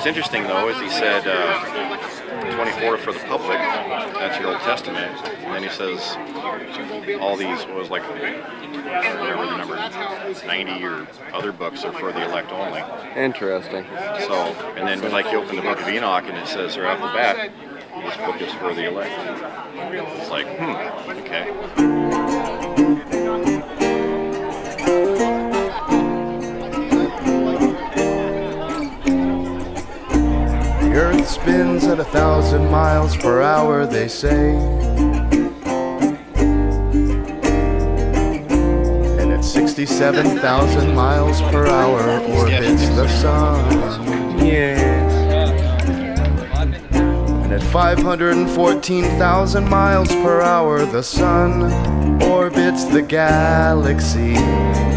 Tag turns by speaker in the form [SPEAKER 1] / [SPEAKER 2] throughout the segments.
[SPEAKER 1] what's interesting though is he said 24 for the public, that's your Old Testament, and then he says all these was like, I don't remember the number, 90 or other books are for the elect only.
[SPEAKER 2] Interesting.
[SPEAKER 1] So, and then when like you open the book of Enoch and it says right off the bat, this book is for the elect. It's like, okay.
[SPEAKER 3] The earth spins at 1,000 miles per hour, they say. And at 67,000 miles per hour orbits the sun.
[SPEAKER 2] Yes.
[SPEAKER 3] And at 514,000 miles per hour the sun orbits the galaxy.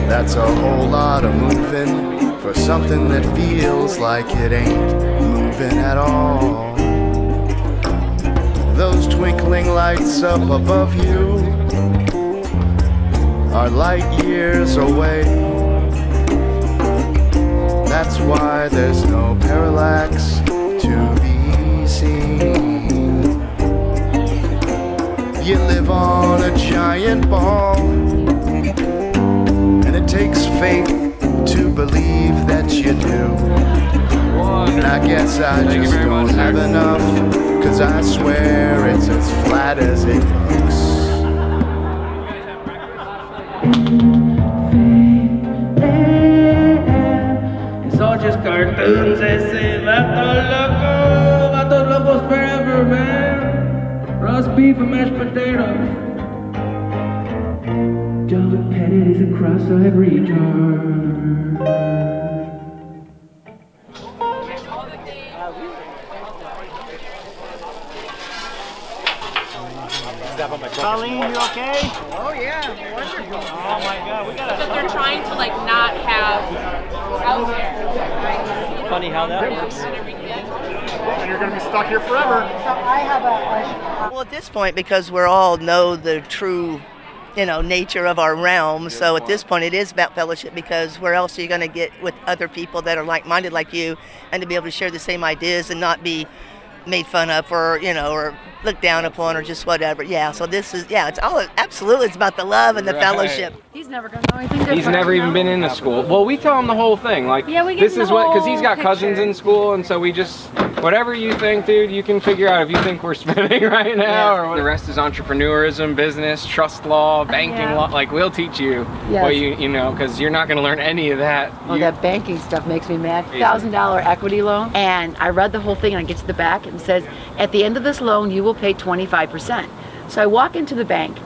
[SPEAKER 3] That's a whole lot of moving for something that feels like it ain't moving at all. Those twinkling lights up above you are light years away. That's why there's no parallax to be seen. You live on a giant ball, and it takes faith to believe that you do. And I guess I just don't have enough, 'cause I swear it's as flat as it looks.
[SPEAKER 4] It's all just cartoons, they say, vato locos forever, man. Roast beef and mashed potatoes. Joe Pettit is a cross-eyed retard.
[SPEAKER 5] Colleen, you okay?
[SPEAKER 6] Oh yeah, wonderful.
[SPEAKER 5] Oh my God, we gotta.
[SPEAKER 7] Because they're trying to like not have out there.
[SPEAKER 5] Funny how that works.
[SPEAKER 8] And you're gonna be stuck here forever.
[SPEAKER 6] So I have well, at this point, because we all know the true, nature of our realm. So at this point, it is about fellowship, because where else are you going to get with other people that are like-minded like you, and to be able to share the same ideas and not be made fun of or looked down upon or just whatever. Yeah, so this is, it's all, absolutely, it's about the love and the fellowship.
[SPEAKER 7] He's never gonna know anything different.
[SPEAKER 2] He's never even been in the school. Well, we tell him the whole thing. Like,
[SPEAKER 7] yeah, we get
[SPEAKER 2] this
[SPEAKER 7] the
[SPEAKER 2] is what, because he's
[SPEAKER 7] whole
[SPEAKER 2] got cousins
[SPEAKER 7] picture.
[SPEAKER 2] in school, and so we just, whatever you think, dude, you can figure out if you think we're spinning right now, or what. The rest is entrepreneurism, business, trust law, banking law. Like, we'll teach you what because you're not going to learn any of that.
[SPEAKER 9] Oh, that banking stuff makes me mad. $1,000 equity loan, and I read the whole thing, and I get to the back, and it says, at the end of this loan, you will pay 25%. So I walk into the bank,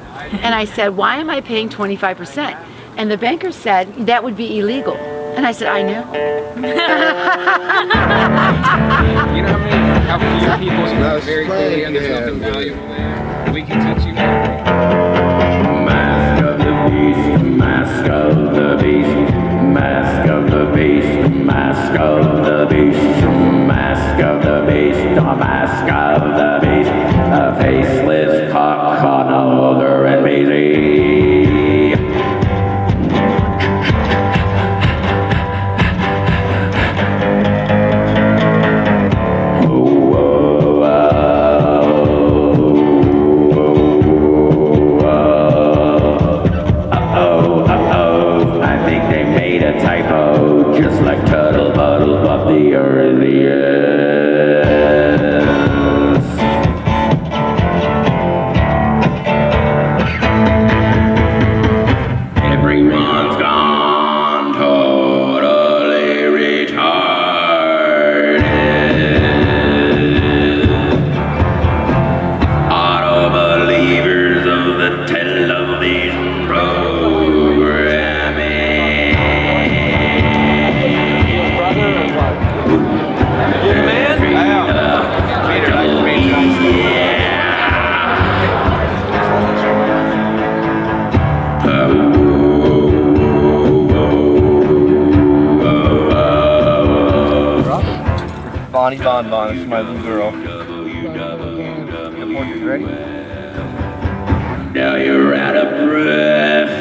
[SPEAKER 9] and I said, why am I paying 25%? And the banker said, that would be illegal. And I said, I know.
[SPEAKER 2] You know how few people speak very clearly, and there's nothing valuable there. We can teach you that.
[SPEAKER 4] Mask of the beast, mask of the beast, mask of the beast, mask of the beast, mask of the beast, a mask of the beast, a faceless cock, another and busy. Just like Tuttle Puddle above the earth, everyone's gone totally retarded. Auto believers of the television programming.
[SPEAKER 5] Bonnie Bon Bon, this is my little girl. The pork is ready.
[SPEAKER 4] Now you're out of breath.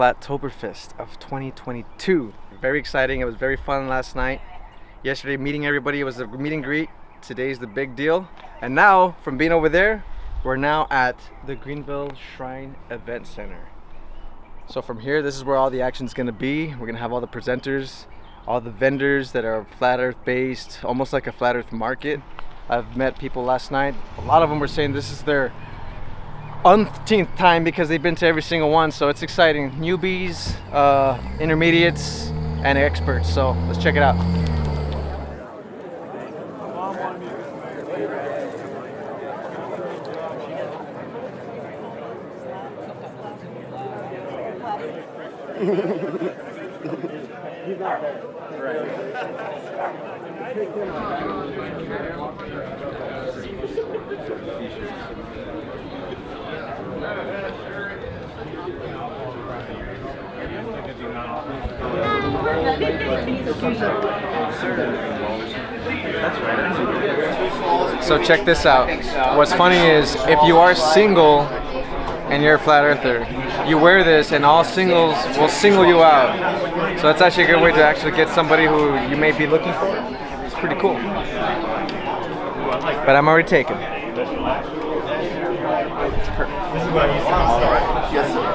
[SPEAKER 10] Flatoberfest of 2022. Very exciting. It was very fun last night. Yesterday, meeting everybody, it was a meet and greet. Today's the big deal. And now, from being over there, we're now at the Greenville Shrine Event Center. So from here, this is where all the action's gonna be. We're gonna have all the presenters, all the vendors that are flat earth based, almost like a flat earth market. I've met people last night. A lot of them were saying this is their umpteenth time because they've been to every single one. So it's exciting. Newbies, intermediates, and experts. So let's check it out. So check this out. What's funny is if you are single and you're a flat earther, you wear this and all singles will single you out. So that's actually a good way to actually get somebody who you may be looking for. It's pretty cool. But I'm already taken.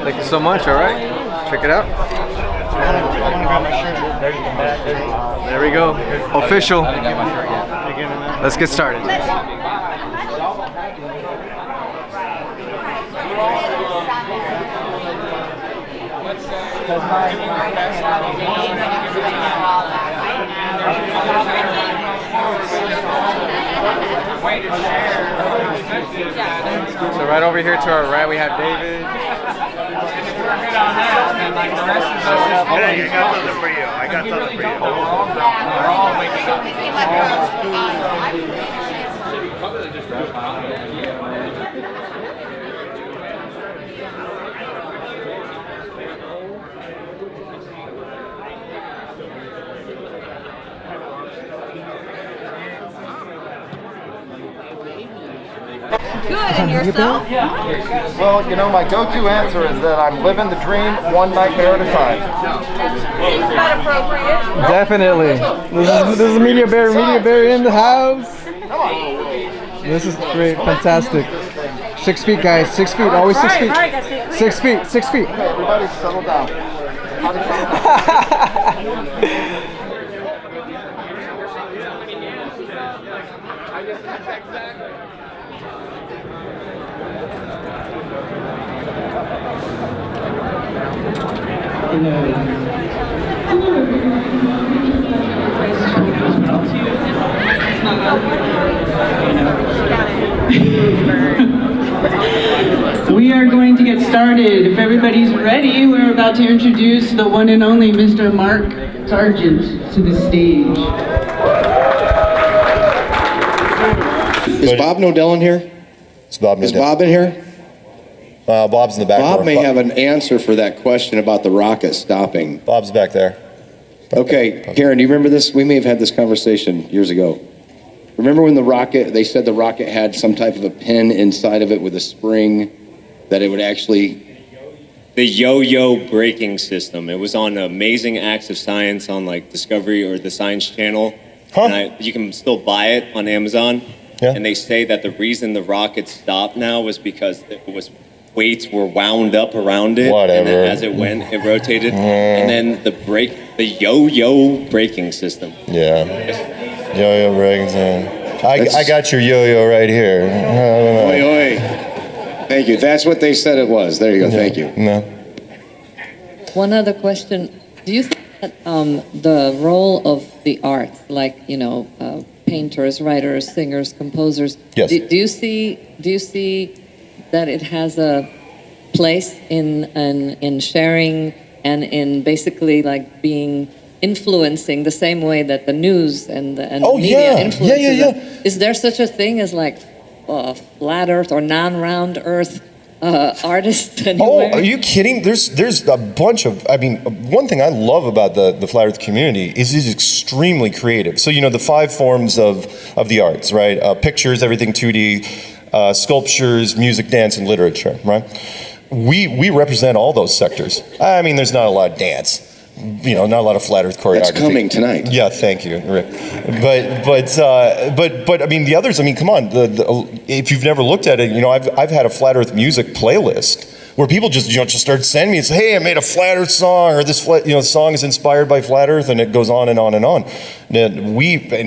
[SPEAKER 10] Thank you so much, alright? Check it out. There we go. Official. Let's get started. So right over here to our right we have David.
[SPEAKER 11] Hey, I got something for you. I got something for you.
[SPEAKER 7] Good, and yourself?
[SPEAKER 11] Well, you know, my go-to answer is that I'm living the dream one nightmare at a time.
[SPEAKER 7] Seems about appropriate.
[SPEAKER 10] Definitely. This is Media Bear in the house. This is great, fantastic. 6 feet, guys. 6 feet, always 6 feet. 6 feet, 6 feet.
[SPEAKER 11] Everybody settle down.
[SPEAKER 12] We are going to get started. If everybody's ready, we're about to introduce the one and only Mr. Mark Sargent to the stage.
[SPEAKER 13] Is Bob Nodell in here?
[SPEAKER 14] Is Bob
[SPEAKER 13] in here?
[SPEAKER 14] Bob's in the back.
[SPEAKER 13] Bob may have an answer for that question about the rocket stopping.
[SPEAKER 14] Bob's back there.
[SPEAKER 13] Okay, Karen, do you remember this? We may have had this conversation years ago. Remember when they said the rocket had some type of a pin inside of it with a spring that it would actually...
[SPEAKER 15] The yo-yo braking system. It was on Amazing Acts of Science on like Discovery or the Science Channel.
[SPEAKER 14] Huh?
[SPEAKER 15] And you can still buy it on Amazon.
[SPEAKER 14] Yeah.
[SPEAKER 15] And they say that the reason the rocket stopped now was because weights were wound up around it.
[SPEAKER 14] Whatever.
[SPEAKER 15] And then as it went, it rotated. And then the yo-yo braking system.
[SPEAKER 14] Yeah. Yo-yo braking system. I got your yo-yo right here.
[SPEAKER 13] Oi, oi. Thank you. That's what they said it was. There you go.
[SPEAKER 14] Yeah.
[SPEAKER 13] Thank you.
[SPEAKER 14] No.
[SPEAKER 16] One other question. Do you think that the role of the arts, like, painters, writers, singers, composers,
[SPEAKER 14] yes.
[SPEAKER 16] do you see that it has a place in sharing and in basically like being influencing the same way that the news and the media influences them? Is there such a thing as like flat earth or non-round earth artists anywhere?
[SPEAKER 14] Oh, are you kidding? There's a bunch of, one thing I love about the flat earth community is it's extremely creative. So, the 5 forms of the arts, right? Pictures, everything 2D, sculptures, music, dance, and literature, right? we represent all those sectors. I mean, there's not a lot of dance. Not a lot of flat Earth choreography.
[SPEAKER 13] That's coming tonight.
[SPEAKER 14] Yeah, thank you, Rick. But I mean, the others. I mean, come on. If you've never looked at it, I've had a flat Earth music playlist where people just start sending me and say, hey, I made a flat Earth song, or this song is inspired by flat Earth, and it goes on and on and on. And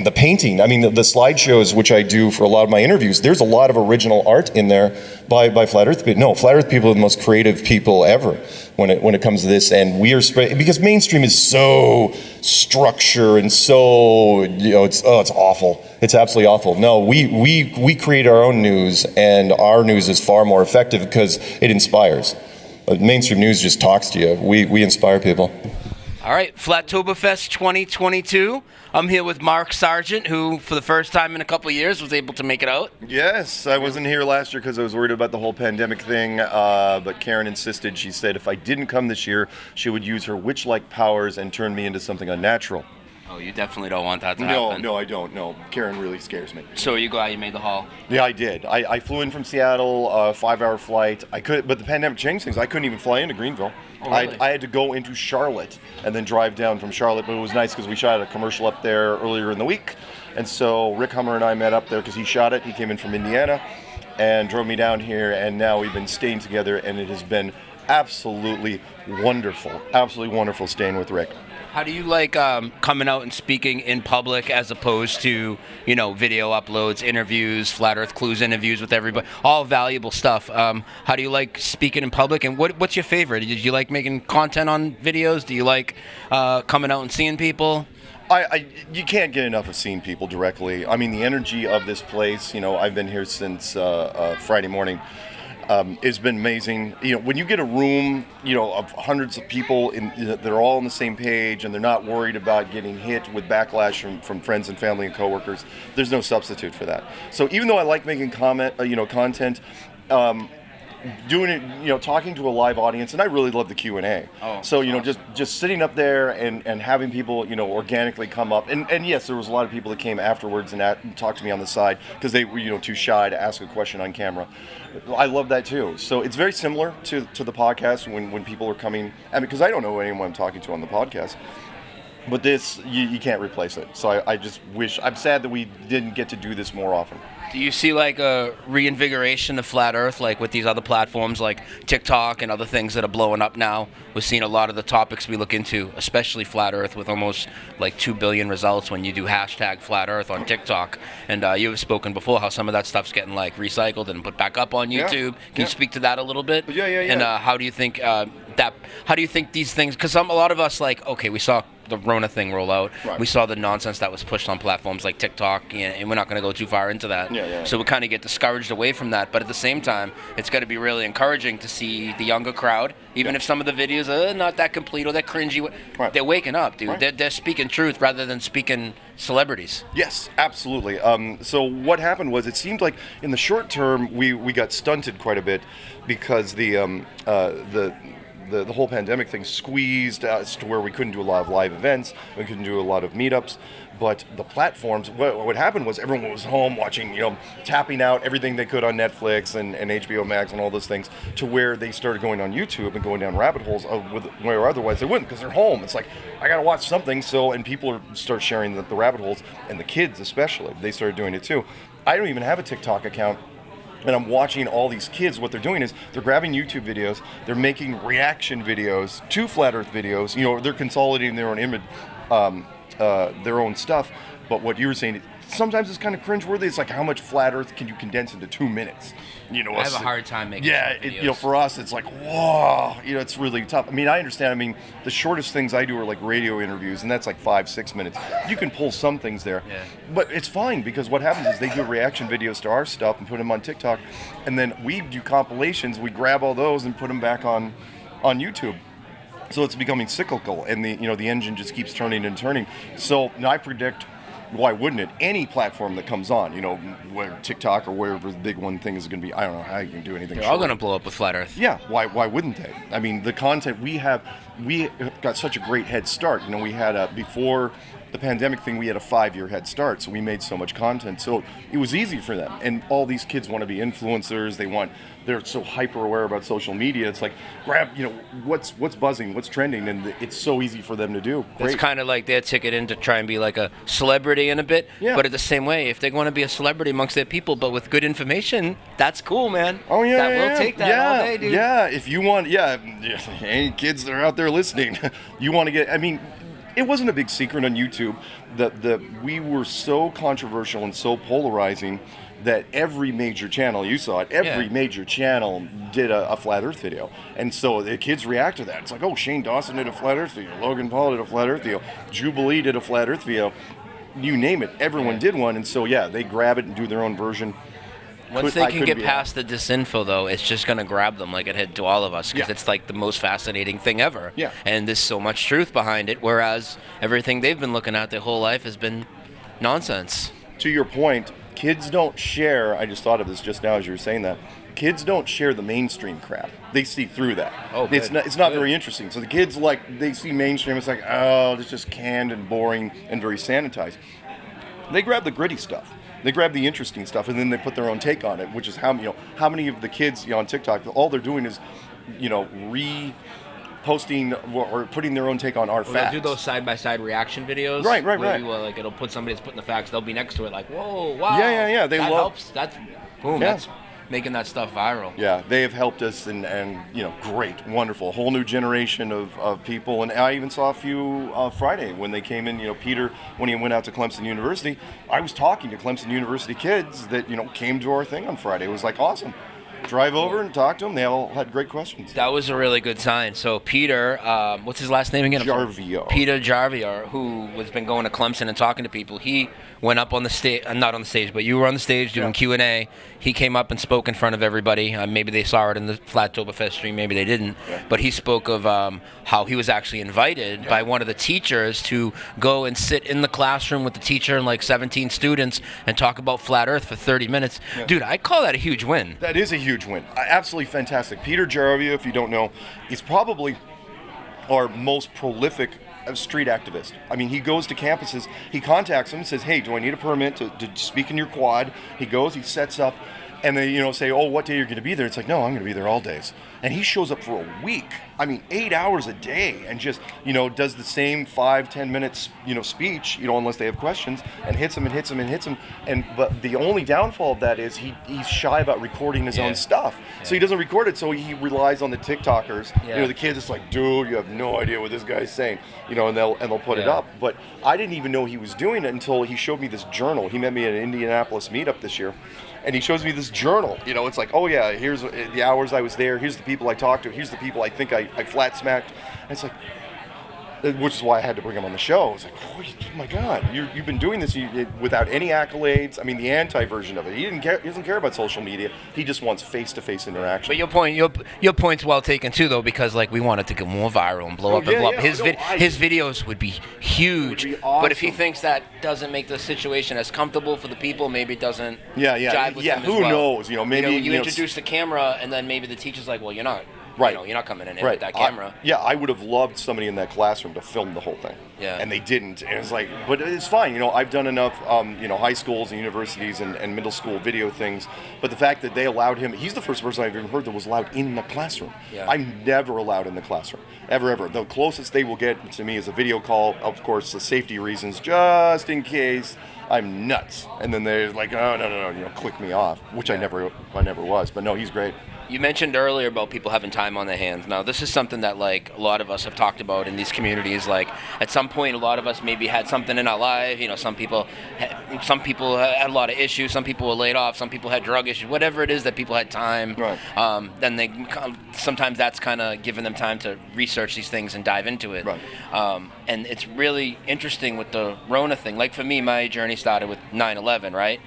[SPEAKER 14] the painting, I mean, the slideshows, which I do for a lot of my interviews, there's a lot of original art in there by flat Earth people. No, flat Earth people are the most creative people ever when it comes to this, and we are because mainstream is so structured and so it's awful. It's absolutely awful. No, we create our own news, and our news is far more effective because it inspires. Mainstream news just talks to you. We inspire people.
[SPEAKER 17] All right, Flatoberfest 2022. I'm here with Mark Sargent, who, for the first time in a couple of years, was able to make it out.
[SPEAKER 1] Yes, I wasn't here last year because I was worried about the whole pandemic thing, but Karen insisted. She said if I didn't come this year, she would use her witch-like powers and turn me into something unnatural.
[SPEAKER 17] Oh, you definitely don't want that to happen.
[SPEAKER 1] No, I don't. No, Karen really scares me.
[SPEAKER 17] So are you glad you made the haul?
[SPEAKER 1] Yeah, I did. I flew in from Seattle, 5-hour flight. But the pandemic changed things. I couldn't even fly into Greenville.
[SPEAKER 17] Oh, really?
[SPEAKER 1] I had to go into Charlotte and then drive down from Charlotte. But it was nice because we shot a commercial up there earlier in the week. And so Rick Hummer and I met up there because he shot it. He came in from Indiana and drove me down here. And now we've been staying together, and it has been absolutely wonderful. Absolutely wonderful staying with Rick.
[SPEAKER 17] How do you like coming out and speaking in public as opposed to, video uploads, interviews, Flat Earth Clues interviews with everybody, all valuable stuff? How do you like speaking in public, and what's your favorite? Did you like making content on videos? Do you like coming out and seeing people?
[SPEAKER 1] You can't get enough of seeing people directly. I mean, the energy of this place, I've been here since Friday morning. It's been amazing. When you get a room, of hundreds of people, they're all on the same page, and they're not worried about getting hit with backlash from friends and family and coworkers. There's no substitute for that. So even though I like making content, doing it, talking to a live audience, and I really love the Q&A.
[SPEAKER 17] Oh,
[SPEAKER 1] so
[SPEAKER 17] awesome.
[SPEAKER 1] just sitting up there and having people organically come up, and yes, there was a lot of people that came afterwards and talked to me on the side because they were too shy to ask a question on camera. I love that too. So it's very similar to the podcast when people are coming. Because I don't know anyone I'm talking to on the podcast. But this, you can't replace it. So I just wish, I'm sad that we didn't get to do this more often.
[SPEAKER 17] Do you see like a reinvigoration of Flat Earth, like with these other platforms like TikTok and other things that are blowing up now? We're seeing a lot of the topics we look into, especially Flat Earth, with almost like 2 billion results when you do hashtag Flat Earth on TikTok. And you have spoken before how some of that stuff's getting like recycled and put back up on YouTube. Can you speak to that a little bit?
[SPEAKER 1] Yeah.
[SPEAKER 17] And how do you think how do you think these things, because a lot of us we saw the Rona thing roll out.
[SPEAKER 1] Right.
[SPEAKER 17] We saw the nonsense that was pushed on platforms like TikTok, and we're not going to go too far into that.
[SPEAKER 1] Yeah.
[SPEAKER 17] So we kind of get discouraged away from that. But at the same time, it's got to be really encouraging to see the younger crowd, even if some of the videos are not that complete or they're cringy.
[SPEAKER 1] Right.
[SPEAKER 17] They're waking up, dude.
[SPEAKER 1] Right.
[SPEAKER 17] They're speaking truth rather than speaking celebrities.
[SPEAKER 1] Yes, absolutely. So what happened was, it seemed like in the short term we got stunted quite a bit because the whole pandemic thing squeezed us to where we couldn't do a lot of live events, we couldn't do a lot of meetups. But the platforms, what happened was everyone was home watching, tapping out everything they could on Netflix and HBO Max and all those things, to where they started going on YouTube and going down rabbit holes where otherwise they wouldn't, because they're home. It's like, I gotta watch something. And people start sharing the rabbit holes, and the kids especially, they started doing it too. I don't even have a TikTok account. And I'm watching all these kids. What they're doing is they're grabbing YouTube videos, they're making reaction videos to Flat Earth videos. They're consolidating their own image, their own stuff. But what you were saying, sometimes it's kind of cringeworthy. It's like, how much Flat Earth can you condense into 2 minutes?
[SPEAKER 17] I have a hard time making videos.
[SPEAKER 1] For us, it's like, whoa, it's really tough. I mean, I understand. The shortest things I do are like radio interviews, and that's like 5-6 minutes. You can pull some things there, but it's fine, because what happens is they do reaction videos to our stuff and put them on TikTok, and then we do compilations. We grab all those and put them back on YouTube. So it's becoming cyclical, and the engine just keeps turning and turning. So I predict, why wouldn't it? Any platform that comes on, where TikTok or wherever the big one thing is going to be, I don't know how you can do anything.
[SPEAKER 17] They're all going to blow up with Flat Earth.
[SPEAKER 1] Yeah, why wouldn't they? The content we have got such a great head start. We had before
[SPEAKER 14] the pandemic thing, we had a 5-year head start, so we made so much content. So it was easy for them. And all these kids want to be influencers. They're so hyper aware about social media. It's like, grab, what's buzzing, what's trending, and it's so easy for them to do. Great.
[SPEAKER 17] It's kind of like their ticket in to try and be like a celebrity in a bit.
[SPEAKER 14] Yeah.
[SPEAKER 17] But at the same way, if they want to be a celebrity amongst their people, but with good information, that's cool, man.
[SPEAKER 14] Oh yeah,
[SPEAKER 17] We'll take that all day, dude.
[SPEAKER 14] Yeah, if you want, any kids that are out there listening, you want to get. I mean, it wasn't a big secret on YouTube that we were so controversial and so polarizing that every major channel, you saw it, major channel did a Flat Earth video. And so the kids react to that. It's like, oh, Shane Dawson did a Flat Earth video, Logan Paul did a Flat Earth video, Jubilee did a Flat Earth video. You name it, everyone did one. And so, they grab it and do their own version.
[SPEAKER 17] Once they can get past the disinfo, though, it's just going to grab them like it had to all of us, because it's like the most fascinating thing ever.
[SPEAKER 14] Yeah.
[SPEAKER 17] And there's so much truth behind it, whereas everything they've been looking at their whole life has been nonsense.
[SPEAKER 14] To your point, kids don't share, I just thought of this just now as you were saying that, kids don't share the mainstream crap. They see through that.
[SPEAKER 17] Oh, good.
[SPEAKER 14] It's not very interesting. So the kids, they see mainstream, it's like, oh, it's just canned and boring and very sanitized. They grab the gritty stuff. They grab the interesting stuff, and then they put their own take on it, which is how many of the kids on TikTok, all they're doing is, posting or putting their own take on our facts.
[SPEAKER 17] They'll do those side-by-side reaction videos.
[SPEAKER 14] Right.
[SPEAKER 17] Like it'll put somebody that's putting the facts, they'll be next to it like, whoa, wow.
[SPEAKER 14] Yeah.
[SPEAKER 17] That helps. That's, boom, that's making that stuff viral.
[SPEAKER 14] Yeah, they have helped us, and great, wonderful, whole new generation of people. And I even saw a few Friday when they came in. Peter, when he went out to Clemson University, I was talking to Clemson University kids that came to our thing on Friday. It was like awesome. Drive over and talk to them. They all had great questions.
[SPEAKER 17] That was a really good sign. So Peter, what's his last name again?
[SPEAKER 14] Jarvio.
[SPEAKER 17] Peter Jarvio, who has been going to Clemson and talking to people. He went up on the stage, not on the stage, but you were on the stage doing Q&A. He came up and spoke in front of everybody. Maybe they saw it in the Flatoberfest stream, maybe they didn't. Yeah. But he spoke of how he was actually invited by one of the teachers to go and sit in the classroom with the teacher and like 17 students and talk about Flat Earth for 30 minutes. Yeah. Dude, I call that a huge win.
[SPEAKER 14] That is a huge win. Absolutely fantastic. Peter Jarvio, if you don't know, is probably our most prolific street activist. I mean, he goes to campuses, he contacts them, says, hey, do I need a permit to speak in your quad? He goes, he sets up, and they say, oh, what day you're going to be there? It's like, no, I'm going to be there all days. And he shows up for a week. I mean, 8 hours a day, and just, does the same 5-10 minutes, speech, unless they have questions, and hits them. But the only downfall of that is he's shy about recording his own stuff. Yeah. So he doesn't record it, so he relies on the TikTokers. Yeah. The kids, it's like, dude, you have no idea what this guy's saying, and they'll put it up. But I didn't even know he was doing it until he showed me this journal. He met me at an Indianapolis meetup this year. And he shows me this journal. It's like, oh yeah, here's the hours I was there. Here's the people I talked to. Here's the people I think I flat smacked. And it's like, which is why I had to bring him on the show. It's like, oh my God, you've been doing this without any accolades. I mean, the anti-version of it. He doesn't care about social media. He just wants face-to-face interaction.
[SPEAKER 17] But your point's well taken too, though, because like we want it to go more viral and blow up. His videos would be huge. Would be awesome. But if he thinks that doesn't make the situation as comfortable for the people, maybe it doesn't. Jive with them
[SPEAKER 14] who
[SPEAKER 17] as well.
[SPEAKER 14] knows? Maybe
[SPEAKER 17] you introduce the camera, and then maybe the teacher's like, well, you're not.
[SPEAKER 14] Right.
[SPEAKER 17] You're not coming in here with that camera.
[SPEAKER 14] I would have loved somebody in that classroom to film the whole thing.
[SPEAKER 17] Yeah.
[SPEAKER 14] And they didn't. And it's like, but it's fine. I've done enough, high schools and universities and middle school video things. But the fact that they allowed him, he's the first person I've ever heard that was allowed in the classroom. Yeah. I'm never allowed in the classroom. Ever. The closest they will get to me is a video call, of course, for safety reasons, just in case I'm nuts. And then they're like, oh, no, click me off, which I never was. But no, he's great.
[SPEAKER 17] You mentioned earlier about people having time on their hands. Now, this is something that, like, a lot of us have talked about in these communities. Like, at some point, a lot of us maybe had something in our life. Some people had a lot of issues. Some people were laid off. Some people had drug issues. Whatever it is that people had time. Right. Then sometimes that's kind of giving them time to research these things and dive into it.
[SPEAKER 14] Right.
[SPEAKER 17] And it's really interesting with the Rona thing. Like, for me, my journey started with 9/11, right?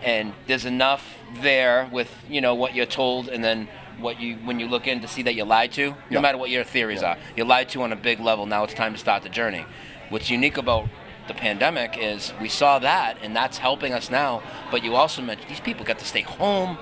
[SPEAKER 17] And there's enough there with what you're told, and then when you look in to see that you're lied to, no matter what your theories are, you're lied to on a big level. Now it's time to start the journey. What's unique about the pandemic is we saw that, and that's helping us now. But you also mentioned these people got to stay home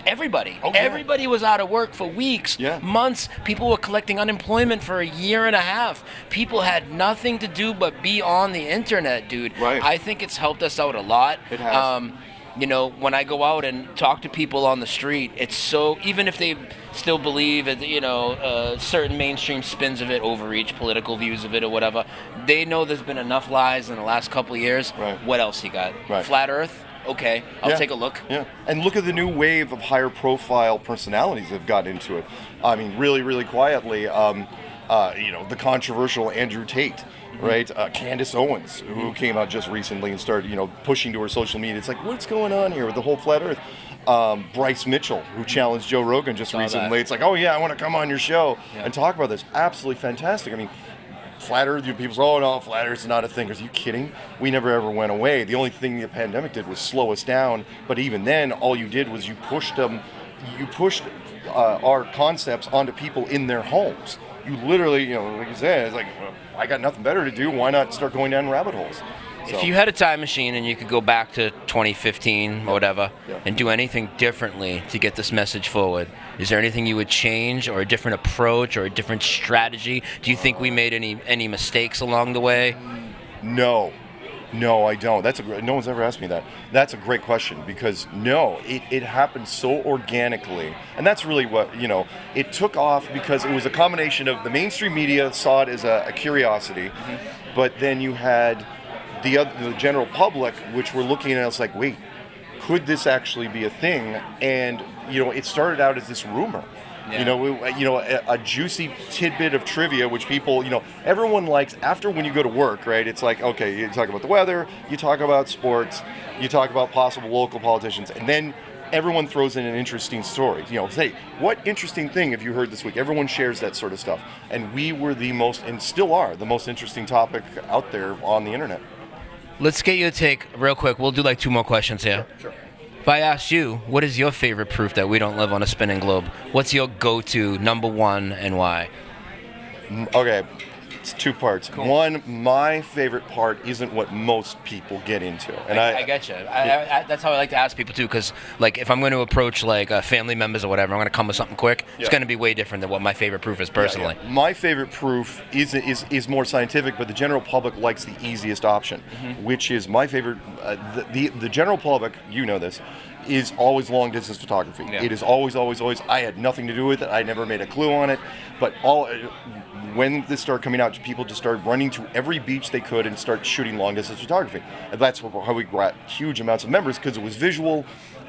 [SPEAKER 17] Everybody.
[SPEAKER 1] Oh, yeah.
[SPEAKER 17] Everybody was out of work for weeks, months. People were collecting unemployment for a year and a half. People had nothing to do but be on the internet, dude.
[SPEAKER 1] Right.
[SPEAKER 17] I think it's helped us out a lot.
[SPEAKER 1] It has.
[SPEAKER 17] You know, when I go out and talk to people on the street, it's so, even if they still believe in, you know, certain mainstream spins of it, overreach, political views of it or whatever, they know there's been enough lies in the last couple of years.
[SPEAKER 1] Right.
[SPEAKER 17] What else you got?
[SPEAKER 1] Right.
[SPEAKER 17] Flat Earth? Okay, I'll take a look.
[SPEAKER 1] Yeah, and look at the new wave of higher profile personalities that have got into it. I mean, really, really quietly, you know, the controversial Andrew Tate, right? Candace Owens, who came out just recently and started, you know, pushing to her social media. It's like, what's going on here with the whole flat earth? Bryce Mitchell, who challenged Joe Rogan just recently. It's like, oh yeah, I want to come on your show and talk about this. Absolutely fantastic. I mean, flat earth, people say, oh no, flat earth is not a thing. Are you kidding? We never ever went away. The only thing the pandemic did was slow us down. But even then, all you did was you pushed our concepts onto people in their homes. You literally, you know, like you said, it's like, well, I got nothing better to do. Why not start going down rabbit holes? So.
[SPEAKER 17] If you had a time machine and you could go back to 2015 or whatever and do anything differently to get this message forward, is there anything you would change, or a different approach, or a different strategy? Do you think we made any mistakes along the way?
[SPEAKER 1] No, I don't. No one's ever asked me that. That's a great question, because no, it happened so organically, and that's really what, you know, it took off because it was a combination of the mainstream media saw it as a curiosity, but then you had the general public, which were looking at us like, wait, could this actually be a thing? And you know, it started out as this rumor. Yeah. You know, a juicy tidbit of trivia, which people, you know, everyone likes after when you go to work, right? It's like, okay, you talk about the weather, you talk about sports, you talk about possible local politicians, and then everyone throws in an interesting story. You know, say, what interesting thing have you heard this week? Everyone shares that sort of stuff. And we were the most, and still are, the most interesting topic out there on the internet.
[SPEAKER 17] Let's get your take real quick. We'll do like 2 more questions here.
[SPEAKER 1] Sure.
[SPEAKER 17] If I asked you, what is your favorite proof that we don't live on a spinning globe? What's your go-to number one and why?
[SPEAKER 1] Okay, it's 2 parts. Cool. One, my favorite part isn't what most people get into, and
[SPEAKER 17] I get you. I that's how I like to ask people too, because like if I'm going to approach like family members or whatever, I'm going to come with something quick. It's going to be way different than what my favorite proof is personally.
[SPEAKER 1] Yeah. My favorite proof is more scientific, but the general public likes the easiest option, which is my favorite. The general public, you know this, is always long distance photography. Yeah. It is always. I had nothing to do with it. I never made a clue on it, but when this started coming out, people just started running to every beach they could and start shooting long distance photography. And that's how we got huge amounts of members, because it was visual.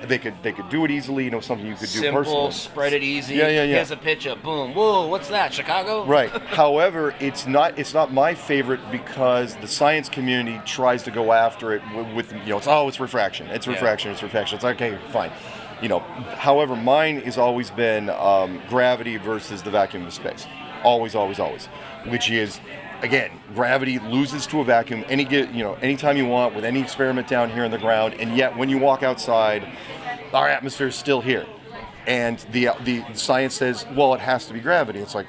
[SPEAKER 1] They could do it easily. You know, something you could do personally.
[SPEAKER 17] Simple, spread it easy.
[SPEAKER 1] Yeah.
[SPEAKER 17] Here's a picture. Boom. Whoa, what's that? Chicago?
[SPEAKER 1] Right. However, it's not my favorite, because the science community tries to go after it with you know, it's refraction. It's refraction. It's refraction. It's like, okay, fine. You know, however, mine has always been gravity versus the vacuum of space. Always, which is, again, gravity loses to a vacuum anytime you want, with any experiment down here in the ground, and yet when you walk outside, our atmosphere is still here, and the science says, well, it has to be gravity. It's like,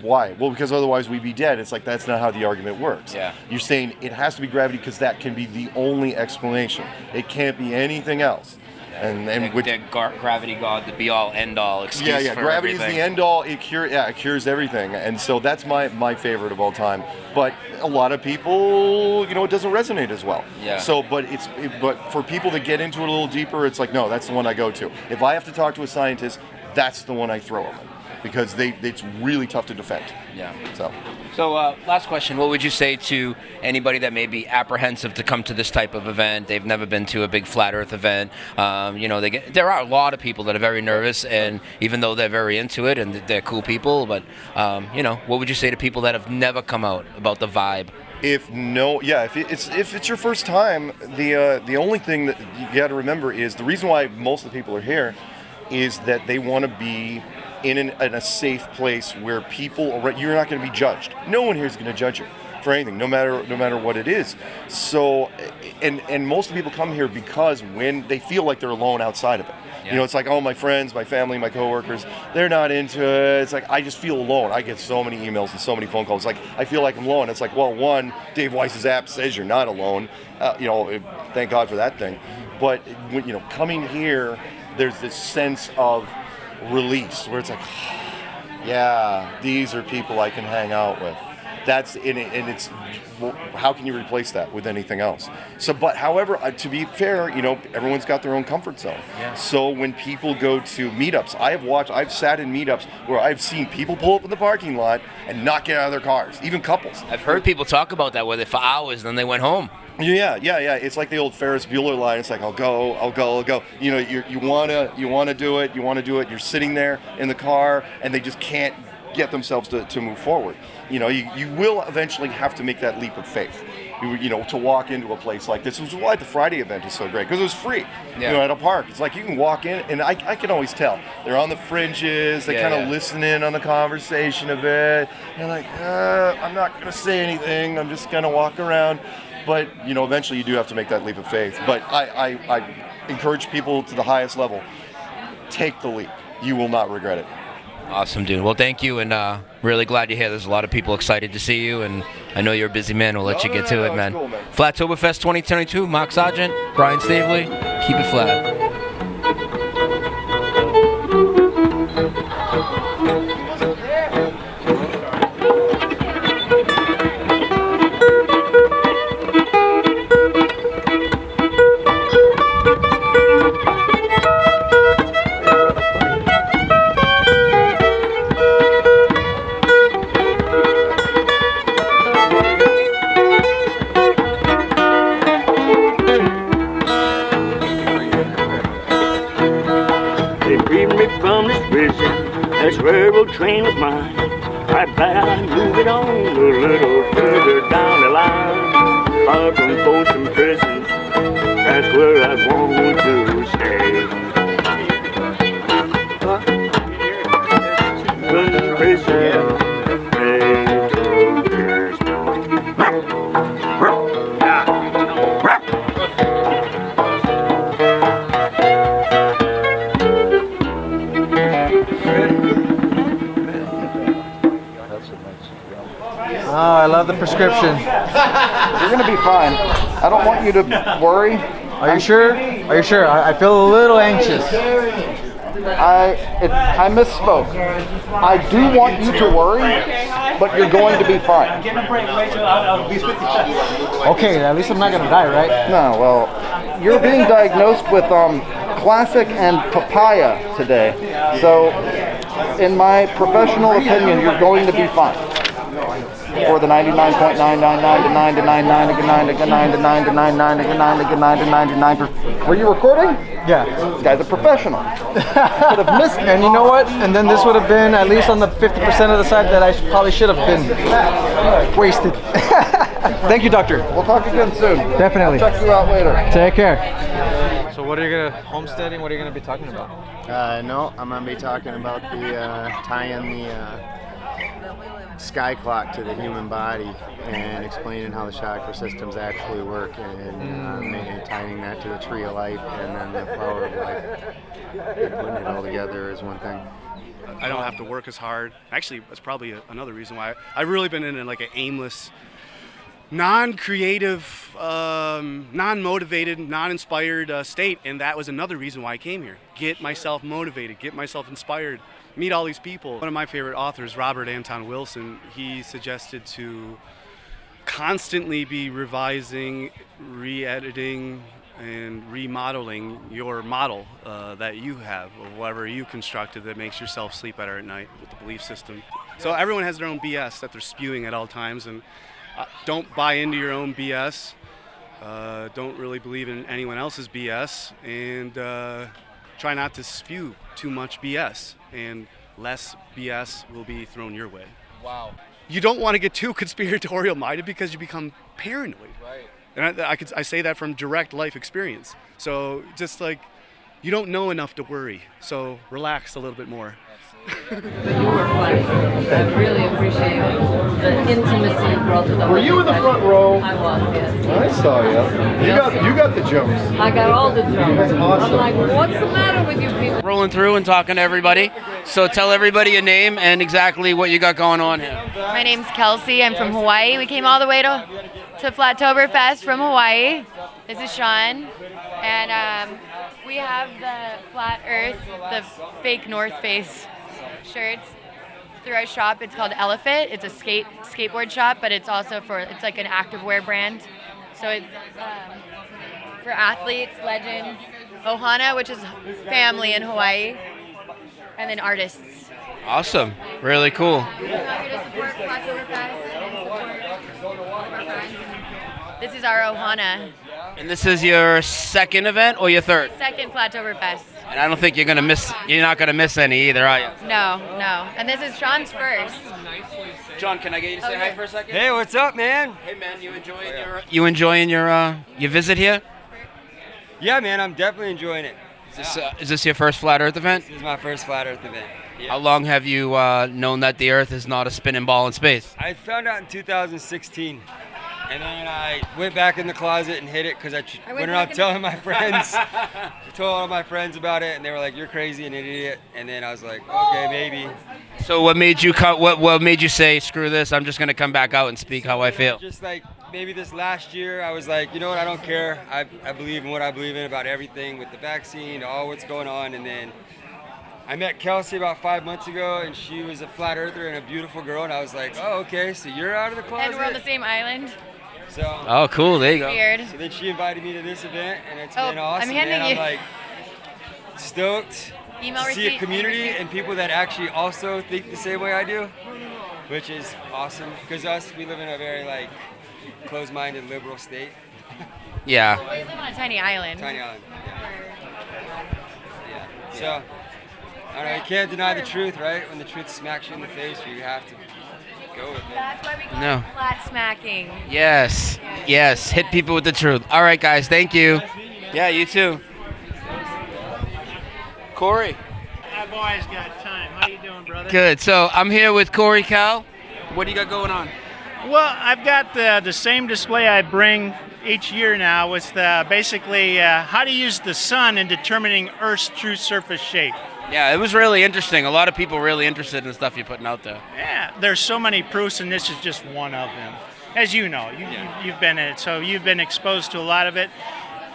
[SPEAKER 1] why? Well, because otherwise we'd be dead. It's like, that's not how the argument works. Yeah. You're saying it has to be gravity because that can be the only explanation. It can't be anything else. And with
[SPEAKER 17] gravity god, the be all end all excuse for
[SPEAKER 1] gravity
[SPEAKER 17] everything.
[SPEAKER 1] is the end all. It cures everything, and so that's my favorite of all time. But a lot of people, you know, it doesn't resonate as well.
[SPEAKER 17] Yeah.
[SPEAKER 1] So, but for people to get into it a little deeper, it's like, no, that's the one I go to. If I have to talk to a scientist, that's the one I throw them in, because it's really tough to defend.
[SPEAKER 17] Yeah.
[SPEAKER 1] So
[SPEAKER 17] last question. What would you say to anybody that may be apprehensive to come to this type of event? They've never been to a big flat Earth event. You know, there are a lot of people that are very nervous, and even though they're very into it and they're cool people, but you know, what would you say to people that have never come out about the vibe?
[SPEAKER 1] If it's your first time, the only thing that you got to remember is the reason why most of the people are here is that they want to be in a safe place where you're not going to be judged. No one here is going to judge you for anything, no matter what it is. So, and most people come here because when they feel like they're alone outside of it. Yeah. You know, it's like, oh, my friends, my family, my coworkers, they're not into it. It's like, I just feel alone. I get so many emails and so many phone calls. It's like, I feel like I'm alone. It's like, well, one, Dave Weiss's app says you're not alone. You know, thank God for that thing. But when, you know, coming here,
[SPEAKER 14] there's this sense of release where it's like, yeah, these are people I can hang out with. That's in it, and it's, how can you replace that with anything else? So, but however, to be fair, everyone's got their own comfort zone.
[SPEAKER 2] Yeah.
[SPEAKER 14] So when people go to meetups, I've sat in meetups where I've seen people pull up in the parking lot and not get out of their cars, even couples.
[SPEAKER 17] I've heard people talk about that, where they for hours, then they went home.
[SPEAKER 14] Yeah. It's like the old Ferris Bueller line. It's like, I'll go. You wanna do it. You're sitting there in the car, and they just can't get themselves to move forward. You will eventually have to make that leap of faith. To walk into a place like this, which is why the Friday event is so great, because it was free.
[SPEAKER 17] Yeah.
[SPEAKER 14] At a park, it's like you can walk in, and I can always tell they're on the fringes. They kind of listen in on the conversation a bit. They're like, I'm not gonna say anything. I'm just gonna walk around. But eventually you do have to make that leap of faith. But I encourage people to the highest level, take the leap. You will not regret it.
[SPEAKER 17] Awesome, dude. Well, thank you, and really glad you're here. There's a lot of people excited to see you, and I know you're a busy man. We'll let you get to it, man.
[SPEAKER 14] Cool, man.
[SPEAKER 17] Flatoberfest 2022, Mark Sargent, Brian Stavely, keep it flat.
[SPEAKER 18] This railroad train was mine. I bet I'd move it on a little further down the line. Far from Folsom Prison, that's where I'd want to stay. Prison,
[SPEAKER 10] Oh, I love the prescription.
[SPEAKER 11] You're gonna be fine. I don't want you to worry.
[SPEAKER 10] Are you sure? I feel a little anxious.
[SPEAKER 11] I misspoke. I do want you to worry, but you're going to be fine.
[SPEAKER 10] Okay, at least I'm not gonna die, right?
[SPEAKER 11] No, well, you're being diagnosed with classic and papaya today. So, in my professional opinion, you're going to be fine. For the 99.999999999999999. Were you recording?
[SPEAKER 10] Yeah.
[SPEAKER 11] This guy's a professional.
[SPEAKER 10] Could have missed, and you know what? And then this would have been at least on the 50% of the side that I probably should have been wasted. Thank you, doctor.
[SPEAKER 11] We'll talk again soon.
[SPEAKER 10] Definitely.
[SPEAKER 11] I'll check you out later.
[SPEAKER 10] Take care. So what are you gonna homesteading? What are you gonna be talking about?
[SPEAKER 19] No, I'm gonna be talking about the tying the sky clock to the human body and explaining how the chakra systems actually work, and maybe tying that to the tree of life and then the flower of life. And putting it all together is one thing.
[SPEAKER 20] I don't have to work as hard. Actually, that's probably another reason why I've really been in like an aimless, non-creative, non-motivated, non-inspired state, and that was another reason why I came here. Get myself motivated, get myself inspired, meet all these people. One of my favorite authors, Robert Anton Wilson, he suggested to constantly be revising, re-editing, and remodeling your model that you have, or whatever you constructed that makes yourself sleep better at night with the belief system. So everyone has their own BS that they're spewing at all times, and don't buy into your own BS. Don't really believe in anyone else's BS, and try not to spew too much BS, and less BS will be thrown your way.
[SPEAKER 2] Wow.
[SPEAKER 20] You don't want to get too conspiratorial minded because you become paranoid.
[SPEAKER 2] Right.
[SPEAKER 20] And I say that from direct life experience. So just like, you don't know enough to worry. So relax a little bit more.
[SPEAKER 16] But you were funny. I really appreciate the intimacy you brought to the
[SPEAKER 11] Were you in the front row?
[SPEAKER 16] I was, yes.
[SPEAKER 11] I saw you. You got the jokes.
[SPEAKER 16] I got all the jokes.
[SPEAKER 11] That's awesome.
[SPEAKER 16] I'm like, what's the matter with you people?
[SPEAKER 17] Rolling through and talking to everybody. So tell everybody your name and exactly what you got going on here.
[SPEAKER 21] My name's Kelsey. I'm from Hawaii. We came all the way to Flatoberfest from Hawaii. This is Sean. And We have the Flat Earth, the fake North Face shirts through our shop. It's called Elephant. It's a skateboard shop, but it's also it's like an activewear brand. So it's for athletes, legends, Ohana, which is family in Hawaii, and then artists.
[SPEAKER 17] Awesome. Really cool.
[SPEAKER 21] We're here to support Flatoberfest and support all of our friends. This is our Ohana.
[SPEAKER 17] And this is your second event or your third?
[SPEAKER 21] Second Flatoberfest.
[SPEAKER 17] And I don't think you're not gonna miss any either, are you?
[SPEAKER 21] No. And this is Sean's first.
[SPEAKER 17] John, can I get you to say hi for a second?
[SPEAKER 3] Hey, what's up, man?
[SPEAKER 17] Hey, man, you enjoying your visit here?
[SPEAKER 3] Yeah, man, I'm definitely enjoying it.
[SPEAKER 17] Is this your first Flat Earth event?
[SPEAKER 3] This is my first Flat Earth event. Yeah.
[SPEAKER 17] How long have you known that the Earth is not a spinning ball in space?
[SPEAKER 3] I found out in 2016. And then I went back in the closet and hid it because I went around telling my friends. I told all my friends about it, and they were like, "You're crazy and an idiot." And then I was like, "Okay, maybe."
[SPEAKER 17] So what made you what made you say, "Screw this, I'm just gonna come back out and speak how I feel"?
[SPEAKER 3] Just like maybe this last year, I was like, you know what? I don't care. I believe in what I believe in about everything with the vaccine, all what's going on, and then I met Kelsey about 5 months ago, and she was a flat earther and a beautiful girl, and I was like, "Oh, okay, so you're out of the closet."
[SPEAKER 21] And we're on the same island.
[SPEAKER 3] So,
[SPEAKER 17] oh, cool. There you go.
[SPEAKER 21] Weird.
[SPEAKER 3] So then she invited me to this event, and it's been awesome.
[SPEAKER 21] I'm handing
[SPEAKER 3] man.
[SPEAKER 21] you.
[SPEAKER 3] I'm like stoked
[SPEAKER 21] Email
[SPEAKER 3] to see a
[SPEAKER 21] receipt,
[SPEAKER 3] community and people that actually also think the same way I do, which is awesome. Because we live in a very like closed-minded liberal state.
[SPEAKER 17] Yeah.
[SPEAKER 21] We live on a tiny island.
[SPEAKER 3] Tiny island. Yeah. So I don't know. You can't deny the truth, right? When the truth smacks you in the face, you have to go with it.
[SPEAKER 21] That's why we call it flat smacking.
[SPEAKER 17] Yes. Yes. Hit people with the truth. All right, guys. Thank you. Yeah, you too. Corey.
[SPEAKER 22] I've always got time. How you doing, brother?
[SPEAKER 17] Good. So I'm here with Corey Cal. What do you got going on?
[SPEAKER 22] Well, I've got the same display I bring each year now. It's basically how to use the sun in determining Earth's true surface shape.
[SPEAKER 17] Yeah, it was really interesting. A lot of people really interested in the stuff you're putting out there.
[SPEAKER 22] Yeah, there's so many proofs, and this is just one of them. As you know, you've been in it, so you've been exposed to a lot of it.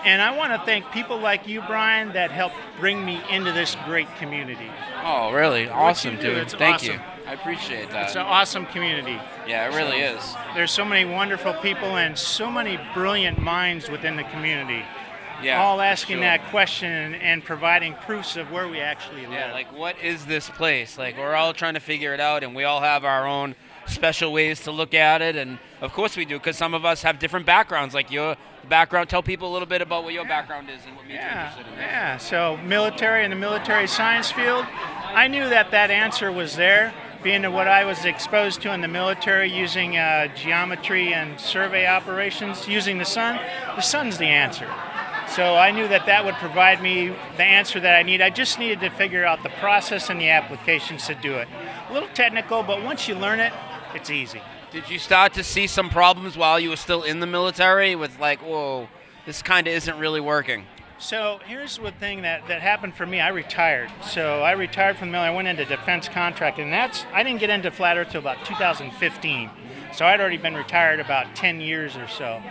[SPEAKER 22] And I want to thank people like you, Brian, that helped bring me into this great community.
[SPEAKER 17] Oh, really? Awesome, dude. Thank
[SPEAKER 22] awesome.
[SPEAKER 17] you. I appreciate that.
[SPEAKER 22] It's an awesome community.
[SPEAKER 17] Yeah, it really is.
[SPEAKER 22] There's so many wonderful people and so many brilliant minds within the community.
[SPEAKER 17] Yeah,
[SPEAKER 22] all asking
[SPEAKER 17] sure.
[SPEAKER 22] that question and providing proofs of where we actually live.
[SPEAKER 17] Yeah, like what is this place? Like we're all trying to figure it out, and we all have our own special ways to look at it, and of course we do, because some of us have different backgrounds. Like your background, tell people a little bit about what your background is and what made you interested in that.
[SPEAKER 22] Yeah, so military in the military science field, I knew that answer was there, being what I was exposed to in the military, using geometry and survey operations, using the sun. The sun's the answer. So I knew that would provide me the answer that I need. I just needed to figure out the process and the applications to do it. A little technical, but once you learn it, it's easy.
[SPEAKER 17] Did you start to see some problems while you were still in the military with like, whoa, this kind of isn't really working?
[SPEAKER 22] So here's one thing that happened for me. I retired. So I retired from the military. I went into defense contracting. I didn't get into Flat Earth until about 2015. So I'd already been retired about 10 years or so.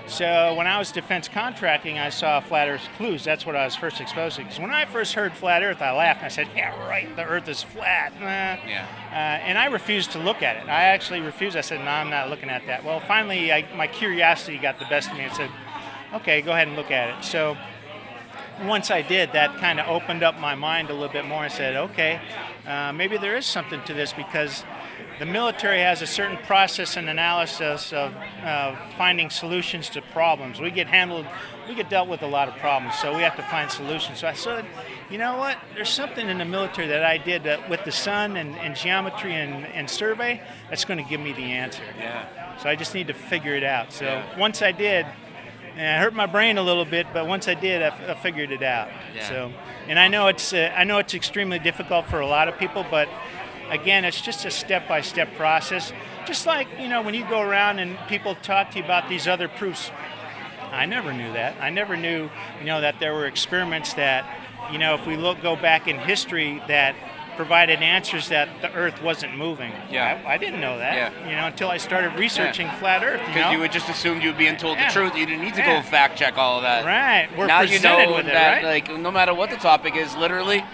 [SPEAKER 22] So when I was defense contracting, I saw Flat Earth clues. That's what I was first exposed to. Because when I first heard Flat Earth, I laughed. I said, yeah, right, the Earth is flat. And I refused to look at it. I actually refused. I said, no, I'm not looking at that. Well, finally, my curiosity got the best of me and said, okay, go ahead and look at it. So once I did, that kind of opened up my mind a little bit more. I said, okay, maybe there is something to this, because the military has a certain process and analysis of finding solutions to problems. We get dealt with a lot of problems, so we have to find solutions. So I said, you know what? There's something in the military that I did with the sun and geometry and survey that's going to give me the answer.
[SPEAKER 17] Yeah.
[SPEAKER 22] So I just need to figure it out. So once I did, and it hurt my brain a little bit, but once I did, I figured it out.
[SPEAKER 17] Yeah.
[SPEAKER 22] So, and I know it's extremely difficult for a lot of people, but again, it's just a step-by-step process. Just like, when you go around and people talk to you about these other proofs, I never knew that. I never knew, that there were experiments that, if we go back in history, that provided answers that the Earth wasn't moving.
[SPEAKER 17] Yeah.
[SPEAKER 22] I didn't know that.
[SPEAKER 17] Yeah.
[SPEAKER 22] Until I started researching flat Earth.
[SPEAKER 17] Because you would just assumed you were being told
[SPEAKER 22] Yeah.
[SPEAKER 17] the truth. You didn't need to
[SPEAKER 22] Yeah.
[SPEAKER 17] go fact check all of that.
[SPEAKER 22] Right. We're
[SPEAKER 17] now you
[SPEAKER 22] presented
[SPEAKER 17] know
[SPEAKER 22] with it,
[SPEAKER 17] that,
[SPEAKER 22] right?
[SPEAKER 17] like, no matter what the topic is, literally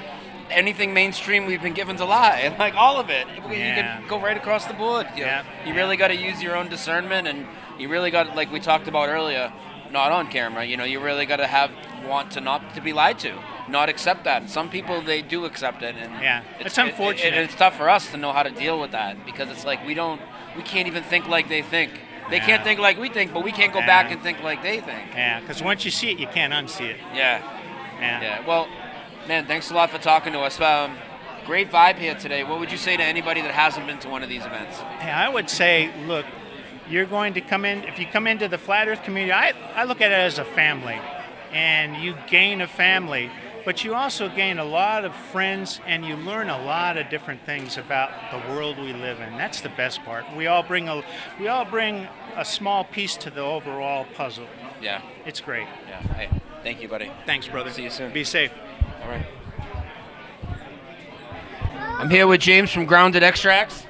[SPEAKER 17] anything mainstream we've been given to lie. Like all of it. You
[SPEAKER 22] Yeah.
[SPEAKER 17] can go right across the board. You really got to use your own discernment, and you really got, like we talked about earlier, not on camera. You really got to want to not to be lied to, not accept that. Some people, they do accept it, and
[SPEAKER 22] it's unfortunate.
[SPEAKER 17] It's tough for us to know how to deal with that, because it's like we can't even think like they think. They can't think like we think, but we can't go back and think like they think.
[SPEAKER 22] Yeah, because once you see it, you can't unsee it.
[SPEAKER 17] Yeah. Well, man, thanks a lot for talking to us. Great vibe here today. What would you say to anybody that hasn't been to one of these events?
[SPEAKER 22] Yeah, I would say, look, you're going to come in, if you come into the Flat Earth community, I look at it as a family, and you gain a family, but you also gain a lot of friends, and you learn a lot of different things about the world we live in. That's the best part. We all bring a small piece to the overall puzzle.
[SPEAKER 17] Yeah.
[SPEAKER 22] It's great.
[SPEAKER 17] Yeah. Hey, thank you, buddy.
[SPEAKER 22] Thanks, brother.
[SPEAKER 17] See you soon.
[SPEAKER 22] Be safe.
[SPEAKER 17] All right. I'm here with James from Grounded Extracts.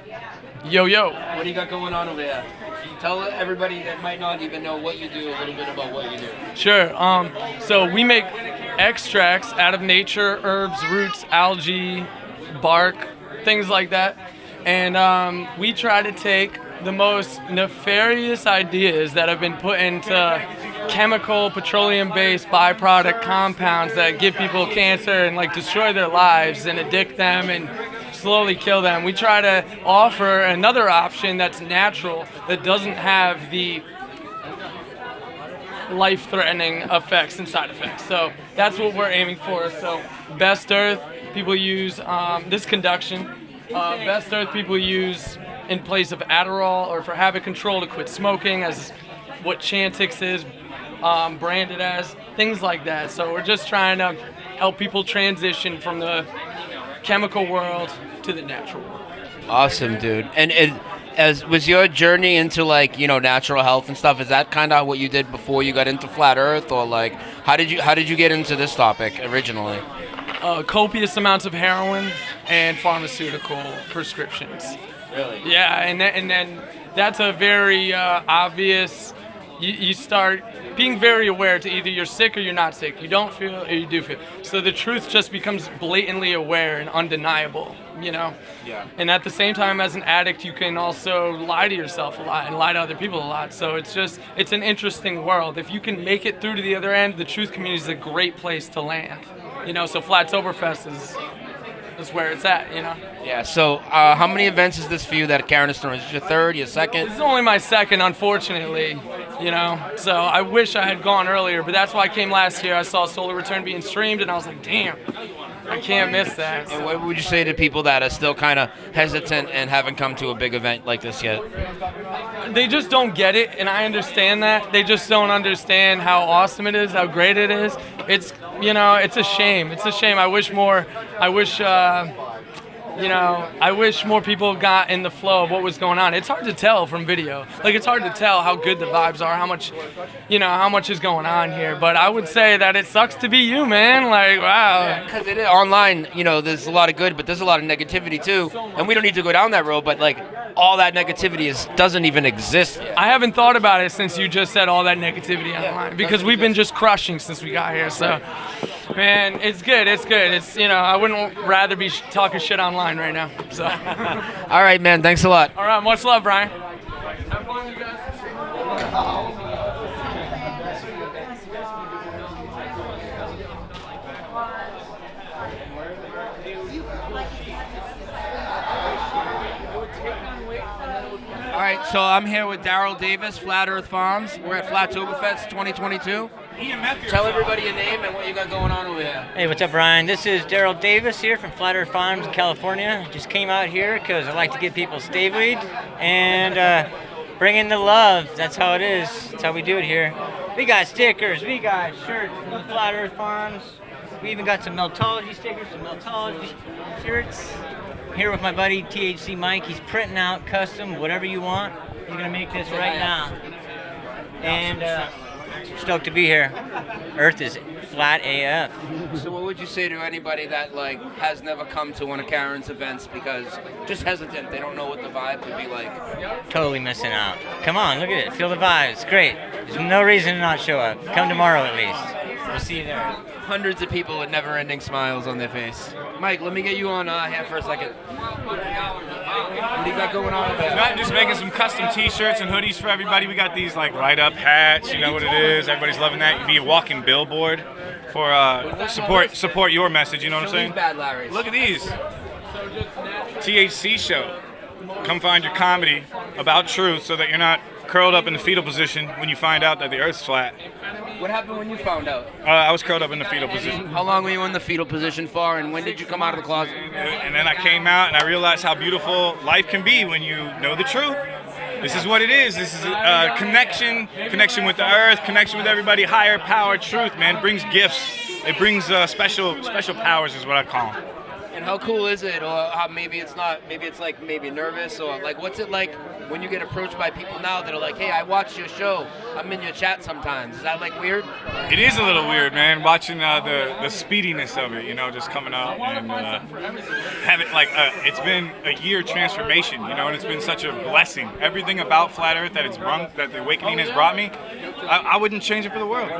[SPEAKER 6] Yo.
[SPEAKER 17] What do you got going on over there? Can you tell everybody that might not even know what you do a little bit about what you do?
[SPEAKER 6] Sure. So we make extracts out of nature, herbs, roots, algae, bark, things like that. And we try to take the most nefarious ideas that have been put into chemical, petroleum-based byproduct compounds that give people cancer and like destroy their lives and addict them and slowly kill them. We try to offer another option that's natural, that doesn't have the life-threatening effects and side effects. So that's what we're aiming for. So Best Earth, people use this conduction. Best Earth people use in place of Adderall, or for habit control to quit smoking, as what Chantix is branded as, things like that. So we're just trying to help people transition from the chemical world to the natural world.
[SPEAKER 17] Awesome, dude. And as was your journey into natural health and stuff, is that kind of what you did before you got into Flat Earth, or how did you get into this topic originally?
[SPEAKER 6] Copious amounts of heroin and pharmaceutical prescriptions.
[SPEAKER 17] Really?
[SPEAKER 6] Yeah, and then that's a very obvious. You start being very aware to either you're sick or you're not sick. You don't feel or you do feel. So the truth just becomes blatantly aware and undeniable,
[SPEAKER 17] Yeah.
[SPEAKER 6] And at the same time, as an addict, you can also lie to yourself a lot and lie to other people a lot. So it's an interesting world. If you can make it through to the other end, the truth community is a great place to land. So Flatoberfest is where it's at,
[SPEAKER 17] Yeah, so how many events is this for you that Karen is throwing? Is this your third, your second?
[SPEAKER 6] This is only my second, unfortunately, So I wish I had gone earlier, but that's why I came last year. I saw Solar Return being streamed, and I was like, damn, I can't miss that.
[SPEAKER 17] And what would you say to people that are still kind of hesitant and haven't come to a big event like this yet?
[SPEAKER 6] They just don't get it, and I understand that. They just don't understand how awesome it is, how great it is. It's a shame. It's a shame. I wish more people got in the flow of what was going on. It's hard to tell from video. It's hard to tell how good the vibes are, how much is going on here. But I would say that it sucks to be you, man. Wow.
[SPEAKER 17] Because online, there's a lot of good, but there's a lot of negativity too. And we don't need to go down that road, but all that negativity doesn't even exist yet.
[SPEAKER 6] I haven't thought about it since you just said all that negativity online, because we've been just crushing since we got here. So, man, it's good. It's good. I wouldn't rather be talking shit online right now. So.
[SPEAKER 17] All right, man. Thanks a lot.
[SPEAKER 6] All right. Much love, Brian. Have fun, you guys.
[SPEAKER 17] All right, so I'm here with Daryl Davis, Flat Earth Farms. We're at Flatoberfest 2022. Tell everybody your name and what you got going on over here.
[SPEAKER 8] Hey, what's up, Ryan? This is Daryl Davis here from Flat Earth Farms in California. Just came out here because I like to get people stay-weed and bring in the love. That's how it is. That's how we do it here. We got stickers. We got shirts from Flat Earth Farms. We even got some Meltology stickers, some Meltology shirts. I'm here with my buddy THC Mike. He's printing out custom whatever you want. He's gonna make this right now. And Stoked to be here. Earth is flat AF.
[SPEAKER 17] So what would you say to anybody that like has never come to one of Karen's events because just hesitant, they don't know what the vibe would be like?
[SPEAKER 8] Totally missing out. Come on, look at it. Feel the vibe. It's great. There's no reason to not show up. Come tomorrow at least. We'll see you there.
[SPEAKER 17] Hundreds of people with never-ending smiles on their face. Mike, let me get you on here for a second. What do you got going on over there?
[SPEAKER 5] I'm just making some custom T-shirts and hoodies for everybody. We got these like light-up hats. You know what it is. Everybody's loving that. You'd be a walking billboard for support your message. You know what I'm saying?
[SPEAKER 17] Bad Larrys.
[SPEAKER 5] Look at these. THC show. Come find your comedy about truth so that you're not curled up in the fetal position when you find out that the Earth's flat.
[SPEAKER 17] What happened when you found out?
[SPEAKER 5] I was curled up in the fetal position.
[SPEAKER 17] How long were you in the fetal position for, and when did you come out of the closet?
[SPEAKER 5] And then I came out and I realized how beautiful life can be when you know the truth. This is what it is. This is a connection with the earth, connection with everybody, higher power, truth, man. It brings gifts. It brings special powers is what I call them.
[SPEAKER 17] And how cool is it? Or how maybe it's not, maybe it's like maybe nervous, or like what's it like when you get approached by people now that are like, hey, I watched your show, I'm in your chat sometimes. Is that like weird?
[SPEAKER 5] It is a little weird, man, watching the speediness of it, you know, just coming out and have it like, it's been a year transformation, you know, and it's been such a blessing. Everything about Flat Earth that the awakening has brought me, I wouldn't change it for the world.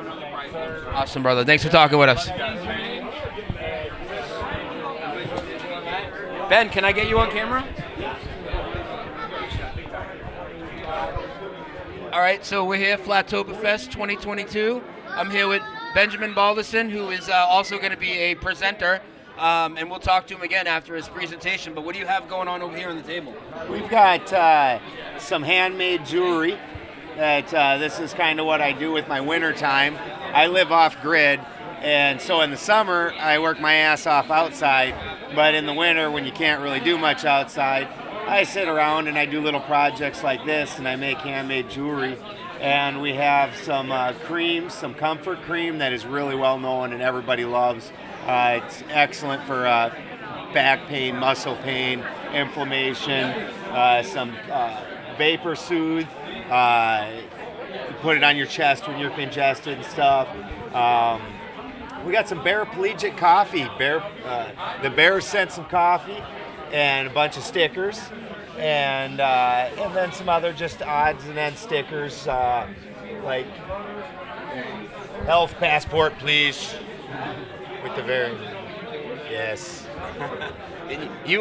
[SPEAKER 17] Awesome, brother. Thanks for talking with us. Ben, can I get you on camera? All right, so we're here, Flatoberfest 2022. I'm here with Benjamin Balderson, who is also going to be a presenter, and we'll talk to him again after his presentation. But what do you have going on over here on the table?
[SPEAKER 9] We've got some handmade jewelry. This is kind of what I do with my winter time. I live off grid. And so in the summer, I work my ass off outside, but in the winter, when you can't really do much outside, I sit around and I do little projects like this, and I make handmade jewelry. And we have some creams, some comfort cream that is really well known and everybody loves. It's excellent for back pain, muscle pain, inflammation, some vapor soothe. You put it on your chest when you're congested and stuff. We got some Bear Collegiate coffee. The Bears sent some coffee and a bunch of stickers, and then some other just odds and ends stickers like health passport, please, with the very yes.
[SPEAKER 17] You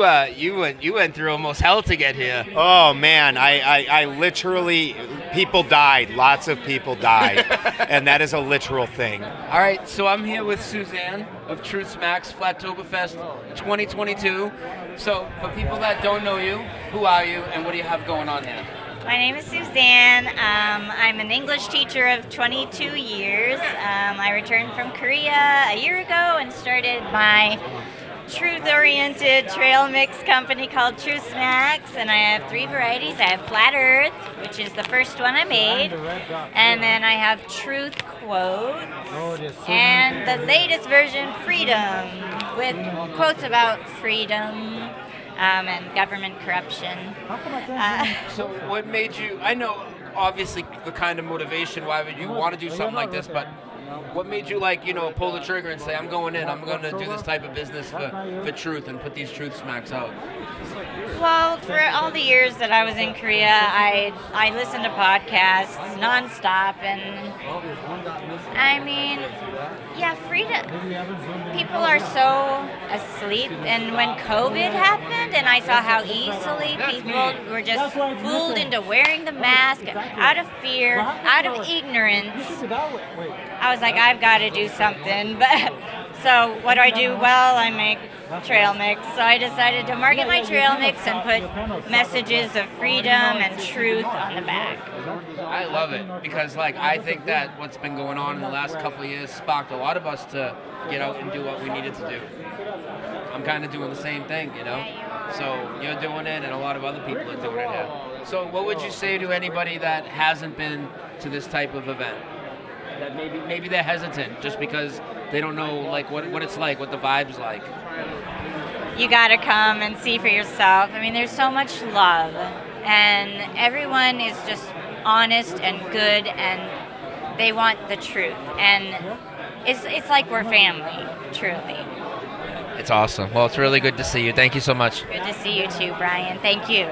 [SPEAKER 17] went through almost hell to get here.
[SPEAKER 9] Oh man, I literally, people died. Lots of people died, and that is a literal thing.
[SPEAKER 17] All right, so I'm here with Suzanne of Truth Smacks Flatoberfest 2022. So for people that don't know you, who are you, and what do you have going on here?
[SPEAKER 23] My name is Suzanne. I'm an English teacher of 22 years. I returned from Korea a year ago and started my truth-oriented trail mix company called Truth Smacks, and I have 3 varieties. I have Flat Earth, which is the first one I made, and then I have Truth Quotes, and the latest version, Freedom, with quotes about freedom and government corruption.
[SPEAKER 17] So what made you, I know obviously the kind of motivation, why would you want to do something like this, but what made you pull the trigger and say, I'm going in, I'm going to do this type of business for truth and put these Truth Smacks out?
[SPEAKER 23] Well, for all the years that I was in Korea, I listened to podcasts nonstop, and I mean, yeah, freedom. People are so asleep, and when COVID happened, and I saw how easily people were just fooled into wearing the mask out of fear, out of ignorance, I was like, I've got to do something. But so what do? Well, I make trail mix. So I decided to market my trail mix and put messages of freedom and truth on the back.
[SPEAKER 17] I love it because I think that what's been going on in the last couple of years sparked a lot of us to get out and do what we needed to do. I'm kind of doing the same thing, So you're doing it, and a lot of other people are doing it here. So what would you say to anybody that hasn't been to this type of event? That maybe they're hesitant just because they don't know what it's like, what the vibe's like.
[SPEAKER 23] You gotta come and see for yourself. I mean, there's so much love, and everyone is just honest and good, and they want the truth, and it's like we're family, truly.
[SPEAKER 17] It's awesome. Well, it's really good to see you. Thank you so much.
[SPEAKER 23] Good to see you too, Brian. Thank you.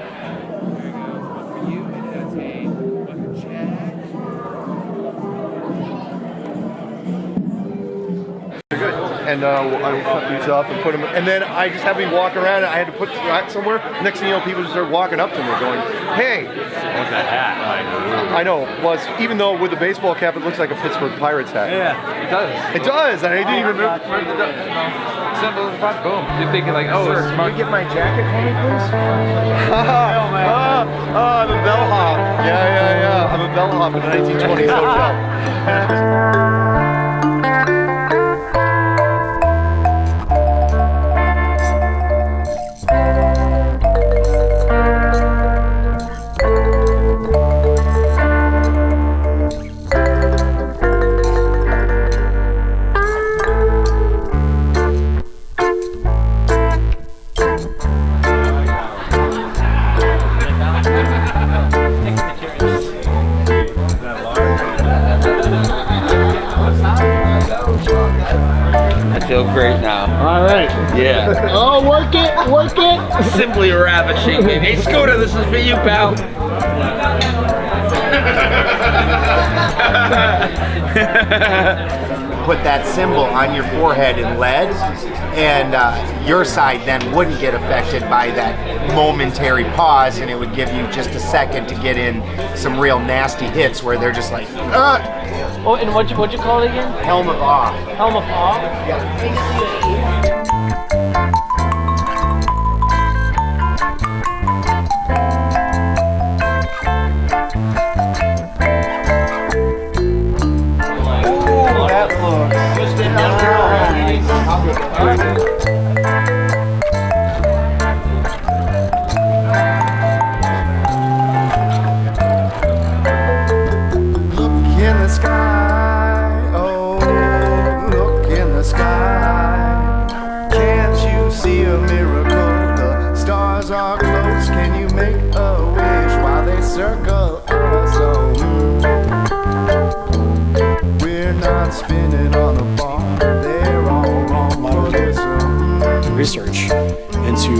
[SPEAKER 11] And I would cut these up and put them, and then I just have me walk around, and I had to put that somewhere. Next thing you know, people just start walking up to me going, hey.
[SPEAKER 4] What's that hat?
[SPEAKER 11] I know. Well, even though with the baseball cap, it looks like a Pittsburgh Pirates hat.
[SPEAKER 2] Yeah, it does.
[SPEAKER 11] It does, and I didn't even remember.
[SPEAKER 2] Symbol in front, boom. You're thinking like, oh,
[SPEAKER 11] Sir, can you get my jacket for me, please? I'm a bellhop. Yeah. I'm a bellhop in the 1920s hotel.
[SPEAKER 17] I feel great now.
[SPEAKER 4] All right.
[SPEAKER 17] Yeah.
[SPEAKER 4] Oh, work it.
[SPEAKER 17] Simply ravishing, baby. Hey, Scooter, this is for you, pal.
[SPEAKER 9] Put that symbol on your forehead in lead, and your side then wouldn't get affected by that momentary pause, and it would give you just a second to get in some real nasty hits where they're just like,
[SPEAKER 7] Oh, and what'd you call it again?
[SPEAKER 9] Helm of Awe.
[SPEAKER 7] Helm of Awe?
[SPEAKER 11] Ooh, that looks nice. In the sky, oh, look in the sky. Can't you see a miracle? The stars are close. Can you make a wish while they circle us? Oh, we're not spinning on a bar. They're all wrong. Modern
[SPEAKER 12] research into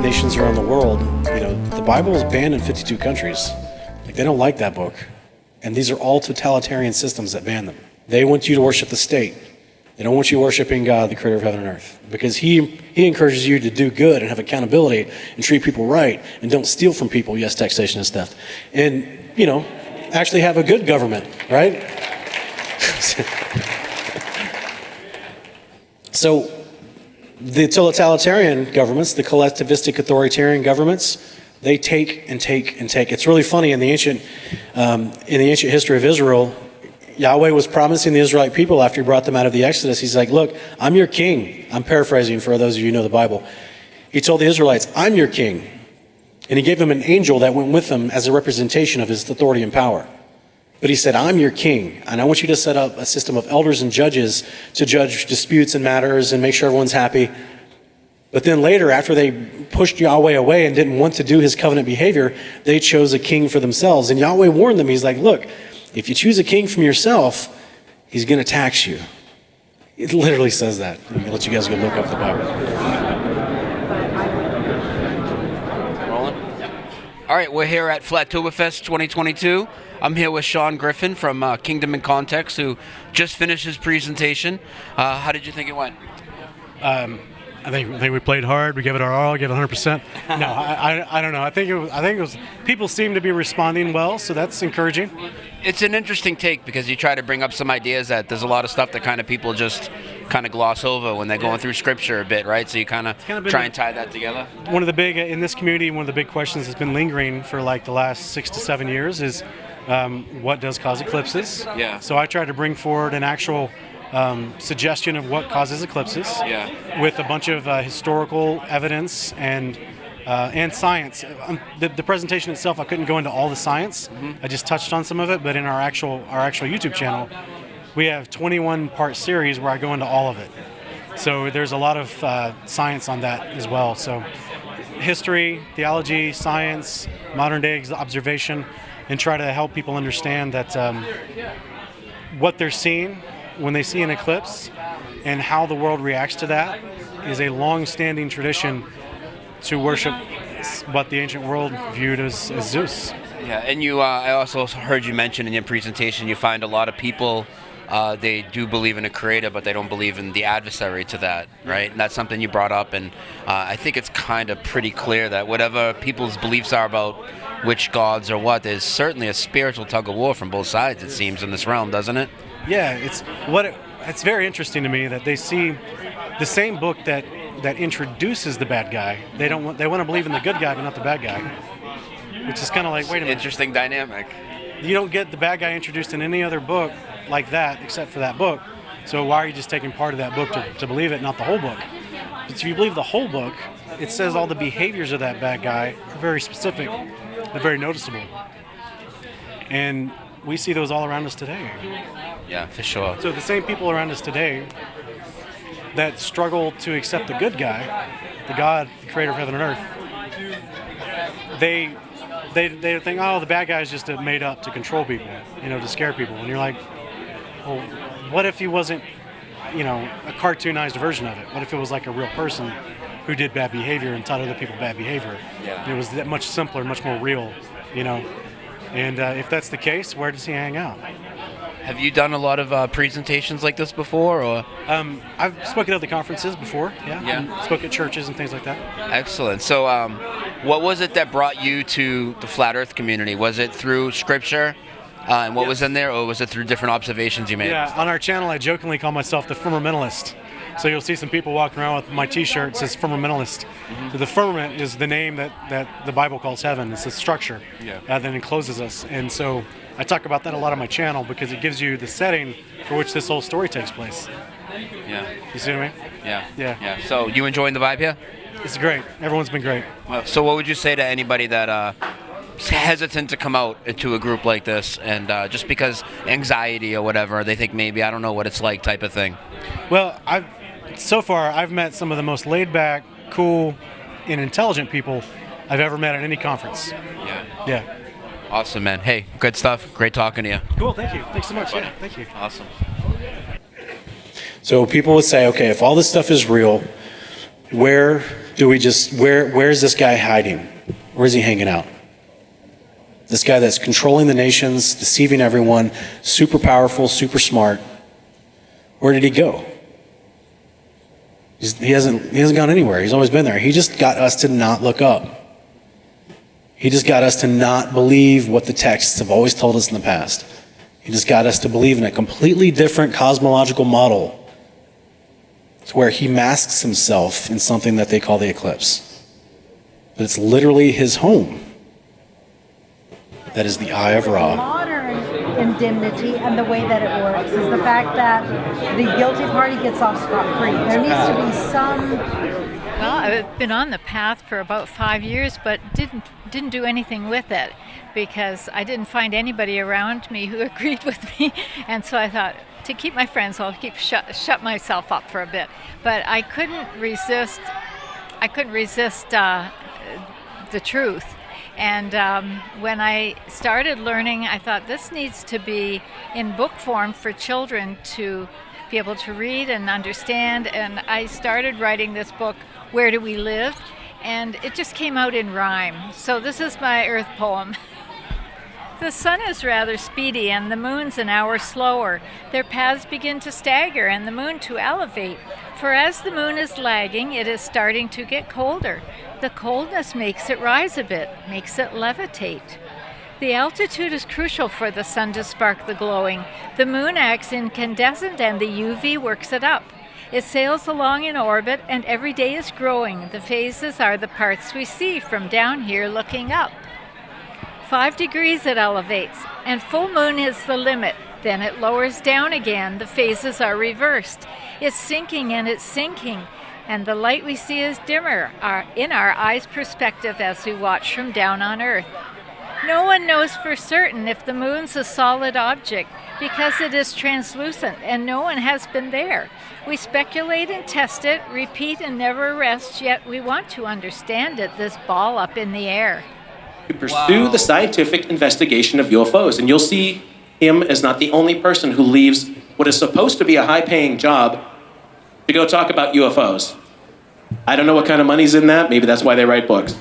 [SPEAKER 12] nations around the world. You know, the Bible is banned in 52 countries. Like, they don't like that book. And these are all totalitarian systems that ban them. They want you to worship the state. They don't want you worshiping God, the creator of heaven and earth. Because he encourages you to do good and have accountability and treat people right and don't steal from people. Yes, taxation is theft. And, you know, actually have a good government, right? So the totalitarian governments, the collectivistic authoritarian governments, they take and take and take. It's really funny in the ancient history of Israel, Yahweh was promising the Israelite people after he brought them out of the Exodus. He's like, look, I'm your king. I'm paraphrasing for those of you who know the Bible. He told the Israelites, I'm your king. And he gave them an angel that went with them as a representation of his authority and power. But he said, I'm your king, and I want you to set up a system of elders and judges to judge disputes and matters and make sure everyone's happy. But then later, after they pushed Yahweh away and didn't want to do his covenant behavior, they chose a king for themselves. And Yahweh warned them. He's like, look, if you choose a king from yourself, he's going to tax you. It literally says that. I'm going to let you guys go look up the Bible.
[SPEAKER 17] Rolling. All right, we're here at Flatoberfest 2022. I'm here with Sean Griffin from Kingdom in Context, who just finished his presentation. How did you think it went?
[SPEAKER 24] I think we played hard. We gave it our all. Gave it 100%. No, I don't know. I think it was. People seem to be responding well, so that's encouraging.
[SPEAKER 17] It's an interesting take because you try to bring up some ideas that there's a lot of stuff that kind of people just kind of gloss over when they're going through scripture a bit, right? So you kind of try and tie that together.
[SPEAKER 24] One of the big in this community, one of the big questions that's been lingering for like the last 6 to 7 years is what does cause eclipses?
[SPEAKER 17] Yeah.
[SPEAKER 24] So I tried to bring forward an actual suggestion of what causes eclipses, with a bunch of historical evidence and science. The presentation itself, I couldn't go into all the science. I just touched on some of it, but in our actual YouTube channel, we have 21-part series where I go into all of it. So there's a lot of science on that as well. So history, theology, science, modern day observation, and try to help people understand that what they're seeing when they see an eclipse and how the world reacts to that is a long-standing tradition to worship what the ancient world viewed as Zeus.
[SPEAKER 17] Yeah, and I also heard you mention in your presentation, you find a lot of people, they do believe in a creator, but they don't believe in the adversary to that, right? And that's something you brought up, and I think it's kind of pretty clear that whatever people's beliefs are about which gods or what, there's certainly a spiritual tug of war from both sides, it seems, in this realm, doesn't it?
[SPEAKER 24] Yeah, it's very interesting to me that they see the same book that introduces the bad guy. They want to believe in the good guy, but not the bad guy. Which is kind of like, wait a minute.
[SPEAKER 17] Interesting dynamic.
[SPEAKER 24] You don't get the bad guy introduced in any other book like that, except for that book. So why are you just taking part of that book to believe it, not the whole book? But if you believe the whole book, it says all the behaviors of that bad guy are very specific, they're very noticeable. And we see those all around us today.
[SPEAKER 17] Yeah, for sure.
[SPEAKER 24] So the same people around us today that struggle to accept the good guy, the God, the creator of heaven and earth, they think, oh, the bad guy is just made up to control people, to scare people. And you're like, well, what if he wasn't, a cartoonized version of it? What if it was like a real person who did bad behavior and taught other people bad behavior?
[SPEAKER 17] Yeah.
[SPEAKER 24] And it was that much simpler, much more real, And if that's the case, where does he hang out?
[SPEAKER 17] Have you done a lot of presentations like this before, or?
[SPEAKER 24] I've spoken at the conferences before, yeah. Spoke at churches and things like that.
[SPEAKER 17] Excellent. So, what was it that brought you to the Flat Earth community? Was it through scripture and what was in there, or was it through different observations you made?
[SPEAKER 24] Yeah, on our channel, I jokingly call myself the firmamentalist. So you'll see some people walking around with my T-shirt that says firmamentalist.
[SPEAKER 17] Mm-hmm.
[SPEAKER 24] So the firmament is the name that the Bible calls heaven. It's a structure that encloses us. And so I talk about that a lot on my channel because it gives you the setting for which this whole story takes place.
[SPEAKER 17] Yeah.
[SPEAKER 24] You see what I mean?
[SPEAKER 17] Yeah. So you enjoying the vibe here?
[SPEAKER 24] It's great. Everyone's been great.
[SPEAKER 17] So what would you say to anybody that is hesitant to come out to a group like this, and just because anxiety or whatever, they think maybe I don't know what it's like type of thing?
[SPEAKER 24] Well, so far I've met some of the most laid back, cool, and intelligent people I've ever met at any conference. Yeah.
[SPEAKER 17] Awesome, man. Hey, good stuff. Great talking to you.
[SPEAKER 24] Cool, thank you. Thanks so much. Yeah, thank you.
[SPEAKER 17] Awesome.
[SPEAKER 12] So people would say, okay, if all this stuff is real, where's this guy hiding? Where's he hanging out? This guy that's controlling the nations, deceiving everyone, super powerful, super smart. Where did he go? He hasn't gone anywhere. He's always been there. He just got us to not look up. He just got us to not believe what the texts have always told us in the past. He just got us to believe in a completely different cosmological model. It's where he masks himself in something that they call the eclipse. But it's literally his home. That is the Eye of Ra.
[SPEAKER 1] Modern indemnity and the way that it works is the fact that the guilty party gets off scot-free. There needs to be some...
[SPEAKER 13] Well, I've been on the path for about 5 years, but didn't do anything with it because I didn't find anybody around me who agreed with me, and so I thought, to keep my friends, I'll shut myself up for a bit. But I couldn't resist. The truth. And when I started learning, I thought this needs to be in book form for children to be able to read and understand. And I started writing this book, Where Do We Live? And it just came out in rhyme. So this is my Earth poem. The sun is rather speedy and the moon's an hour slower. Their paths begin to stagger and the moon to elevate. For as the moon is lagging, it is starting to get colder. The coldness makes it rise a bit, makes it levitate. The altitude is crucial for the sun to spark the glowing. The moon acts incandescent and the UV works it up. It sails along in orbit and every day is growing. The phases are the parts we see from down here looking up. 5 degrees it elevates, and full moon is the limit. Then it lowers down again. The phases are reversed. It's sinking and it's sinking, and the light we see is dimmer in our eyes' perspective as we watch from down on Earth. No one knows for certain if the moon's a solid object because it is translucent and no one has been there. We speculate and test it, repeat and never rest, yet we want to understand it, this ball up in the air.
[SPEAKER 14] To pursue the scientific investigation of UFOs, and you'll see
[SPEAKER 10] him as not the only person who leaves what is supposed to be a high-paying job to go talk about UFOs. I don't know what kind of money's in that. Maybe that's why they write books.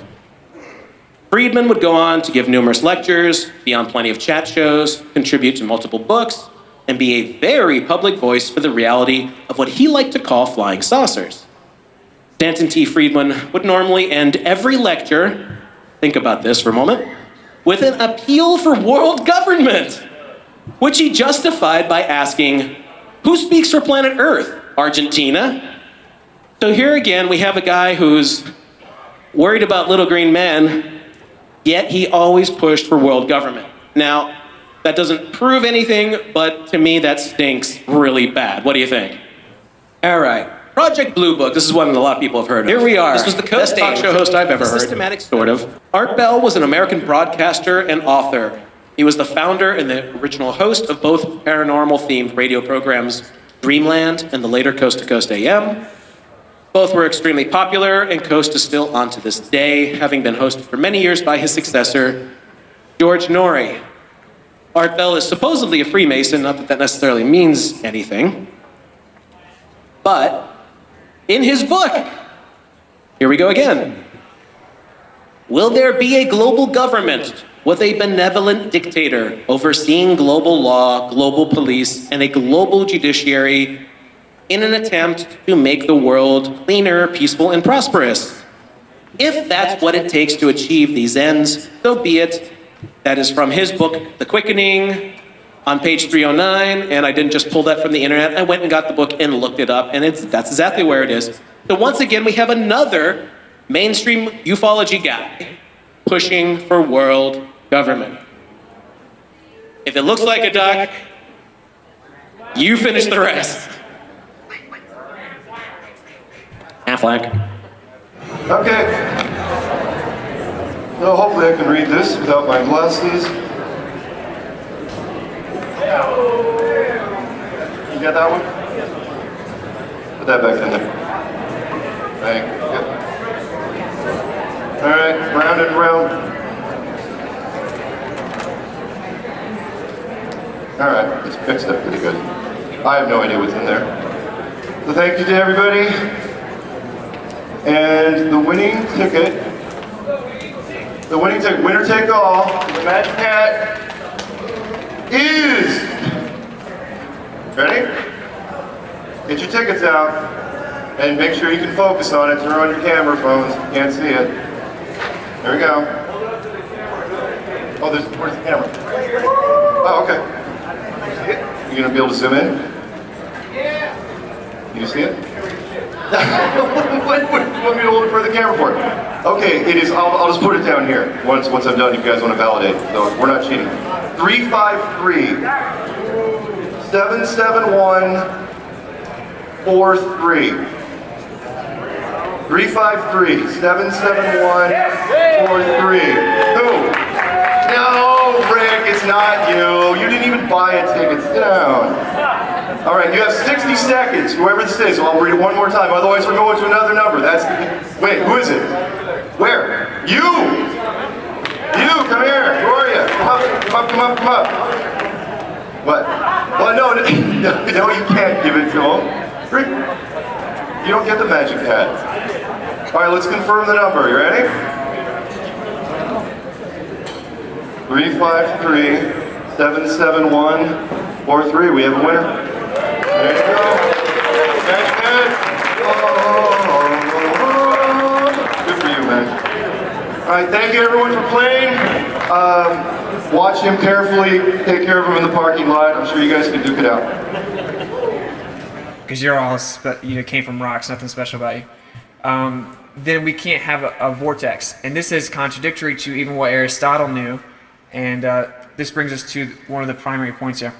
[SPEAKER 10] Friedman would go on to give numerous lectures, be on plenty of chat shows, contribute to multiple books, and be a very public voice for the reality of what he liked to call flying saucers. Stanton T. Friedman would normally end every lecture, think about this for a moment, with an appeal for world government, which he justified by asking, who speaks for planet Earth? Argentina? So here again, we have a guy who's worried about little green men, yet he always pushed for world government. Now, that doesn't prove anything, but to me that stinks really bad. What do you think? All right. Project Blue Book, this is one that a lot of people have heard of. Here we are. This was the best talk show host I've ever heard. Systematic, sort of. Art Bell was an American broadcaster and author. He was the founder and the original host of both paranormal-themed radio programs, Dreamland and the later Coast to Coast AM. Both were extremely popular, and Coast is still on to this day, having been hosted for many years by his successor, George Norrie. Art Bell is supposedly a Freemason, not that that necessarily means anything. But in his book, here we go again. Will there be a global government with a benevolent dictator overseeing global law, global police, and a global judiciary in an attempt to make the world cleaner, peaceful, and prosperous? If that's what it takes to achieve these ends, so be it. That is from his book, The Quickening, on page 309, and I didn't just pull that from the internet. I went and got the book and looked it up, and that's exactly where it is. So once again, we have another mainstream ufology guy pushing for world government. If it looks like a duck, you finish the rest. Affleck.
[SPEAKER 14] Okay. So hopefully I can read this without my glasses. You got that one? Put that back in there. Thank you. Yep. All right, round and round. All right, it's mixed up pretty good. I have no idea what's in there. So thank you to everybody. And the winning ticket, winner take all, the Magic Hat is, ready? Get your tickets out and make sure you can focus on it. Turn on your camera phones, you can't see it. There we go. Oh, where's the camera? Oh, okay. You see it? You gonna be able to zoom in? Yeah. You see it? What do you want me to hold it for the camera for? Okay, it is, I'll just put it down here. Once I'm done, if you guys want to validate. So we're not cheating. 353 771 43. 353 771 43. Who? No, Rick, it's not you. You didn't even buy a ticket. Sit down. All right, you have 60 seconds, whoever this is. I'll read it one more time. Otherwise, we're going to another number. Wait, who is it? Where? You! You, come here. Who are you? Come up. What? Well, no, you can't give it to him. Rick, you don't get the magic hat. All right, let's confirm the number. You ready? 353 771 43. We have a winner. There you go. That's good. Good for you, man. All right, thank you everyone for playing. Watch him carefully. Take care of him in the parking lot. I'm sure you guys can duke it out.
[SPEAKER 2] Because you're all, you came from rocks, nothing special about you. Then we can't have a vortex. And this is contradictory to even what Aristotle knew. And this brings us to one of the primary points here,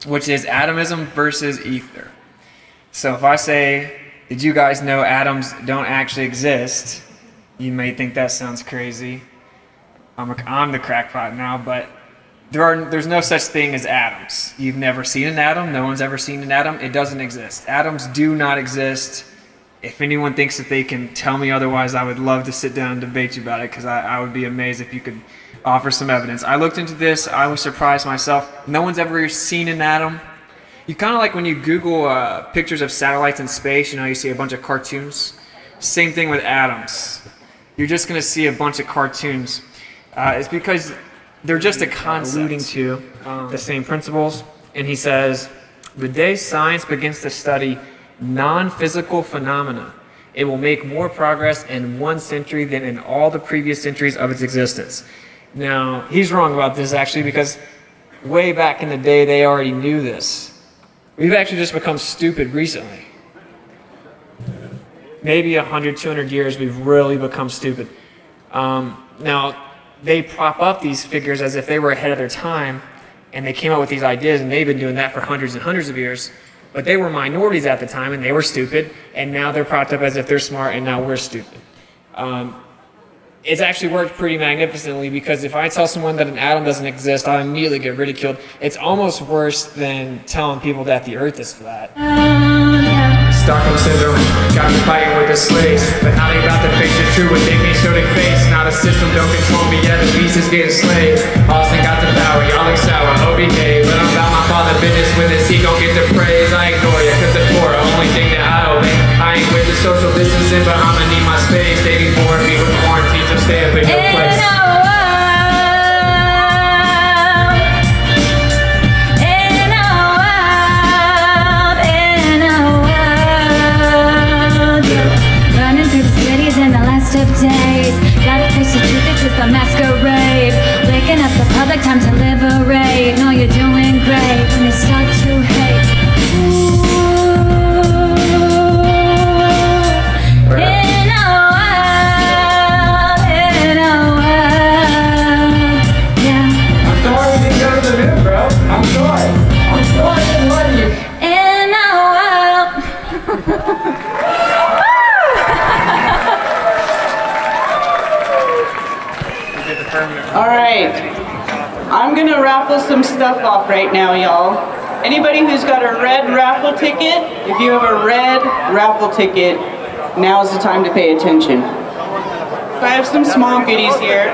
[SPEAKER 2] which is atomism versus ether. So if I say, did you guys know atoms don't actually exist? You may think that sounds crazy. I'm the crackpot now, but there's no such thing as atoms. You've never seen an atom. No one's ever seen an atom. It doesn't exist. Atoms do not exist. If anyone thinks that they can tell me otherwise, I would love to sit down and debate you about it, because I would be amazed if you could offer some evidence. I looked into this. I was surprised myself. No one's ever seen an atom. You kind of like when you Google pictures of satellites in space, you know, you see a bunch of cartoons. Same thing with atoms. You're just going to see a bunch of cartoons. It's because they're just a concept alluding to the same principles. And he says, the day science begins to study non-physical phenomena, it will make more progress in 1 century than in all the previous centuries of its existence. Now, he's wrong about this actually, because way back in the day, they already knew this. We've actually just become stupid recently. Maybe 100, 200 years, we've really become stupid. Now, they prop up these figures as if they were ahead of their time, and they came up with these ideas, and they've been doing that for hundreds and hundreds of years. But they were minorities at the time, and they were stupid, and now they're propped up as if they're smart, and now we're stupid. It's actually worked pretty magnificently, because if I tell someone that an atom doesn't exist, I'll immediately get ridiculed. It's almost worse than telling people that the earth is flat. Stockholm Syndrome got me fighting with the slaves, but now they about to face the truth, what they can't show their face. Now the system don't control me, yeah, the beast is getting slaved. Austin got the power, y'all look sour, oh behave. But I'm about my father business with this, he gon' get the praise. I ignore ya, cause the poor, only thing that I obey. I ain't with the social distancing, but I'ma need my space. They be boring me with quarantine, so stay up in your place.
[SPEAKER 15] Of days, gotta face the truth, this is the masquerade. Waking up the public, time to liberate. No, you're doing great when they start to hate. In a world, yeah.
[SPEAKER 2] I'm sorry you didn't go to the moon, bro. I'm sorry. I didn't love you.
[SPEAKER 15] In a world.
[SPEAKER 18] All right, I'm gonna raffle some stuff off right now, y'all. Anybody who's got a red raffle ticket, if you have a red raffle ticket, now's the time to pay attention. So I have some small goodies here.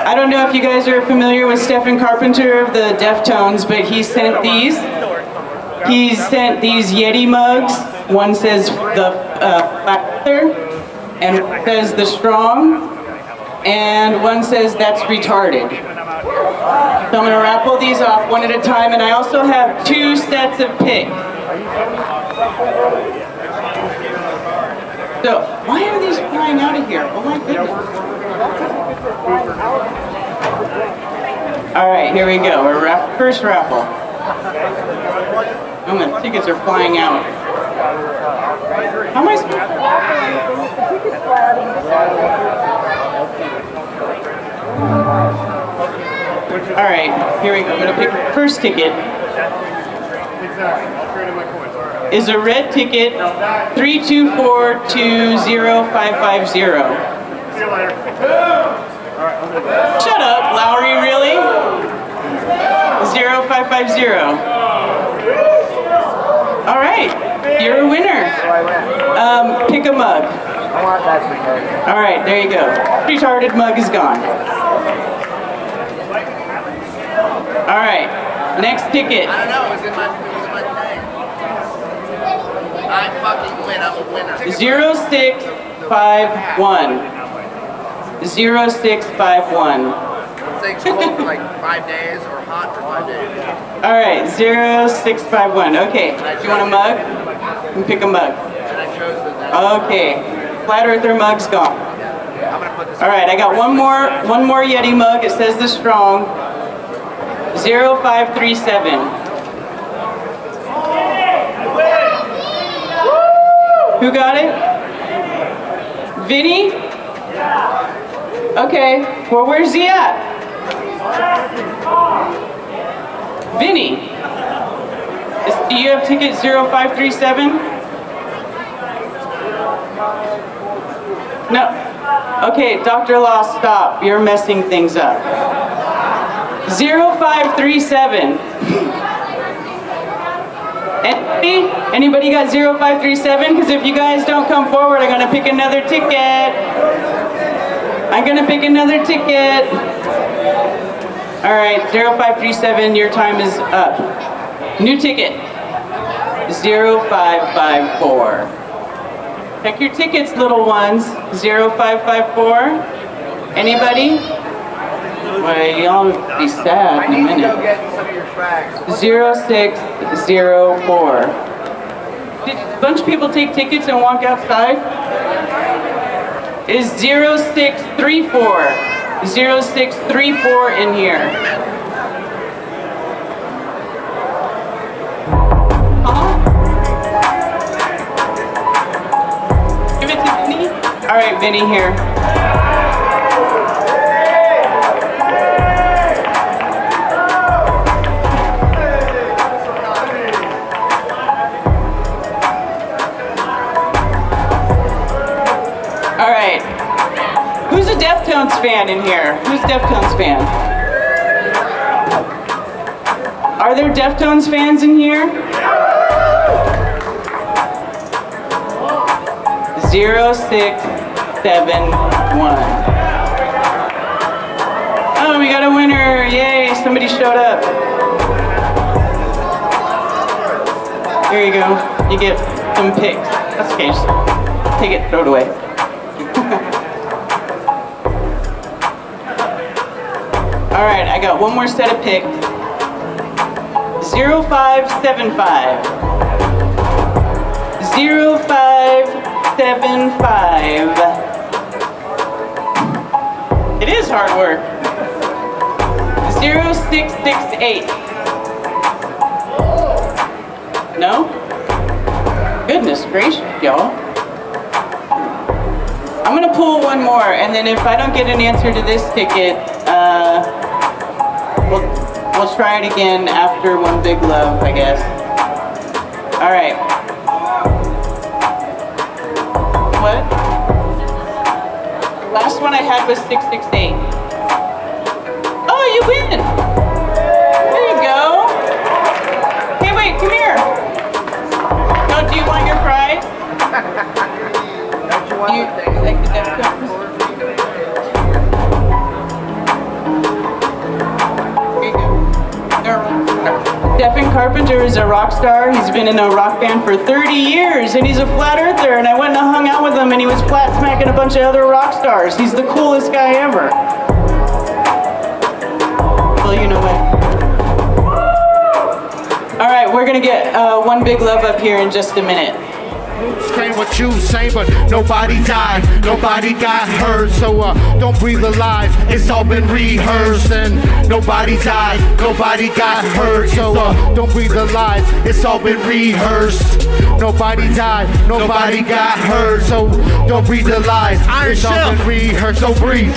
[SPEAKER 18] I don't know if you guys are familiar with Stephen Carpenter of the Deftones, but he sent these. He sent these Yeti mugs. One says the Factor, and one says the Strong, and one says that's retarded. So I'm going to raffle these off one at a time, and I also have 2 sets of picks. So, why are these flying out of here? Oh my goodness. Alright, here we go. We're first raffle. Oh, the tickets are flying out. How am I supposed to... Alright, here we go. I'm going to pick the first ticket. Is a red ticket 324-20550. Shut up, Lowry, really? 0550. Alright, you're a winner. Pick a mug. Alright, there you go. Retarded mug is gone. Alright, next ticket.
[SPEAKER 9] I don't know, it was in my thing. I fucking win, I'm a winner.
[SPEAKER 18] 0651. 0651.
[SPEAKER 9] It takes cold for like 5 days or hot for 5 days.
[SPEAKER 18] Alright, 0651. Okay, do you want a mug? You can pick a mug. Okay, Flat Earther mug's gone. Alright, I got one more Yeti mug. It says the Strong. 0537. Who got it? Vinny? Okay, well where's he at? Vinny? Do you have ticket 0537? No. Okay, Dr. Law, stop. You're messing things up. 0537. Anybody got 0537? Because if you guys don't come forward, I'm going to pick another ticket. I'm going to pick another ticket. All right, 0537, your time is up. New ticket, 0554. Check your tickets, little ones, 0554. Anybody? Well, y'all be sad in a minute. 0604. Did a bunch of people take tickets and walk outside? Is 0634. 0634 in here. Give it to Vinny. All right, Vinny here. All right. Who's a Deftones fan in here? Who's a Deftones fan? Are there Deftones fans in here? 0671. Oh, we got a winner. Yay, somebody showed up. There you go. You get some picks. That's okay, just take it, throw it away. All right, I got one more set of picks. 0575. 0575. It is hard work. 0668. No? Goodness gracious, y'all. I'm gonna pull one more, and then if I don't get an answer to this ticket, we'll try it again after One Big Love, I guess. All right. What? Last one I had was 668. Oh, you win! There you go. Hey, wait, come here. No, do you want your prize? Don't you want like the Deftones? Stephen Carpenter is a rock star. He's been in a rock band for 30 years, and he's a flat earther, and I went and hung out with him, and he was flat smacking a bunch of other rock stars. He's the coolest guy ever. Well, you know what? All right, we're gonna get One Big Love up here in just a minute.
[SPEAKER 3] Scream what you say, but nobody died, nobody got hurt. So don't breathe the lies, it's all been rehearsed. And nobody died, nobody got hurt. So don't breathe the lies, it's all been rehearsed. Nobody died, nobody got hurt. So don't breathe the lies, it's all been rehearsed. Don't breathe.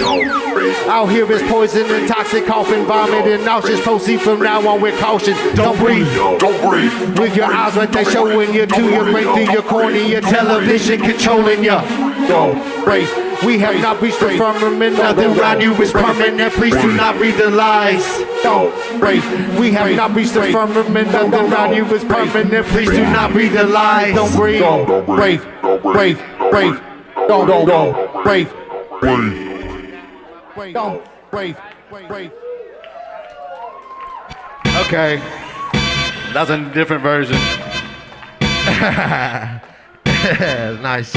[SPEAKER 3] Out here is poison and toxic, coughing, vomit, and nauseous. Proceed from now on with caution. Don't breathe, don't breathe. With your eyes right there showing you to your brain through your cornea, television controlling you. Don't breathe. We have not reached the firmament. Nothing around you is permanent. Please do not read the lies. Don't breathe. We have not reached the firmament. Nothing around you is permanent. Please do not read the lies. Don't breathe. Breathe. Breathe. Breathe. Don't breathe. Breathe. Don't breathe. Breathe. Okay. That's a different version. Nice.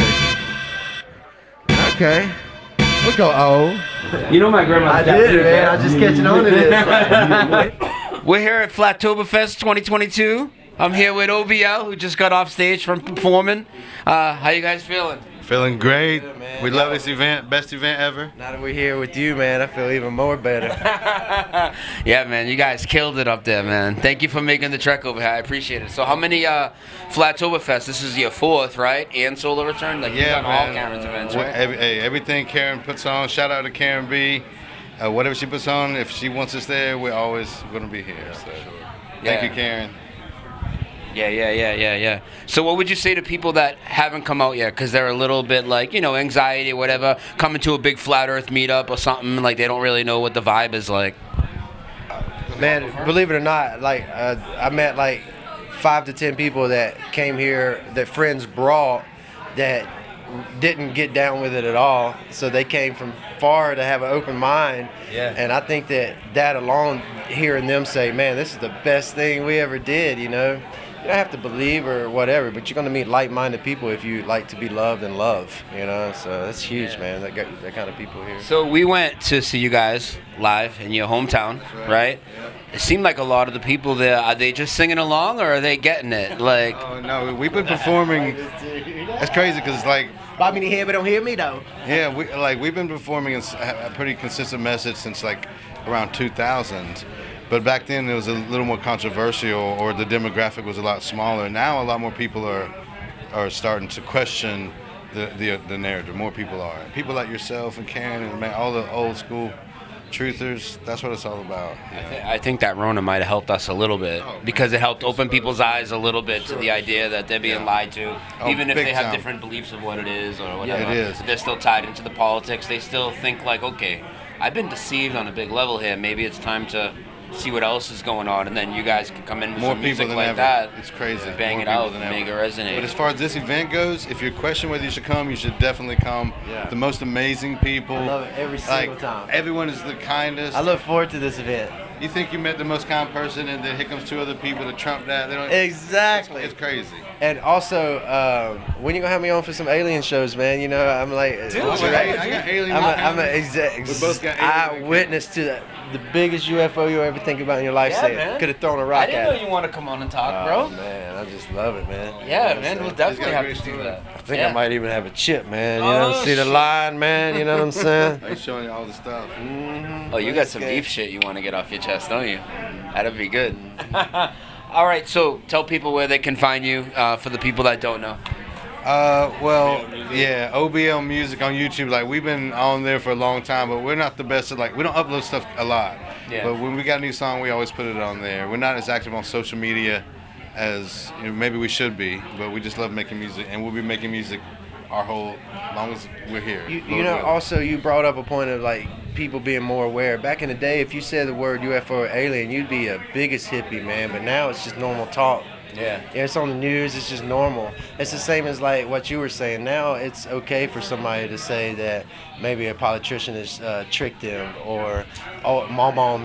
[SPEAKER 3] Okay. We'll go O.
[SPEAKER 7] You know my grandma.
[SPEAKER 3] I did, man. I'm just catching on to this.
[SPEAKER 17] We're here at Flatoberfest 2022. I'm here with OBL, who just got off stage from performing. How you guys feeling?
[SPEAKER 16] Feeling great. We love this event. Best event ever.
[SPEAKER 19] Now that we're here with you, man, I feel even more better.
[SPEAKER 17] Yeah, man, you guys killed it up there, man. Thank you for making the trek over here. I appreciate it. So how many Flatoberfest? This is your fourth, right? And Solar Return? Like, you've done all Karen's events, right?
[SPEAKER 16] Everything Karen puts on. Shout out to Karen B. Whatever she puts on, if she wants us there, we're always going to be here. So thank you, Karen.
[SPEAKER 17] Yeah. So what would you say to people that haven't come out yet because they're a little bit like, you know, anxiety or whatever, coming to a big flat earth meetup or something, like they don't really know what the vibe is like?
[SPEAKER 19] Man, believe it or not, like I met like 5 to 10 people that came here that friends brought that didn't get down with it at all. So they came from far to have an open mind.
[SPEAKER 17] Yeah.
[SPEAKER 19] And I think that alone, hearing them say, man, this is the best thing we ever did, you know. You don't have to believe or whatever, but you're going to meet like-minded people if you like to be loved and love, you know. So that's huge, man. That kind of people here.
[SPEAKER 17] So we went to see you guys live in your hometown, right? It seemed like a lot of the people there, are they just singing along or are they getting it? Like,
[SPEAKER 16] Oh no, we've been performing. That's crazy because like.
[SPEAKER 19] Bob me in the head, but don't hear me though.
[SPEAKER 16] Yeah, we've been performing a pretty consistent message since like around 2000. But back then it was a little more controversial, or the demographic was a lot smaller. Now a lot more people are starting to question the narrative. More people are. People like yourself and Karen and all the old school truthers. That's what it's all about.
[SPEAKER 17] I think that Rona might have helped us a little bit because it helped open people's eyes a little bit to the idea that they're being lied to, even if
[SPEAKER 16] big
[SPEAKER 17] they have
[SPEAKER 16] time.
[SPEAKER 17] different beliefs of what it is or whatever.
[SPEAKER 16] Yeah, it is.
[SPEAKER 17] They're still tied into the politics. They still think like, okay, I've been deceived on a big level here. Maybe it's time to see what else is going on, and then you guys can come in with
[SPEAKER 16] More
[SPEAKER 17] some music
[SPEAKER 16] people than
[SPEAKER 17] like
[SPEAKER 16] ever.
[SPEAKER 17] that.
[SPEAKER 16] It's crazy.
[SPEAKER 17] Bang
[SPEAKER 16] More
[SPEAKER 17] it
[SPEAKER 16] people
[SPEAKER 17] out
[SPEAKER 16] than
[SPEAKER 17] and make it
[SPEAKER 16] ever.
[SPEAKER 17] resonate.
[SPEAKER 16] But as far as this event goes, if you question whether you should come, you should definitely come.
[SPEAKER 19] Yeah.
[SPEAKER 16] The most amazing people.
[SPEAKER 19] I love it every single time.
[SPEAKER 16] Everyone is the kindest.
[SPEAKER 19] I look forward to this event.
[SPEAKER 16] You think you met the most kind person, and then here comes two other people to trump that. They don't,
[SPEAKER 19] Exactly.
[SPEAKER 16] It's crazy.
[SPEAKER 19] And also, when you gonna have me on for some alien shows, man? You know, I'm like,
[SPEAKER 16] Dude, I got alien.
[SPEAKER 19] I'm an
[SPEAKER 16] We both got alien.
[SPEAKER 19] eyewitness to the biggest UFO you'll ever think about in your life.
[SPEAKER 17] Yeah,
[SPEAKER 19] Saying
[SPEAKER 17] man.
[SPEAKER 19] could have thrown a rock
[SPEAKER 17] I didn't
[SPEAKER 19] at
[SPEAKER 17] know
[SPEAKER 19] it.
[SPEAKER 17] you want to come on and talk,
[SPEAKER 19] Oh,
[SPEAKER 17] bro.
[SPEAKER 19] man, I just love it, man.
[SPEAKER 17] Yeah,
[SPEAKER 19] You know what
[SPEAKER 17] man,
[SPEAKER 19] I'm
[SPEAKER 17] we'll
[SPEAKER 19] saying?
[SPEAKER 17] definitely have to do that.
[SPEAKER 19] I think
[SPEAKER 17] Yeah.
[SPEAKER 19] I might even have a chip, man. You know,
[SPEAKER 17] Oh,
[SPEAKER 19] see the
[SPEAKER 17] shit.
[SPEAKER 19] line, man. You know what I'm saying?
[SPEAKER 16] He's showing you all the stuff.
[SPEAKER 17] Oh, you got some deep shit you want to get off your chest, don't you? That'd be good. All right, so tell people where they can find you for the people that don't know.
[SPEAKER 16] Yeah, OBL Music on YouTube. Like, we've been on there for a long time, but we're not the best at, like, we don't upload stuff a lot.
[SPEAKER 17] Yeah.
[SPEAKER 16] But when we got a new song, we always put it on there. We're not as active on social media as maybe we should be, but we just love making music, and we'll be making music our whole, long as we're here.
[SPEAKER 19] You know, also you brought up a point of like people being more aware. Back in the day, if you said the word UFO or alien, you'd be a biggest hippie, man. But now it's just normal talk.
[SPEAKER 17] Yeah.
[SPEAKER 19] It's on the news. It's just normal. It's the same as like what you were saying. Now it's okay for somebody to say that maybe a politician has tricked them, or Mama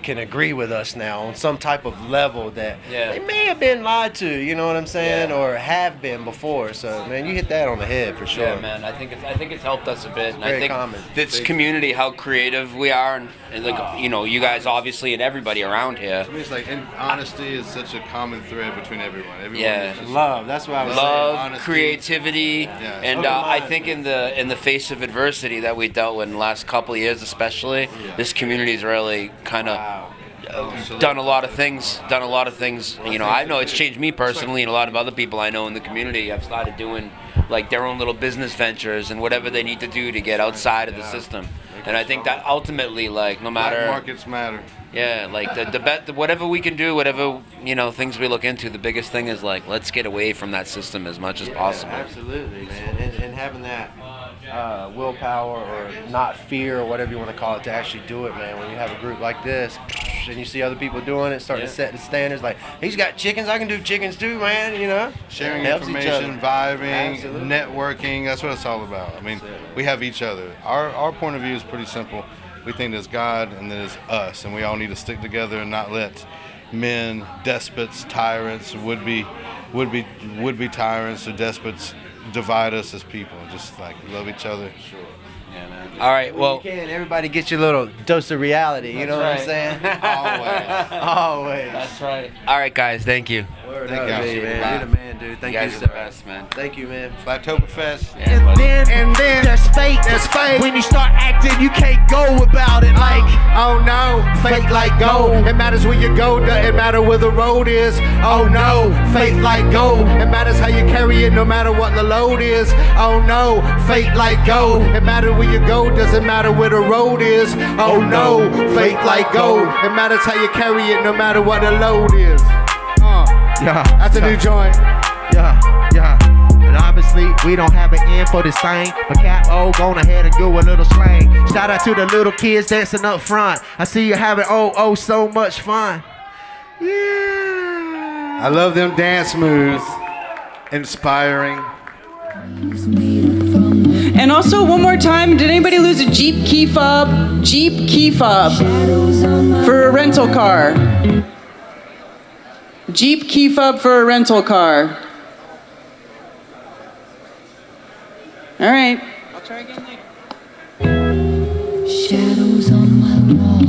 [SPEAKER 19] can agree with us now on some type of level that they may have been lied to. You know what I'm saying, or have been before. So man, you hit that on the head for sure.
[SPEAKER 17] Yeah, man. I think it's helped us a bit, and
[SPEAKER 19] Very
[SPEAKER 17] I think
[SPEAKER 19] common.
[SPEAKER 17] this community, how creative we are, and like you guys obviously, and everybody around here.
[SPEAKER 16] To me, it's like honesty is such a common thread between everyone.
[SPEAKER 17] Yeah.
[SPEAKER 16] is just-
[SPEAKER 19] Love. That's what I was
[SPEAKER 17] Love,
[SPEAKER 19] saying.
[SPEAKER 16] Honesty.
[SPEAKER 17] creativity,
[SPEAKER 16] Yeah.
[SPEAKER 17] and I think in the face of adversity that we dealt with in the last couple of years, especially, this community's really kind of done a lot of things. You know, I know it's changed me personally, and a lot of other people I know in the community have started doing like their own little business ventures and whatever they need to do to get outside of the system. And I think that ultimately, like, no matter
[SPEAKER 16] Black markets matter.
[SPEAKER 17] Yeah, like whatever we can do, whatever things we look into, the biggest thing is like let's get away from that system as much as possible.
[SPEAKER 19] Absolutely, man, and having that willpower or not fear or whatever you want to call it to actually do it, man. When you have a group like this and you see other people doing it, starting to set the standards. Like he's got chickens, I can do chickens too, man. You know,
[SPEAKER 16] Sharing
[SPEAKER 19] Helps each
[SPEAKER 16] information,
[SPEAKER 19] other.
[SPEAKER 16] vibing,
[SPEAKER 19] Absolutely.
[SPEAKER 16] networking, that's what it's all about. I mean, we have each other. Our point of view is pretty simple. We think there's God and there's us, and we all need to stick together and not let men, despots, tyrants, would-be tyrants or despots divide us as people. Just like love each other. Sure.
[SPEAKER 17] Yeah, man. All right, well,
[SPEAKER 19] you can. Everybody get your little dose of reality. You know what I'm saying? Always.
[SPEAKER 17] That's right. All right, guys, thank you.
[SPEAKER 19] Word
[SPEAKER 16] Thank
[SPEAKER 19] up,
[SPEAKER 16] you.
[SPEAKER 19] man. You're the man, dude. Thank
[SPEAKER 17] You
[SPEAKER 19] you,
[SPEAKER 17] guys are
[SPEAKER 19] sir.
[SPEAKER 17] the best, man.
[SPEAKER 19] Thank you, man.
[SPEAKER 16] Flatoberfest.
[SPEAKER 17] Yeah,
[SPEAKER 3] And then there's fate. When you start acting, you can't go about it like, oh no, fake like gold. It matters where you go, doesn't matter where the road is. Oh no, faith like gold. It matters how you carry it, no matter what the load is. Oh no, faith like gold. It matters where you go, doesn't matter where the road is. Oh no, faith like gold. It matters how you carry it, no matter what the load is.
[SPEAKER 19] Yeah.
[SPEAKER 3] That's a new joint.
[SPEAKER 19] Yeah. And obviously, we don't have an end for this thing. But Cap O, gone ahead and do a little slang. Shout out to the little kids dancing up front. I see you having so much fun.
[SPEAKER 3] Yeah.
[SPEAKER 16] I love them dance moves. Inspiring.
[SPEAKER 15] Use me
[SPEAKER 18] And also, one more time, did anybody lose a Jeep key fob? Jeep key fob for a rental car. Jeep key fob for a rental car. All right. I'll try again later.
[SPEAKER 15] Shadows on my wall.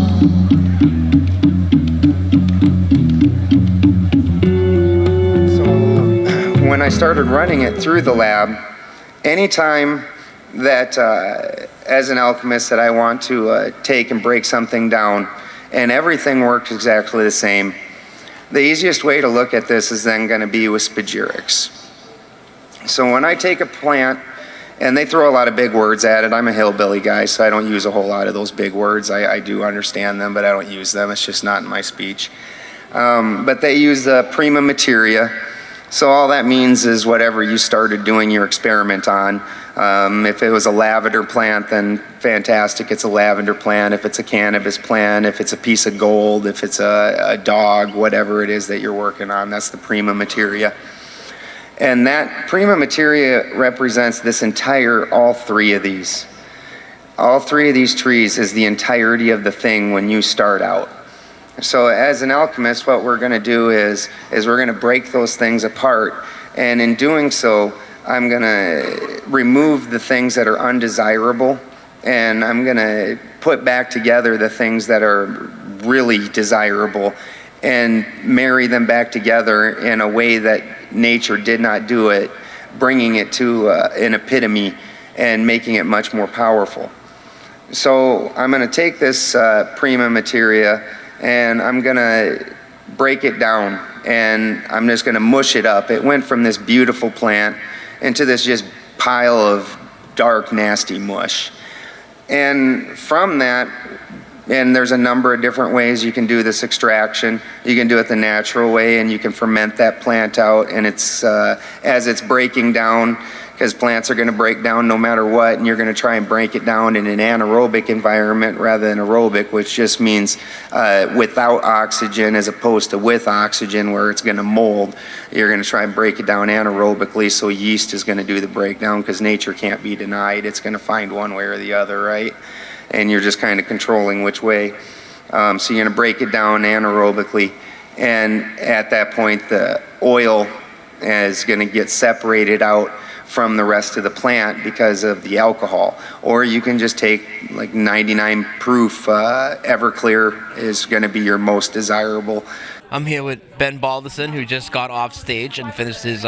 [SPEAKER 6] When I started running it through the lab, anytime that as an alchemist that I want to take and break something down and everything works exactly the same, the easiest way to look at this is then going to be with spagyrics. So when I take a plant, and they throw a lot of big words at it. I'm a hillbilly guy, so I don't use a whole lot of those big words. I do understand them, but I don't use them. It's just not in my speech. But they use the prima materia. So all that means is whatever you started doing your experiment on. If it was a lavender plant, then fantastic, it's a lavender plant. If it's a cannabis plant, if it's a piece of gold, if it's a dog, whatever it is that you're working on, that's the prima materia. And that prima materia represents this entire, all three of these. All three of these trees is the entirety of the thing when you start out. So as an alchemist, what we're gonna do is we're gonna break those things apart. And in doing so, I'm gonna remove the things that are undesirable, and I'm gonna put back together the things that are really desirable and marry them back together in a way that nature did not do it, bringing it to an epitome and making it much more powerful. So I'm going to take this prima materia and I'm going to break it down, and I'm just going to mush it up. It went from this beautiful plant into this just pile of dark, nasty mush. And from that, and there's a number of different ways you can do this extraction. You can do it the natural way, and you can ferment that plant out, and it's as it's breaking down, because plants are going to break down no matter what, and you're going to try and break it down in an anaerobic environment rather than aerobic, which just means without oxygen as opposed to with oxygen, where it's going to mold. You're going to try and break it down anaerobically, so yeast is going to do the breakdown, because nature can't be denied. It's going to find one way or the other, right? And you're just kind of controlling which way. So you're going to break it down anaerobically, and at that point the oil is going to get separated out from the rest of the plant because of the alcohol. Or you can just take like 99 proof Everclear is going to be your most desirable.
[SPEAKER 17] I'm here with Ben Balderson, who just got off stage and finished his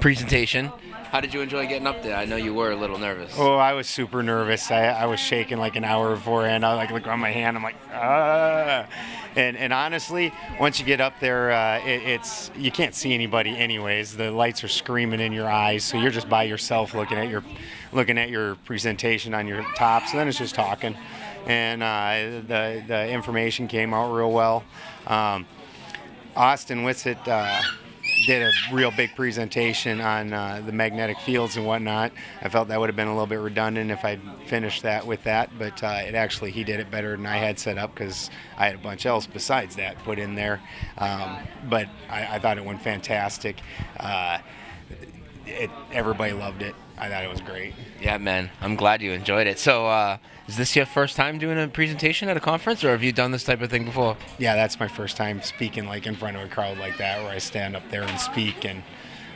[SPEAKER 17] presentation. How did you enjoy getting up there? I know you were a little nervous.
[SPEAKER 20] Oh, I was super nervous. I was shaking like an hour beforehand. I like look on my hand. I'm like, ah. And honestly, once you get up there, it's you can't see anybody anyways. The lights are screaming in your eyes, so you're just by yourself looking at your presentation on your top. So then it's just talking, and the information came out real well. Austin Witsett did a real big presentation on the magnetic fields and whatnot. I felt that would have been a little bit redundant if I'd finished that with that, but he did it better than I had set up, because I had a bunch else besides that put in there. But I thought it went fantastic. Everybody loved it. I thought it was great.
[SPEAKER 17] Yeah, man. I'm glad you enjoyed it. So, is this your first time doing a presentation at a conference, or have you done this type of thing before?
[SPEAKER 20] Yeah, that's my first time speaking like in front of a crowd like that, where I stand up there and speak. And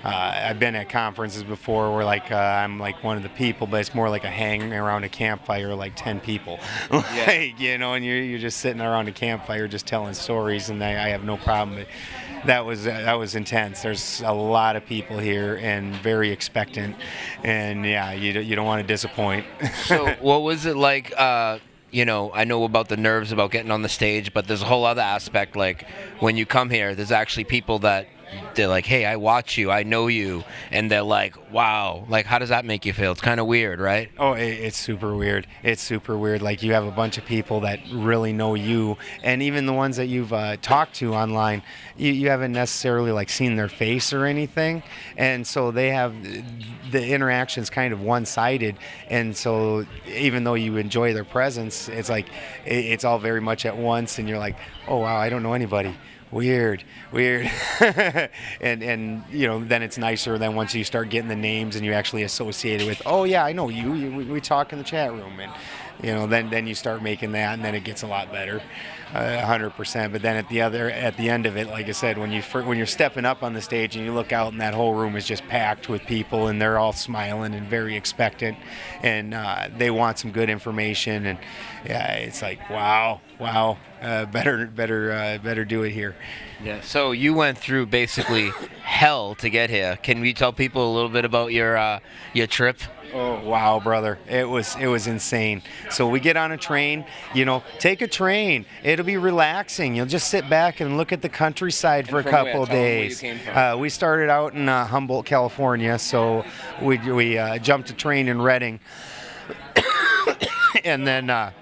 [SPEAKER 20] I've been at conferences before where I'm like one of the people, but it's more like a hang around a campfire, like 10 people. And you're just sitting around a campfire just telling stories, and I have no problem. But that was intense. There's a lot of people here and very expectant, and yeah, you don't want to disappoint.
[SPEAKER 17] So what was it like? I know about the nerves about getting on the stage, but there's a whole other aspect. Like when you come here, there's actually people that they're like, hey, I watch you, I know you, and they're like, wow. Like, how does that make you feel? It's kind of weird, right?
[SPEAKER 20] Oh, it's super weird. It's super weird. Like, you have a bunch of people that really know you, and even the ones that you've talked to online, you haven't necessarily like seen their face or anything, and so they have the interaction's kind of one-sided, and so even though you enjoy their presence, it's like it's all very much at once, and you're like, oh wow, I don't know anybody. Weird. and then it's nicer than once you start getting the names and you actually associate it with, oh yeah, I know you. We talk in the chat room, and then you start making that, and then it gets a lot better, 100%. But then at the end of it, like I said, when you're stepping up on the stage and you look out and that whole room is just packed with people and they're all smiling and very expectant, and they want some good information, and yeah, it's like wow, better do it here.
[SPEAKER 17] Yeah. So you went through basically hell to get here. Can you tell people a little bit about your trip?
[SPEAKER 20] Oh wow, brother! It was insane. So we get on a train. Take a train. It'll be relaxing. You'll just sit back and look at the countryside for a couple of days. We started out in Humboldt, California. So we jumped a train in Redding, and then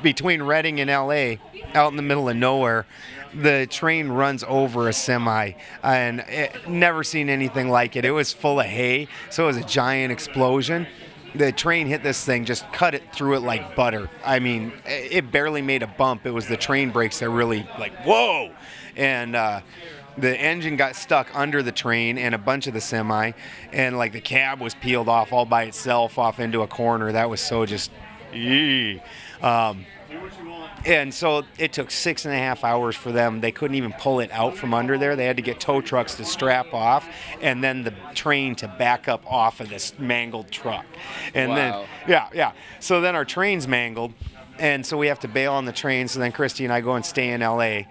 [SPEAKER 20] between Redding and LA, out in the middle of nowhere, the train runs over a semi, and never seen anything like it. It was full of hay, so it was a giant explosion. The train hit this thing, just cut it through it like butter. I mean, it barely made a bump. It was the train brakes that really whoa! And the engine got stuck under the train and a bunch of the semi, and the cab was peeled off all by itself off into a corner. That was so just, and so it took 6.5 hours for them. They couldn't even pull it out from under there. They had to get tow trucks to strap off, and then the train to back up off of this mangled truck. And then, yeah. So then our train's mangled, and so we have to bail on the train. So then Christy and I go and stay in LA.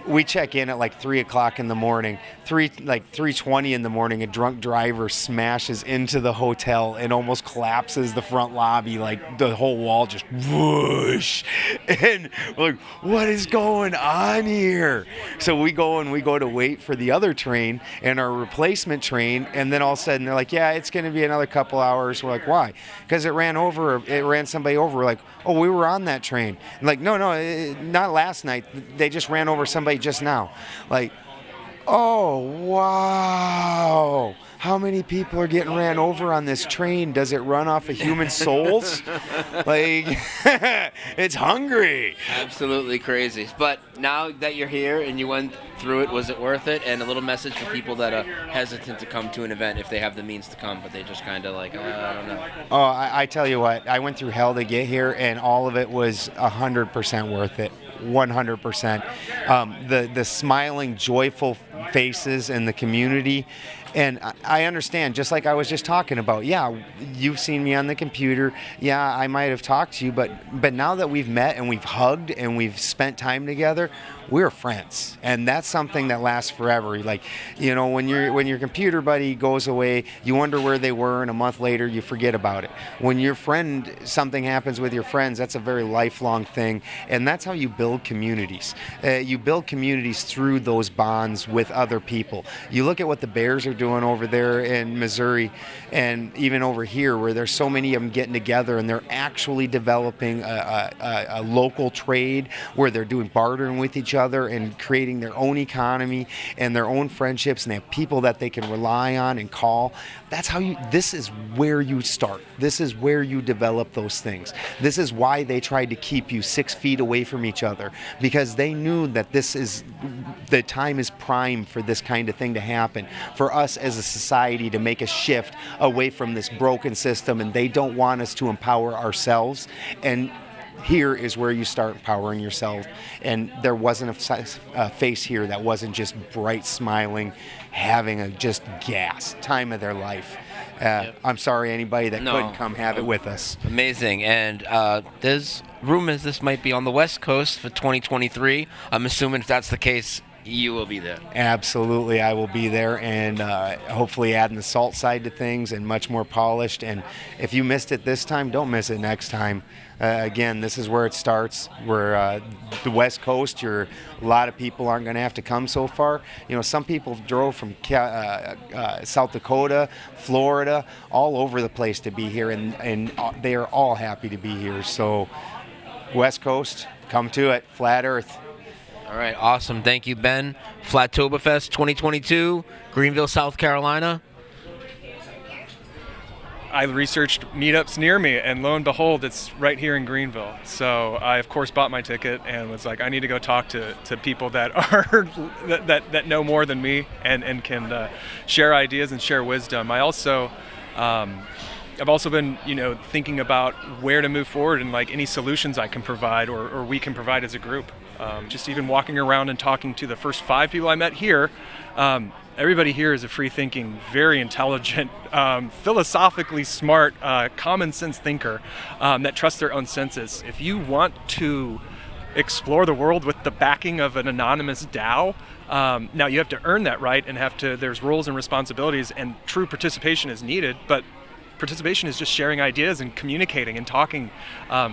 [SPEAKER 20] We check in at 3 o'clock in the morning. 3:20 in the morning, a drunk driver smashes into the hotel and almost collapses the front lobby. The whole wall just whoosh. And we're like, what is going on here? So we go to wait for the other train and our replacement train, and then all of a sudden they're like, yeah, it's going to be another couple hours. We're like, why? Because it ran somebody over. We're like, oh, we were on that train. And no, not last night. They just ran over somebody just now. Oh, wow. How many people are getting ran over on this train? Does it run off of human souls? It's hungry.
[SPEAKER 17] Absolutely crazy. But now that you're here and you went through it, was it worth it? And a little message for people that are hesitant to come to an event if they have the means to come, but they just kind of I don't know.
[SPEAKER 20] Oh, I tell you what, I went through hell to get here, and all of it was 100% worth it. 100%. The smiling, joyful faces in the community. And I understand, just like I was just talking about, yeah, you've seen me on the computer. Yeah, I might have talked to you, but now that we've met and we've hugged and we've spent time together, we're friends. And that's something that lasts forever. When your computer buddy goes away, you wonder where they were, and a month later you forget about it. When something happens with your friends, that's a very lifelong thing. And that's how you build communities. You build communities through those bonds with other people. You look at what the Bears are doing over there in Missouri, and even over here, where there's so many of them getting together, and they're actually developing a local trade where they're doing bartering with each other and creating their own economy and their own friendships, and they have people that they can rely on and call. This is where you start. This is where you develop those things. This is why they tried to keep you 6 feet away from each other, because they knew that the time is prime for this kind of thing to happen, for us as a society to make a shift away from this broken system, and they don't want us to empower ourselves. And here is where you start empowering yourself. And there wasn't a face here that wasn't just bright smiling, having a just gas time of their life. I'm sorry anybody that couldn't come have it with us.
[SPEAKER 17] Amazing. And there's rumors this might be on the West Coast for 2023. I'm assuming if that's the case, you will be there.
[SPEAKER 20] Absolutely, I will be there, and hopefully adding the salt side to things and much more polished. And if you missed it this time, don't miss it next time. Again, this is where it starts. We're the West Coast. A lot of people aren't going to have to come so far. Some people drove from South Dakota, Florida, all over the place to be here, and they are all happy to be here. So, West Coast, come to it. Flat Earth.
[SPEAKER 17] All right, awesome. Thank you, Ben. Flatoberfest 2022, Greenville, South Carolina.
[SPEAKER 5] I researched meetups near me, and lo and behold, it's right here in Greenville. So I, of course, bought my ticket and was like, I need to go talk to people that are that know more than me and can share ideas and share wisdom. I also I've also been, thinking about where to move forward and like any solutions I can provide or we can provide as a group. Just even walking around and talking to the first 5 people I met here. Everybody here is a free-thinking, very intelligent, philosophically smart, common sense thinker that trusts their own senses. If you want to explore the world with the backing of an anonymous DAO, now you have to earn that right and there's roles and responsibilities, and true participation is needed, but participation is just sharing ideas and communicating and talking.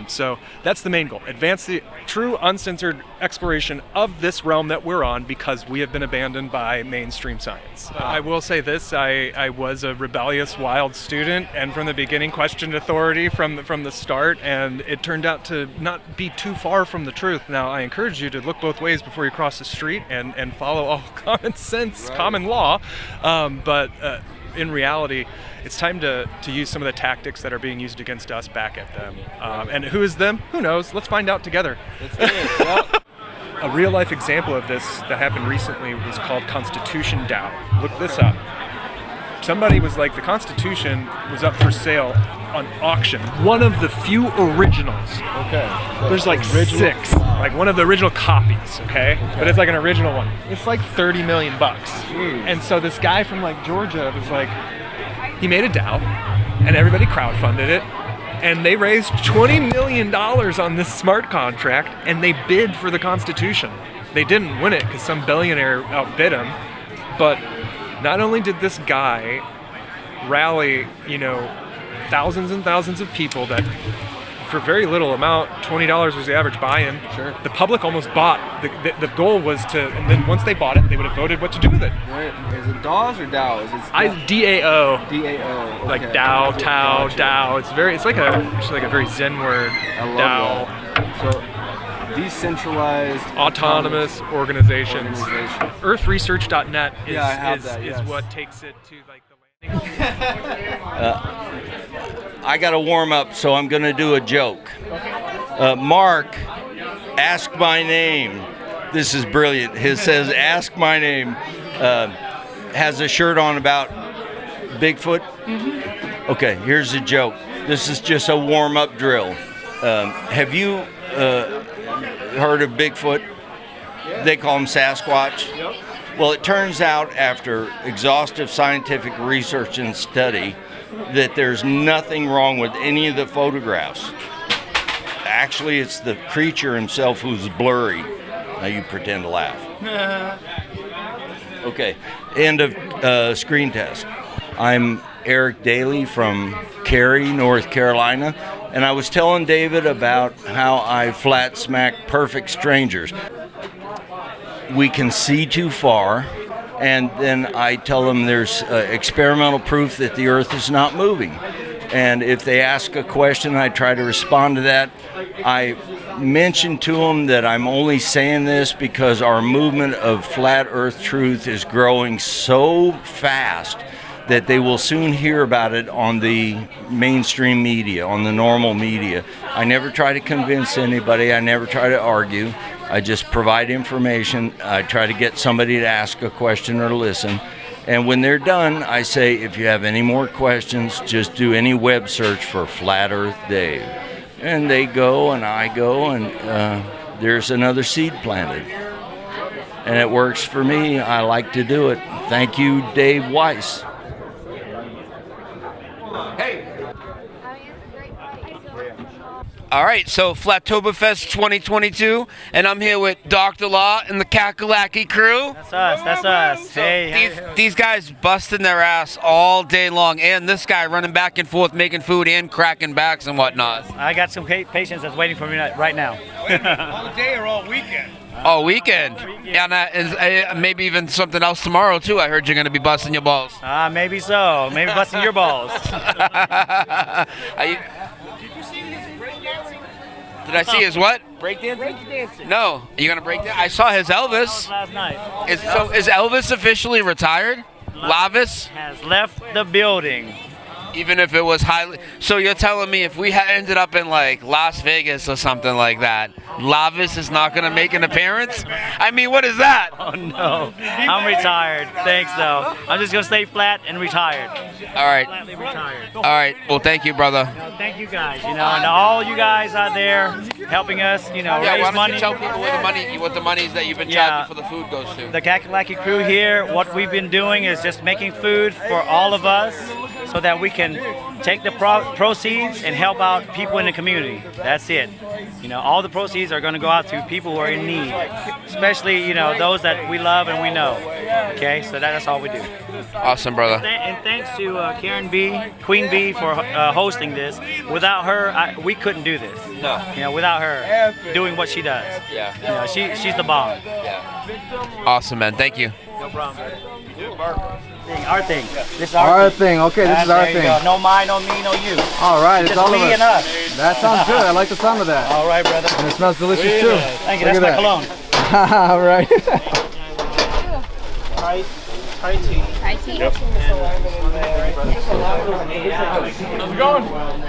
[SPEAKER 5] So that's the main goal. Advance the true uncensored exploration of this realm that we're on, because we have been abandoned by mainstream science. I will say this, I was a rebellious, wild student, and from the beginning questioned authority from the start, and it turned out to not be too far from the truth. Now, I encourage you to look both ways before you cross the street and follow all common sense, common law, but in reality, it's time to use some of the tactics that are being used against us back at them. And who is them? Who knows? Let's find out together. A real life example of this that happened recently was called Constitution DAO. Look this up. Somebody was like, the Constitution was up for sale on auction. One of the few originals. Okay. There's like original? 6. Like one of the original copies, okay? But it's like an original one. It's like $30 million. And so this guy from like Georgia was like, he made a DAO and everybody crowdfunded it. And they raised $20 million on this smart contract, and they bid for the Constitution. They didn't win it because some billionaire outbid him. But not only did this guy rally, thousands and thousands of people that for very little amount, $20 was the average buy-in. Sure. The public almost bought. The goal was to, and then once they bought it, they would have voted what to do with it.
[SPEAKER 2] Right. Is it DAWs or DAOs?
[SPEAKER 5] DAO.
[SPEAKER 2] DAO. Okay.
[SPEAKER 5] Like DAO, Tao, DAO. It's like a very Zen word. DAO.
[SPEAKER 2] So decentralized
[SPEAKER 5] autonomous organizations. Earthresearch.net is what takes it to like the landing.
[SPEAKER 8] I got to warm up, so I'm going to do a joke. Mark, ask my name. This is brilliant. It says, ask my name. Has a shirt on about Bigfoot. Mm-hmm. Okay, here's a joke. This is just a warm-up drill. Have you heard of Bigfoot? They call him Sasquatch. Well, it turns out after exhaustive scientific research and study that there's nothing wrong with any of the photographs. Actually, it's the creature himself who's blurry. Now you pretend to laugh. Okay, end of screen test. I'm Eric Daly from Cary, North Carolina, and I was telling David about how I flat smack perfect strangers. We can see too far, and then I tell them there's experimental proof that the Earth is not moving. And if they ask a question, I try to respond to that. I mention to them that I'm only saying this because our movement of flat Earth truth is growing so fast that they will soon hear about it on the mainstream media, on the normal media. I never try to convince anybody. I never try to argue. I just provide information. I try to get somebody to ask a question or listen. And when they're done, I say, if you have any more questions, just do any web search for Flat Earth Dave. And they go, and I go, and there's another seed planted. And it works for me. I like to do it. Thank you, Dave Weiss.
[SPEAKER 17] All right, so Flatoberfest 2022, and I'm here with Dr. Law and the Kakalaki crew.
[SPEAKER 7] That's us. Hey,
[SPEAKER 17] these guys busting their ass all day long, and this guy running back and forth, making food and cracking backs and whatnot.
[SPEAKER 7] I got some patients that's waiting for me right now.
[SPEAKER 17] All day or all weekend? All weekend. And maybe even something else tomorrow, too. I heard you're going to be busting your balls.
[SPEAKER 7] Maybe so. Maybe busting your balls.
[SPEAKER 17] Did I see his what?
[SPEAKER 7] Breakdancing? Breakdancing.
[SPEAKER 17] No. Are you going to break dance? I saw his Elvis.
[SPEAKER 7] Last night.
[SPEAKER 17] Is Elvis officially retired? Lavis?
[SPEAKER 7] Has left the building.
[SPEAKER 17] Even if it was highly. So you're telling me if we had ended up in like Las Vegas or something like that, Lavis is not going to make an appearance? I mean, what is that?
[SPEAKER 7] Oh no, I'm retired. Thanks though. I'm just gonna stay flat and retired.
[SPEAKER 17] All right.
[SPEAKER 7] Flatly retired.
[SPEAKER 17] All right. Well, thank you, brother.
[SPEAKER 7] Thank you guys. And all you guys out there helping us.
[SPEAKER 17] Yeah,
[SPEAKER 7] Raise
[SPEAKER 17] why don't
[SPEAKER 7] money.
[SPEAKER 17] you tell people what the monies that you've been charging for the food goes to?
[SPEAKER 7] The Kakalaki crew here, what we've been doing is just making food for all of us so that we can take the proceeds and help out people in the community. That's it. All the proceeds are going to go out to people who are in need, especially, those that we love and we know. Okay, so that's all we do.
[SPEAKER 17] Awesome, brother.
[SPEAKER 7] And thanks to Karen B, Queen B, for hosting this. Without her, we couldn't do this.
[SPEAKER 17] No.
[SPEAKER 7] Without her doing what she does.
[SPEAKER 17] Yeah.
[SPEAKER 7] She's the bomb.
[SPEAKER 17] Yeah. Awesome, man. Thank you.
[SPEAKER 7] No problem. Our thing. This is
[SPEAKER 11] Our thing. Okay, this is our thing.
[SPEAKER 7] No mine, no me, no you.
[SPEAKER 11] All right, it's
[SPEAKER 7] just
[SPEAKER 11] all of
[SPEAKER 7] we
[SPEAKER 11] us.
[SPEAKER 7] and us.
[SPEAKER 11] That sounds good. I like the sound of that.
[SPEAKER 7] All right, brother.
[SPEAKER 11] And it smells delicious too.
[SPEAKER 7] Thank you.
[SPEAKER 11] Look
[SPEAKER 7] That's
[SPEAKER 11] at
[SPEAKER 7] my
[SPEAKER 11] that.
[SPEAKER 7] cologne.
[SPEAKER 11] All right.
[SPEAKER 7] High tea.
[SPEAKER 11] Yep.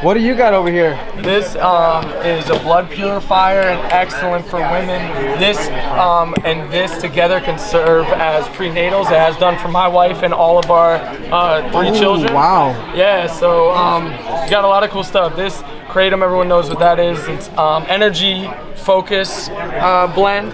[SPEAKER 11] What do you got over here?
[SPEAKER 4] This is a blood purifier and excellent for women. This and this together can serve as prenatals. It has done for my wife and all of our 3 children.
[SPEAKER 11] Wow.
[SPEAKER 4] Yeah, so got a lot of cool stuff. This Kratom, everyone knows what that is. It's energy focus blend.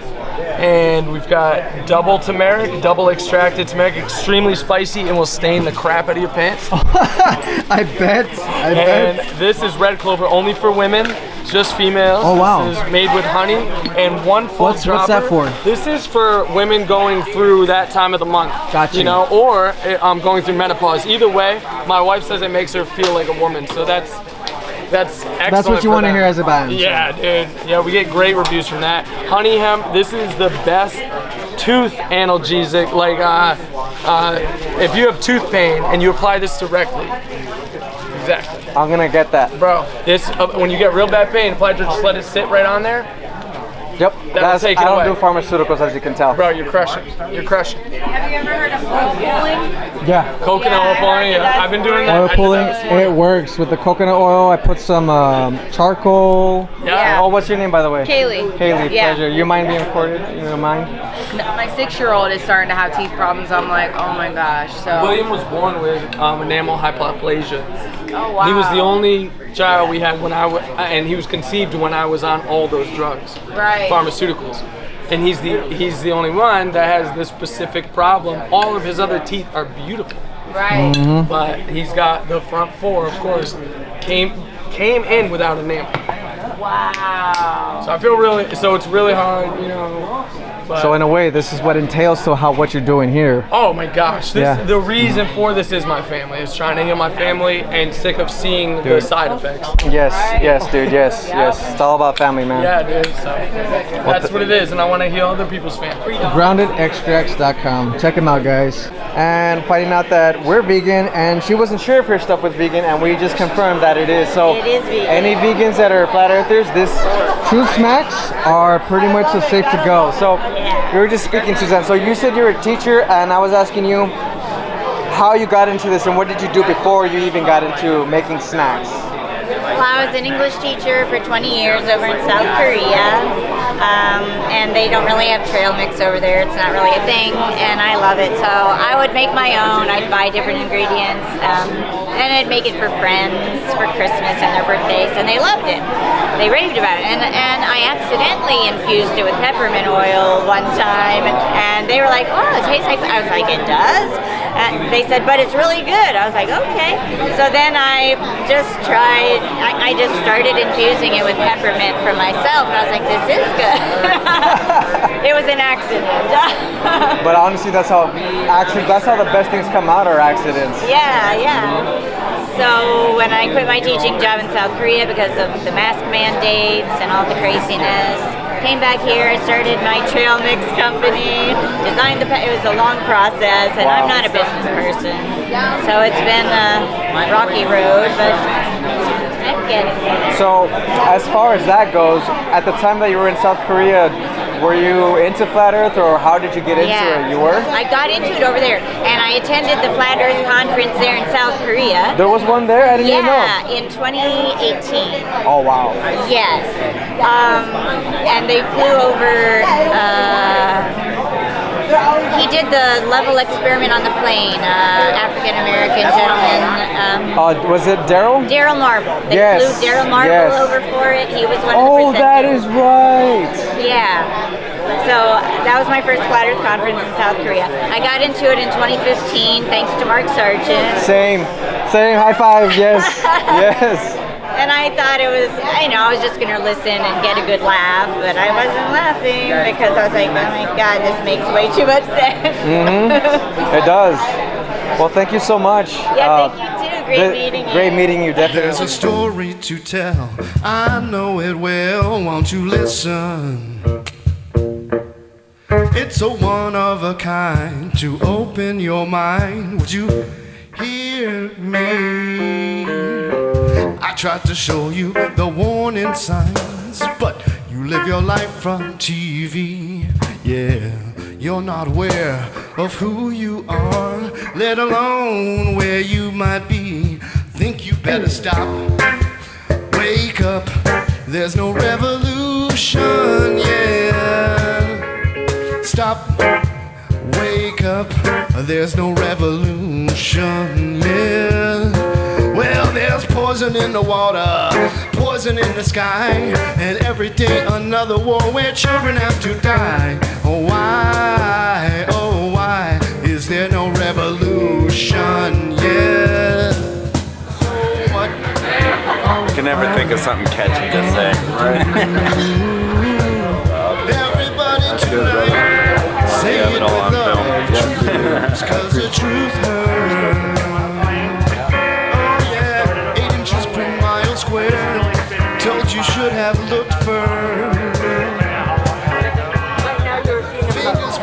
[SPEAKER 4] And we've got double turmeric, double extracted turmeric, extremely spicy and will stain the crap out of your pants.
[SPEAKER 11] I bet.
[SPEAKER 4] And this is red clover, only for women, just females.
[SPEAKER 11] Oh, wow.
[SPEAKER 4] This is made with honey and 1 full
[SPEAKER 11] What's that for?
[SPEAKER 4] This is for women going through that time of the month.
[SPEAKER 11] Gotcha.
[SPEAKER 4] Or going through menopause. Either way, my wife says it makes her feel like a woman. So that's excellent.
[SPEAKER 11] That's what you
[SPEAKER 4] for
[SPEAKER 11] want to
[SPEAKER 4] that.
[SPEAKER 11] hear as a band.
[SPEAKER 4] Yeah, dude. Yeah, we get great reviews from that. Honey hemp, this is the best tooth analgesic. Like, if you have tooth pain and you apply this directly. Exactly.
[SPEAKER 11] I'm gonna get that.
[SPEAKER 4] Bro, this when you get real bad pain, apply it, just let it sit right on there.
[SPEAKER 11] Yep.
[SPEAKER 4] That'll take it
[SPEAKER 11] I don't
[SPEAKER 4] away.
[SPEAKER 11] do pharmaceuticals, as you can tell.
[SPEAKER 4] Bro, you're crushing. You're crushing.
[SPEAKER 1] Have you ever heard of oil pulling?
[SPEAKER 11] Yeah.
[SPEAKER 4] Coconut oil pulling, yeah. I've been doing that.
[SPEAKER 11] Oil
[SPEAKER 4] I did
[SPEAKER 11] pulling,
[SPEAKER 4] that this morning.
[SPEAKER 11] it works with the coconut oil. I put some charcoal.
[SPEAKER 1] Yeah.
[SPEAKER 11] Oh, what's your name, by the way?
[SPEAKER 1] Kaylee.
[SPEAKER 11] Kaylee,
[SPEAKER 1] Yeah.
[SPEAKER 11] pleasure. You mind being recorded? You don't mind?
[SPEAKER 21] My 6-year-old is starting to have teeth problems. I'm like, oh my gosh. So
[SPEAKER 4] William was born with enamel hypoplasia.
[SPEAKER 21] Oh wow.
[SPEAKER 4] He was the only child we had when and he was conceived when I was on all those drugs,
[SPEAKER 21] Right.
[SPEAKER 4] pharmaceuticals. And he's the only one that has this specific problem. All of his other teeth are beautiful.
[SPEAKER 21] Right.
[SPEAKER 11] Mm-hmm.
[SPEAKER 4] But he's got the front 4, of course, came in without enamel.
[SPEAKER 21] Wow.
[SPEAKER 4] So I feel it's really hard, But
[SPEAKER 11] So in a way, this is what entails to what you're doing here.
[SPEAKER 4] oh my gosh,
[SPEAKER 11] Yeah.
[SPEAKER 4] the reason for this is my family. It's trying to heal my family and sick of seeing the
[SPEAKER 11] Dude.
[SPEAKER 4] side effects.
[SPEAKER 11] Yes, dude, yes. It's all about family, man.
[SPEAKER 4] Yeah, dude. So that's what it is, and I want to heal other people's family.
[SPEAKER 11] GroundedExtracts.com. Check them out, guys. And finding out that we're vegan, and she wasn't sure if her stuff was vegan, and we just confirmed that it is. So
[SPEAKER 21] It is vegan.
[SPEAKER 11] any vegans that are flat earthers, this Truth Smacks are pretty much safe to go. So we were just speaking, Suzanne. So you said you're a teacher, and I was asking you how you got into this, and what did you do before you even got into making snacks?
[SPEAKER 22] Well, I was an English teacher for 20 years over in South Korea, and they don't really have trail mix over there. It's not really a thing, and I love it. So I would make my own. I'd buy different ingredients, and I'd make it for friends for Christmas and their birthdays, and they loved it. They raved about it, and I accidentally infused it with peppermint oil one time, and they were like, "Oh, it tastes like." I was like, "It does." They said, "But it's really good." I was like, "Okay." So then I just tried. I just started infusing it with peppermint for myself, and I was like, "This is good." It was an accident.
[SPEAKER 11] But honestly, that's how the best things come out, are accidents.
[SPEAKER 22] Yeah. So when I quit my teaching job in South Korea because of the mask mandates and all the craziness, came back here, I started my trail mix company, designed it was a long process, and I'm not a business person. So it's been a rocky road, but I'm getting there.
[SPEAKER 11] So as far as that goes, at the time that you were in South Korea,
[SPEAKER 12] were you into flat Earth, or how did you get into it? You were?
[SPEAKER 22] I got into it over there, and I attended the Flat Earth conference there in South Korea.
[SPEAKER 12] There was one there? I didn't even know.
[SPEAKER 22] Yeah, in 2018.
[SPEAKER 12] Oh, wow.
[SPEAKER 22] Yes. And they flew over. He did the level experiment on the plane. African American gentleman.
[SPEAKER 12] Was it Daryl?
[SPEAKER 22] Daryl Marble. They
[SPEAKER 12] Yes,
[SPEAKER 22] flew Daryl Marble
[SPEAKER 12] yes.
[SPEAKER 22] over for it. He was one of the
[SPEAKER 12] Oh,
[SPEAKER 22] presenters.
[SPEAKER 12] that is right.
[SPEAKER 22] Yeah. So that was my first Flat Earth conference in South Korea. I got into it in 2015 thanks to Mark Sargent.
[SPEAKER 12] Same. High five. Yes. Yes.
[SPEAKER 22] And I thought it was, I was just going to listen and get a good laugh, but I wasn't laughing because I was like, oh my God, this makes way too much sense.
[SPEAKER 12] It does. Well, thank you so much.
[SPEAKER 22] Yeah, thank you too. Great meeting you.
[SPEAKER 12] Great meeting you, definitely.
[SPEAKER 3] There's a story to tell. I know it well. Won't you listen? It's a one of a kind to open your mind. Would you hear me? I tried to show you the warning signs, but you live your life from TV. Yeah, you're not aware of who you are, let alone where you might be. Think you better stop. Wake up, there's no revolution, yeah. Stop, wake up, there's no revolution, yeah. Well, there's poison in the water, poison in the sky, and every day another war where children have to die. Oh why is there no revolution, yeah? What?
[SPEAKER 13] You can never think of something catchy to say, right?
[SPEAKER 3] Everybody tonight, say it with love, cause the truth hurts. Told you should have looked first.
[SPEAKER 23] Right now you're seeing just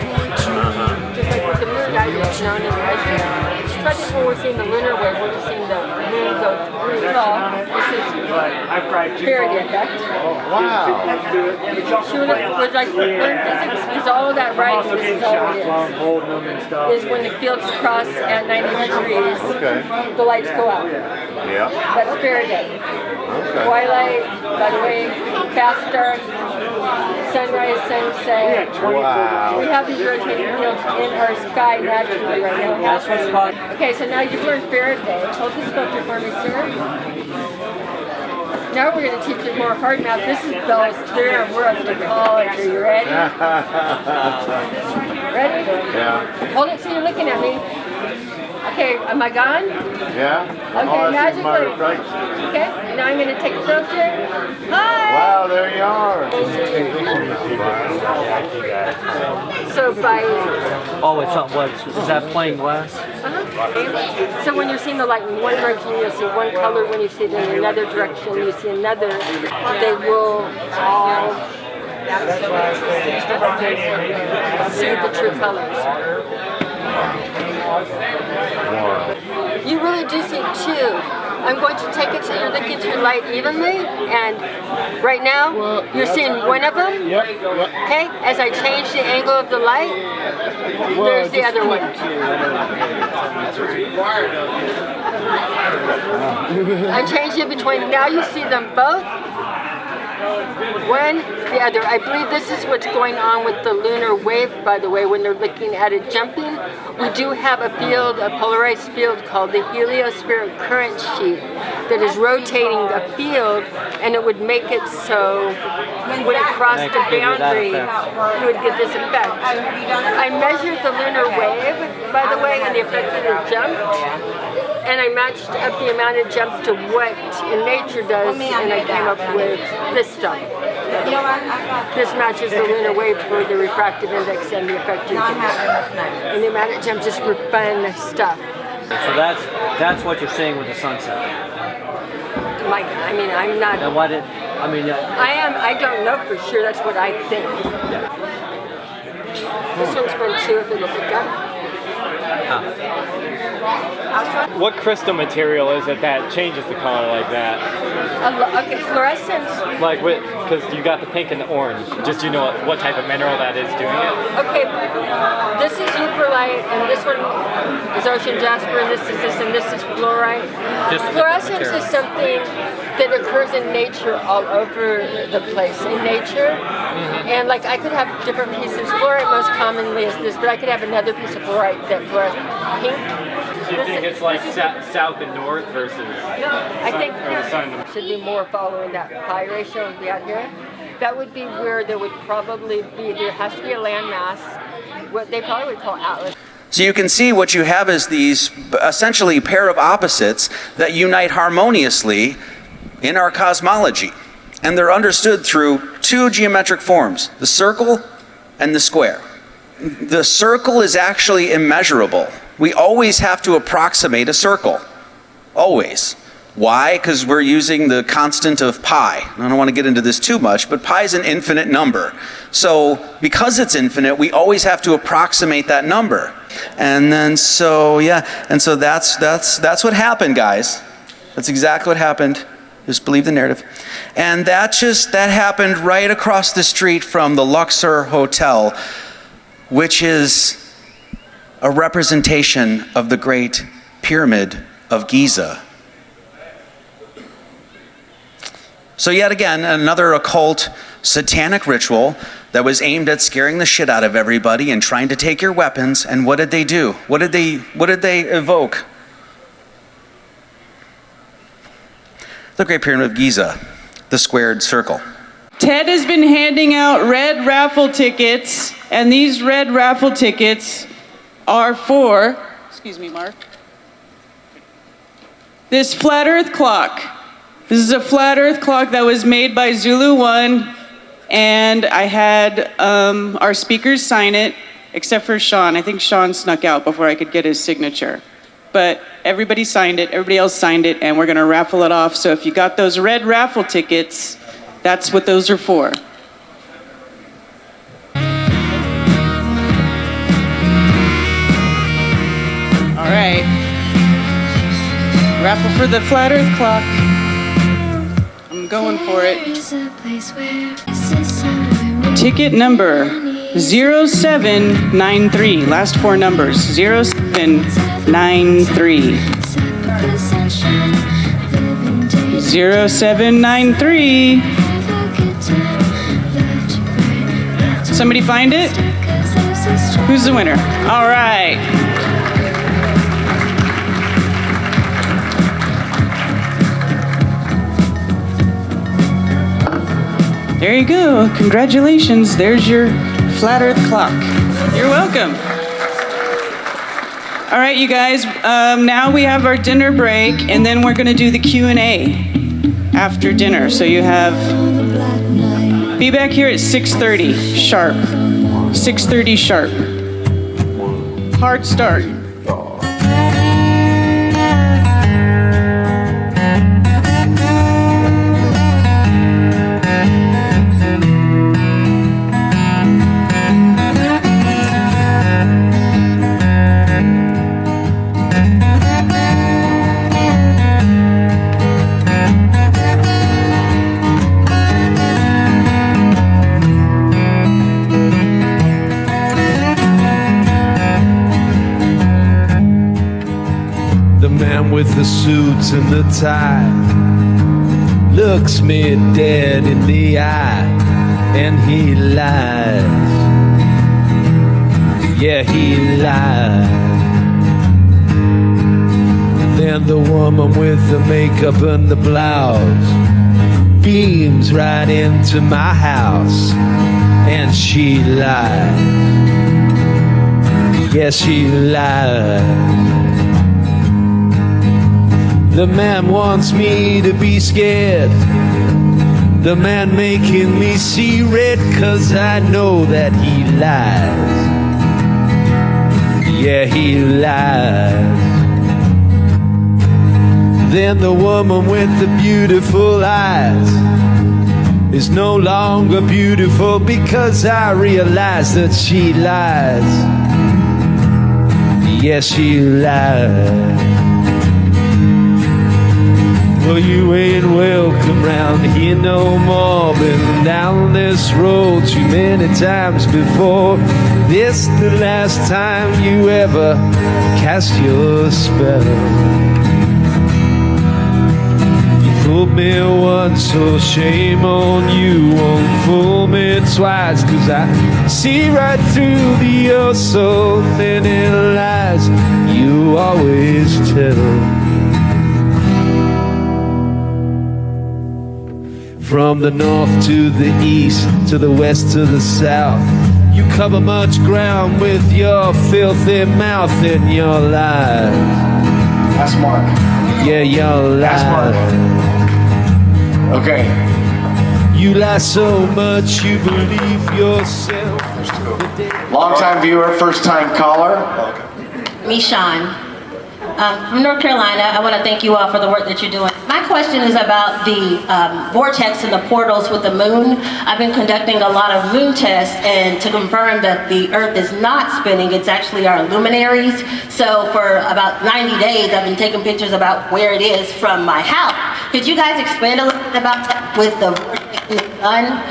[SPEAKER 23] like with the moon guys down in the edge. Right before we're seeing the lunar wave, we're just seeing the moon go through it all. This is Faraday effect.
[SPEAKER 3] Wow.
[SPEAKER 23] We're like, is all that right? This is all it is. Is when the fields cross at 90 degrees, the lights go out.
[SPEAKER 3] Yeah.
[SPEAKER 23] That's Faraday. Twilight, by the way, fast dark, sunrise, sunset.
[SPEAKER 3] Wow.
[SPEAKER 23] We have these rotating fields in our sky naturally right now.
[SPEAKER 12] That's what's called.
[SPEAKER 23] Okay, so now you've learned Faraday. Hold this book for me, sir. Now we're going to teach you more hard math. This is Bell's theorem. We're up to college. Are you ready? Ready?
[SPEAKER 3] Yeah.
[SPEAKER 23] Hold it so you're looking at me. Okay, am I gone?
[SPEAKER 3] Yeah.
[SPEAKER 23] Okay, magically. Okay, now I'm going to take a picture. Hi!
[SPEAKER 3] Wow, there you are.
[SPEAKER 23] So by...
[SPEAKER 12] Oh, it's on what? Is that plain glass?
[SPEAKER 23] So when you're seeing the light in one direction, you'll see one color. When you see it in another direction, you see another. They will all see the true colors. You really do see two. I'm going to take it so you're looking through light evenly, and right now you're seeing one of them. Okay, as I change the angle of the light, there's the other one. I'm changing it between, now you see them both. One, the other. I believe this is what's going on with the lunar wave, by the way, when they're looking at it jumping. We do have a field, a polarized field called the heliospheric current sheet that is rotating the field, and it would make it so when it crossed the boundary, it would give this effect. I measured the lunar wave, by the way, and the effect that it jumped. And I matched up the amount it jumped to what in nature does, and I came up with this stuff. This matches the lunar wave for the refractive index and the effective index. And the amount it jumps is for fun stuff.
[SPEAKER 12] So that's what you're seeing with the sunset.
[SPEAKER 23] Like, I mean, I'm not.
[SPEAKER 12] And what it? I mean.
[SPEAKER 23] I don't know for sure. That's what I think. This one's fun too if it'll pick up.
[SPEAKER 12] What crystal material is it that changes the color like that?
[SPEAKER 23] Okay, fluorescent.
[SPEAKER 12] Like, because you got the pink and the orange. Just do you know what type of mineral that is doing it?
[SPEAKER 23] Okay, this is euperlite, and this one is ocean jasper, and this is this, and this is fluorite. Fluorescence is something that occurs in nature all over the place. In nature, and like I could have different pieces. Fluorite most commonly is this, but I could have another piece of fluorite that fluorescent pink.
[SPEAKER 12] Do you think it's like south and north versus?
[SPEAKER 23] No, I think should be more following that pi ratio would be out here. That would be where there would probably be, there has to be a landmass, what they probably would call atlas.
[SPEAKER 9] So you can see what you have is these essentially pair of opposites that unite harmoniously in our cosmology. And they're understood through two geometric forms, the circle and the square. The circle is actually immeasurable. We always have to approximate a circle. Always. Why? Because we're using the constant of pi. I don't want to get into this too much, but pi is an infinite number. So because it's infinite, we always have to approximate that number. And then so, yeah, and so that's what happened, guys. That's exactly what happened. Just believe the narrative. And that happened right across the street from the Luxor Hotel, which is a representation of the Great Pyramid of Giza. So yet again, another occult satanic ritual that was aimed at scaring the shit out of everybody and trying to take your weapons. And what did they do? What did they evoke? The Great Pyramid of Giza, the squared circle.
[SPEAKER 18] Ted has been handing out red raffle tickets, and these red raffle tickets are for, excuse me, Mark, this flat earth clock. This is a flat earth clock that was made by Zulu One, and I had our speakers sign it, except for Sean. I think Sean snuck out before I could get his signature. But everybody signed it, everybody else signed it, and we're gonna raffle it off. So if you got those red raffle tickets, that's what those are for. All right. Raffle for the flat earth clock. I'm going for it. Ticket number 0793. Last four numbers. 0793. 0793. Somebody find it? Who's the winner? All right. There you go. Congratulations. There's your flat earth clock. You're welcome. All right, you guys. Now we have our dinner break, and then we're going to do the Q&A after dinner. So you have... Be back here at 6:30 sharp. 6:30 sharp. Hard start.
[SPEAKER 10] With the suits and the tie looks me dead in the eye, and he lies. Yeah, he lies. Then the woman with the makeup and the blouse beams right into my house, and she lies. Yeah, she lies. The man wants me to be scared. The man making me see red, 'cause I know that he lies. Yeah, he lies. Then the woman with the beautiful eyes is no longer beautiful, because I realize that she lies. Yes, she lied. Well, you ain't welcome round here no more. Been down this road too many times before. This the last time you ever cast your spell. You fooled me once, so shame on you. Won't fool me twice, 'cause I see right through the oh so many lies you always tell. From the north to the east, to the west to the south, you cover much ground with your filthy mouth and your lies.
[SPEAKER 3] That's Mark.
[SPEAKER 10] Yeah, your lies.
[SPEAKER 3] That's Mark. Okay.
[SPEAKER 10] You lie so much you believe yourself.
[SPEAKER 3] Long time viewer, first time caller.
[SPEAKER 14] Me, Sean. From North Carolina, I want to thank you all for the work that you're doing. My question is about the vortex and the portals with the moon. I've been conducting a lot of moon tests, and to confirm that the Earth is not spinning, it's actually our luminaries. So for about 90 days, I've been taking pictures about where it is from my house. Could you guys expand a little bit about that with the vortex and the sun?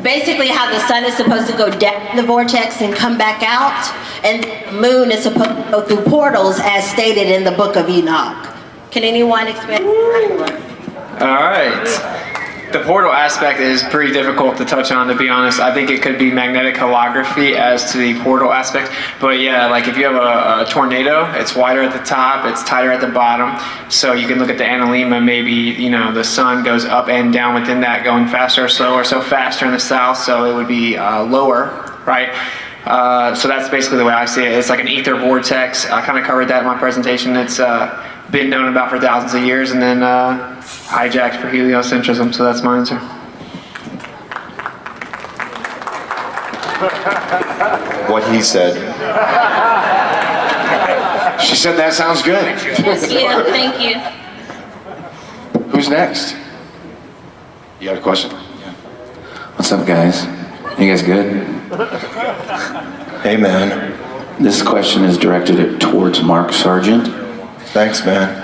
[SPEAKER 14] Basically how the sun is supposed to go down the vortex and come back out, and the moon is supposed to go through portals as stated in the book of Enoch. Can anyone expand?
[SPEAKER 2] All right. The portal aspect is pretty difficult to touch on, to be honest. I think it could be magnetic holography as to the portal aspect. But yeah, like if you have a tornado, it's wider at the top, it's tighter at the bottom. So you can look at the analemma, maybe, you know, the sun goes up and down within that, going faster or slower. So faster in the south, so it would be lower, right? So that's basically the way I see it. It's like an ether vortex. I kind of covered that in my presentation. It's been known about for thousands of years, and then hijacked for heliocentrism, so that's my answer.
[SPEAKER 3] What he said. She said that sounds good.
[SPEAKER 14] Yes, yeah, thank you.
[SPEAKER 3] Who's next? You got a question?
[SPEAKER 16] What's up, guys? You guys good?
[SPEAKER 3] Hey, man.
[SPEAKER 16] This question is directed towards Mark Sargent.
[SPEAKER 3] Thanks, man.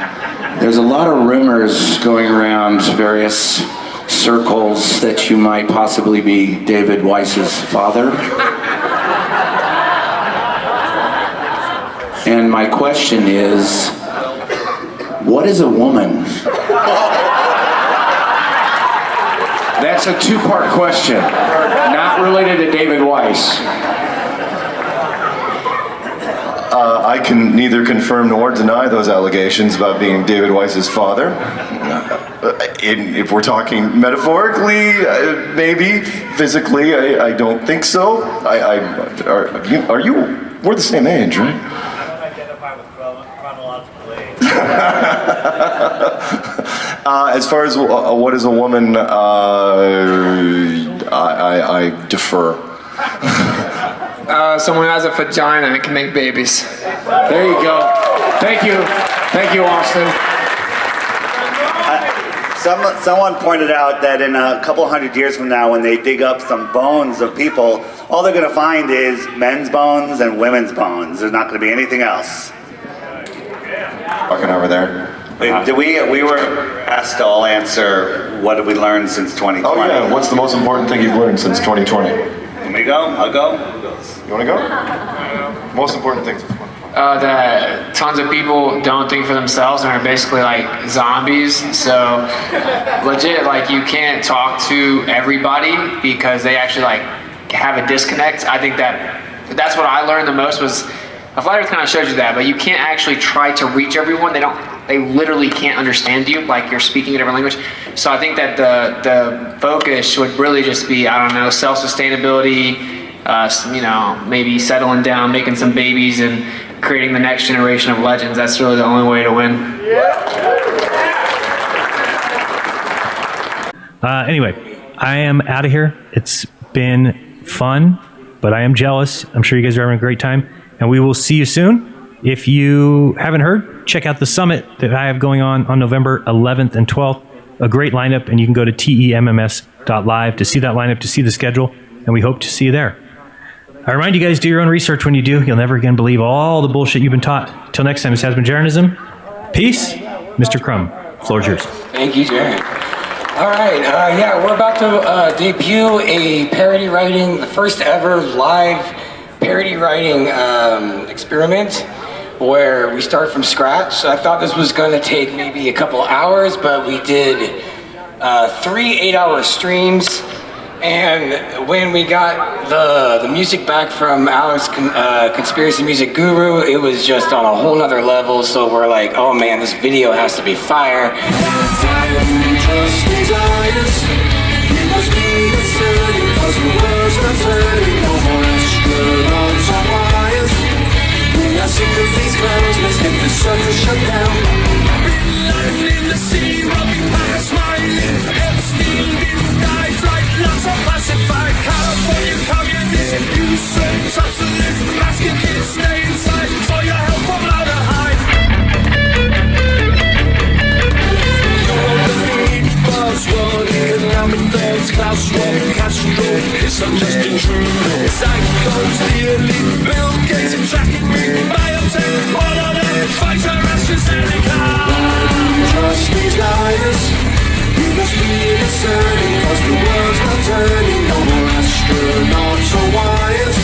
[SPEAKER 16] There's a lot of rumors going around various circles that you might possibly be David Weiss's father. And my question is, what is a woman?
[SPEAKER 3] That's a two-part question, not related to David Weiss.
[SPEAKER 19] I can neither confirm nor deny those allegations about being David Weiss's father. If we're talking metaphorically, maybe. Physically, I don't think so. Are you? We're the same age, right? As far as what is a woman, I defer.
[SPEAKER 2] Someone who has a vagina and can make babies.
[SPEAKER 3] There you go. Thank you. Thank you, Austin.
[SPEAKER 24] Someone pointed out that in a couple hundred years from now, when they dig up some bones of people, all they're going to find is men's bones and women's bones. There's not going to be anything else.
[SPEAKER 19] Walking over there.
[SPEAKER 24] We were asked to all answer, what did we learn since 2020?
[SPEAKER 19] Oh yeah, what's the most important thing you've learned since 2020?
[SPEAKER 24] Let me go, I'll go.
[SPEAKER 19] You want to go? Most important things.
[SPEAKER 2] That tons of people don't think for themselves and are basically like zombies. So legit, like you can't talk to everybody because they actually like have a disconnect. I think that's what I learned the most was a Flat Earth kind of shows you that, but you can't actually try to reach everyone. They literally can't understand you, like you're speaking a different language. So I think that the focus would really just be, I don't know, self-sustainability, you know, maybe settling down, making some babies, and creating the next generation of legends. That's really the only way to win.
[SPEAKER 25] Anyway, I am out of here. It's been fun, but I am jealous. I'm sure you guys are having a great time, and we will see you soon. If you haven't heard, check out the summit that I have going on November 11th and 12th. A great lineup, and you can go to temms.live to see that lineup, to see the schedule, and we hope to see you there. I remind you guys, do your own research when you do. You'll never again believe all the bullshit you've been taught. Till next time, this has been Jaronism. Peace. Mr. Crumb, floor is yours.
[SPEAKER 17] Thank you, Jared. All right, yeah, we're about to debut a parody writing, the first ever live parody writing experiment where we start from scratch. So I thought this was going to take maybe a couple hours, but we did 3 8-hour streams. And when we got the music back from Alex, Conspiracy Music Guru, it was just on a whole nother level. So we're like, oh man, this video has to be fire.
[SPEAKER 10] It's not just intruder. Psychos, the elite, Bill Gates, tracking me, biotech, all of them, Pfizer, AstraZeneca. Trust these liars. You must be discerning, cause the world's not turning. No more astronauts or wires.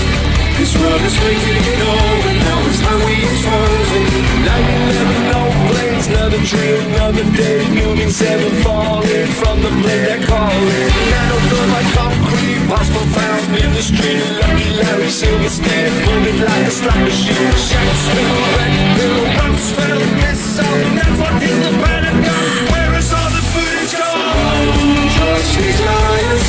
[SPEAKER 10] This world is making it over, now it's time we expose it. 9/11, no planes, another tree, another day. Moving 7 falling from the blade they call it. Nanotherm like concrete, possible found in the street. Lucky Larry Silverstein, moving like a slot machine. Shanksville, Redville, Rumsfeld, missile, that's what hit the Pentagon. Where is all the footage gone? Trust these liars.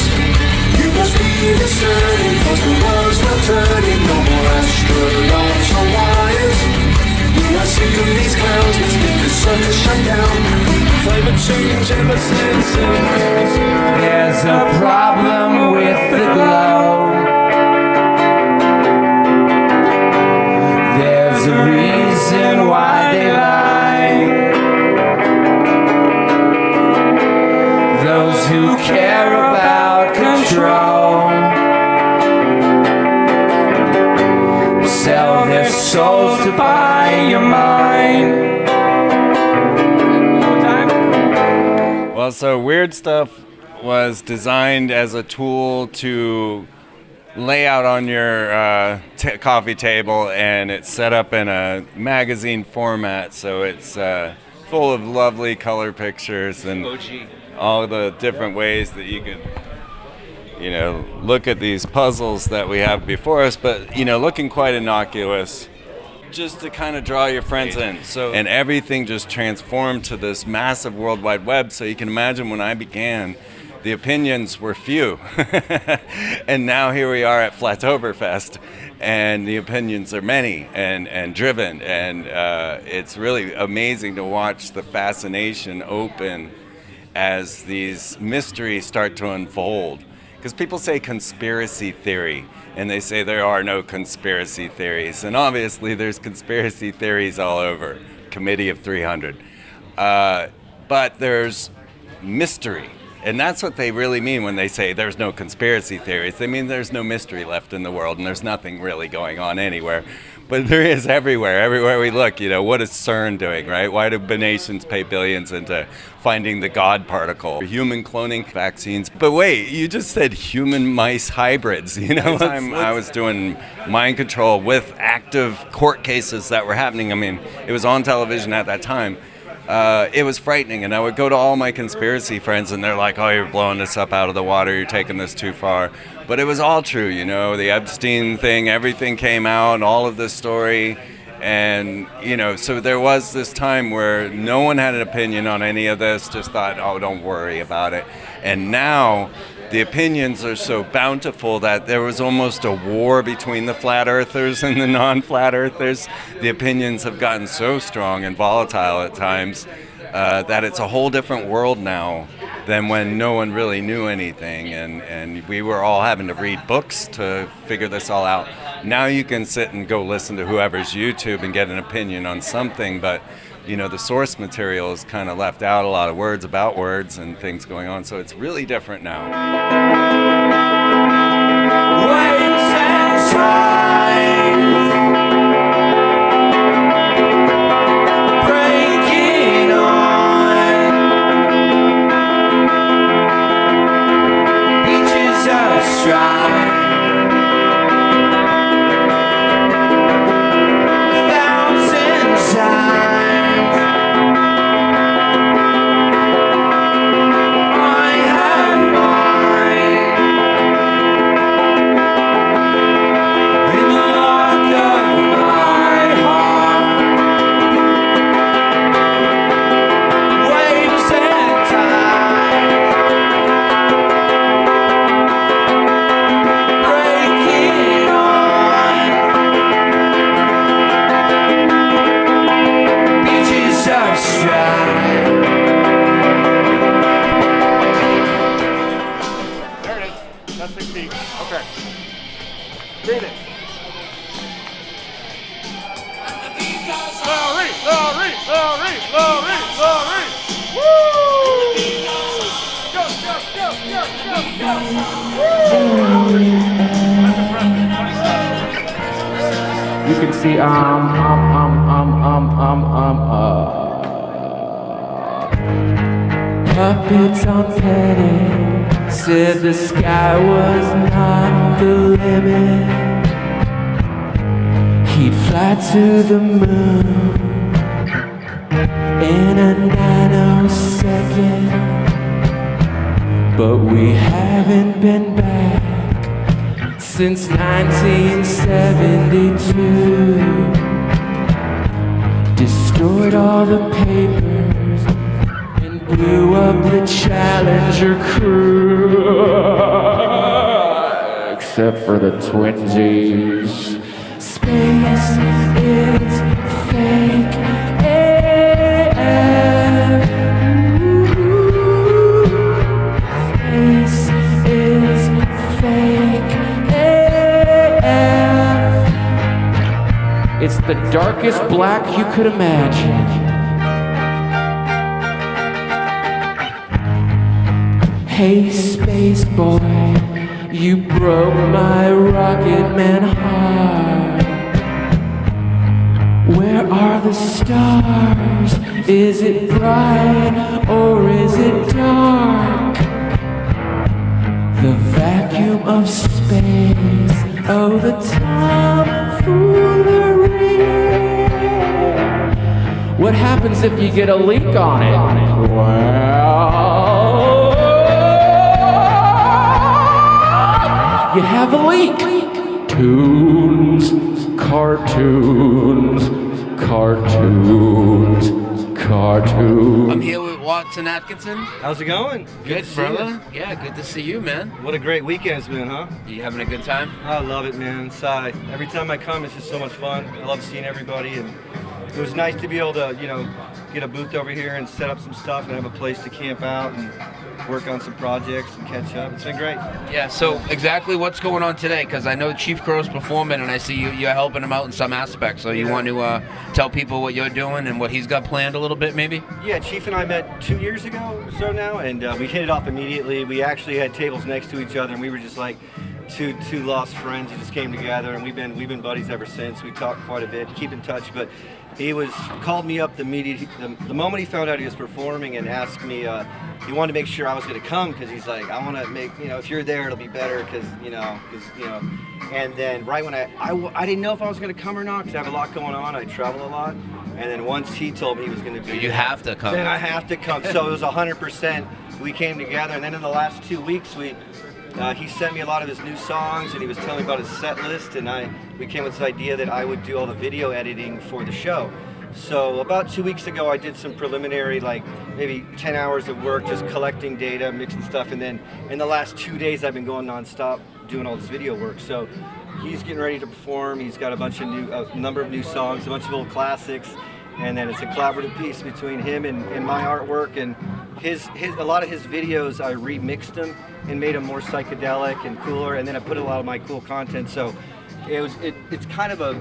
[SPEAKER 10] You must be discerning, cause the world's not turning. No more astronauts or wires. We are sick of these clowns, let's get the circus shut down. Climate change ever since.
[SPEAKER 5] There's a problem with the globe. There's a reason why they lie. Those who care about control sell their souls to buy your mind.
[SPEAKER 13] Well, so Weird Stuff was designed as a tool to lay out on your coffee table, and it's set up in a magazine format, so it's full of lovely color pictures and all the different ways that you could, you know, look at these puzzles that we have before us, but, you know, looking quite innocuous, just to kind of draw your friends in. So, and everything just transformed to this massive World Wide Web. So you can imagine when I began, the opinions were few. And now here we are at Flatoberfest, and the opinions are many and driven. And it's really amazing to watch the fascination open as these mysteries start to unfold. Because people say conspiracy theory, and they say there are no conspiracy theories. And obviously there's conspiracy theories all over, Committee of 300. But there's mystery. And that's what they really mean when they say there's no conspiracy theories. They mean there's no mystery left in the world, and there's nothing really going on anywhere. But there is everywhere we look. You know, what is CERN doing, right? Why do nations pay billions into finding the God particle? Human cloning, vaccines. But wait, you just said human-mice hybrids. You know, I was doing mind control with active court cases that were happening. I mean, it was on television at that time. It was frightening, and I would go to all my conspiracy friends, and they're like, oh, you're blowing this up out of the water, you're taking this too far. But it was all true, you know, the Epstein thing, everything came out, all of this story, and, you know, so there was this time where no one had an opinion on any of this, just thought, oh, don't worry about it. And now the opinions are so bountiful that there was almost a war between the flat earthers and the non-flat earthers. The opinions have gotten so strong and volatile at times that it's a whole different world now than when no one really knew anything, and we were all having to read books to figure this all out. Now you can sit and go listen to whoever's YouTube and get an opinion on something, but you know, the source material is kind of left out, a lot of words about words and things going on, so it's really different now.
[SPEAKER 5] Wait and try.
[SPEAKER 3] Laurie, Laurie, Laurie, Laurie. Woo! Go, go, go, go, go, go.
[SPEAKER 5] You can see puppets on penny said the sky was not the limit. He'd fly to the moon in a nanosecond, but we haven't been back since 1972. Destroyed all the papers and blew up the Challenger crew, except for the twinsies. Space is fake AF. Space is fake AF. It's the darkest black you could imagine. Hey, space boy, you broke my rocket man heart. Where are the stars? Is it bright or is it dark? The vacuum of space, oh the tomfoolery. What happens if you get a leak on it? Well, you have a leak. Tunes, cartoons, cartoons, cartoons.
[SPEAKER 17] I'm here with Watson Atkinson.
[SPEAKER 6] How's it going?
[SPEAKER 17] Good,
[SPEAKER 6] to see
[SPEAKER 17] brother. Yeah, good to see you, man.
[SPEAKER 6] What a great weekend it's been, huh?
[SPEAKER 17] You having a good time?
[SPEAKER 6] I love it, man. Inside. Every time I come, it's just so much fun. I love seeing everybody, and it was nice to be able to, get a booth over here and set up some stuff and have a place to camp out and work on some projects and catch up. It's been great.
[SPEAKER 17] Yeah, so exactly what's going on today? Because I know Chief Crow's performing, and I see you're helping him out in some aspects. So you want to tell people what you're doing and what he's got planned a little bit, maybe?
[SPEAKER 6] Yeah, Chief and I met 2 years ago or so now, and we hit it off immediately. We actually had tables next to each other, and we were just like two lost friends who just came together, and we've been buddies ever since. We talk quite a bit, keep in touch, but he called me up the moment he found out he was performing and asked me. He wanted to make sure I was going to come because he's like, I want to make if you're there, it'll be better because. And then right when I didn't know if I was going to come or not because I have a lot going on. I travel a lot, and then once he told me he was going to be,
[SPEAKER 17] you have to come.
[SPEAKER 6] Then I have to come. So it was 100%. We came together, and then in the last 2 weeks he sent me a lot of his new songs, and he was telling me about his set list, and we came with this idea that I would do all the video editing for the show. So about 2 weeks ago, I did some preliminary, like maybe 10 hours of work, just collecting data, mixing stuff, and then in the last 2 days, I've been going nonstop doing all this video work. So he's getting ready to perform. He's got a number of new songs, a bunch of old classics, and then it's a collaborative piece between him and my artwork, and a lot of his videos. I remixed them and made them more psychedelic and cooler, and then I put a lot of my cool content. So it's kind of a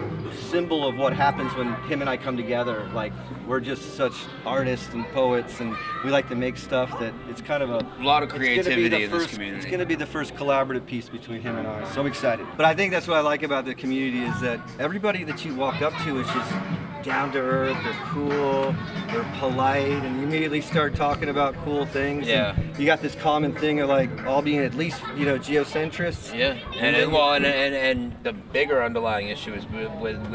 [SPEAKER 6] symbol of what happens when him and I come together. Like, we're just such artists and poets, and we like to make stuff that it's kind of a
[SPEAKER 17] lot of creativity in this community.
[SPEAKER 6] It's going to be the first collaborative piece between him and I. So I'm excited. But I think that's what I like about the community is that everybody that you walk up to is just down to earth, they're cool, they're polite, and you immediately start talking about cool things.
[SPEAKER 17] Yeah.
[SPEAKER 6] And you got this common thing of like all being at least, geocentrists.
[SPEAKER 17] Yeah. And the bigger underlying issue is we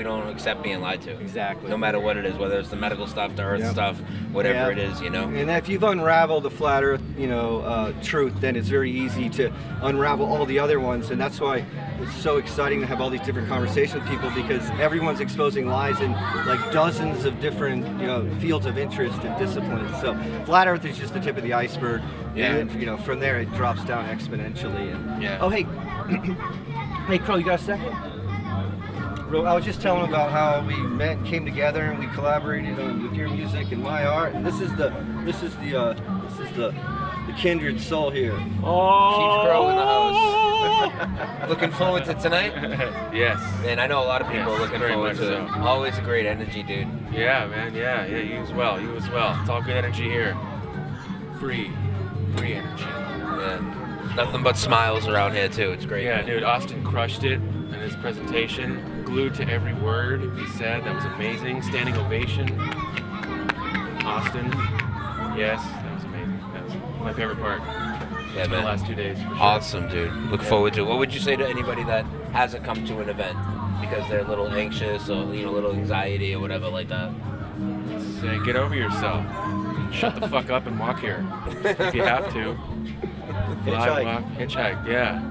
[SPEAKER 17] don't accept being lied to.
[SPEAKER 6] Exactly.
[SPEAKER 17] No matter what it is, whether it's the medical stuff, the earth stuff, whatever it is,
[SPEAKER 6] And if you've unraveled the flat earth, truth, then it's very easy to unravel all the other ones, and that's why it's so exciting to have all these different conversations with people, because everyone's exposing lies in like dozens of different fields of interest and disciplines. So flat earth is just the tip of the iceberg, and then, from there it drops down exponentially. And oh hey hey Crow, you got a second? I was just telling him about how we came together and we collaborated with your music and my art. And this is the kindred soul here.
[SPEAKER 17] Chief Crow in the house.
[SPEAKER 1] Looking forward to tonight?
[SPEAKER 2] Yes.
[SPEAKER 1] Man, I know a lot of people are looking
[SPEAKER 2] very
[SPEAKER 1] forward
[SPEAKER 2] much
[SPEAKER 1] to it.
[SPEAKER 2] so.
[SPEAKER 1] Always a great energy, dude.
[SPEAKER 2] Yeah, man. Yeah. You as well. It's all good energy here. Free energy.
[SPEAKER 1] Yeah. Nothing but smiles around here too. It's great.
[SPEAKER 2] Yeah,
[SPEAKER 1] man.
[SPEAKER 2] dude. Austin crushed it in his presentation. Glued to every word he said. That was amazing. Standing ovation. Austin. Yes, that was amazing. That was my favorite part.
[SPEAKER 1] Yeah,
[SPEAKER 2] The
[SPEAKER 1] man.
[SPEAKER 2] last 2 days. For sure.
[SPEAKER 1] Awesome, dude. Look forward to it. What would you say to anybody that hasn't come to an event because they're a little anxious or a little anxiety or whatever like that?
[SPEAKER 2] Say, get over yourself. Shut the fuck up and walk here if you have to.
[SPEAKER 6] Hitchhike.
[SPEAKER 2] Walk, hitchhike. Yeah.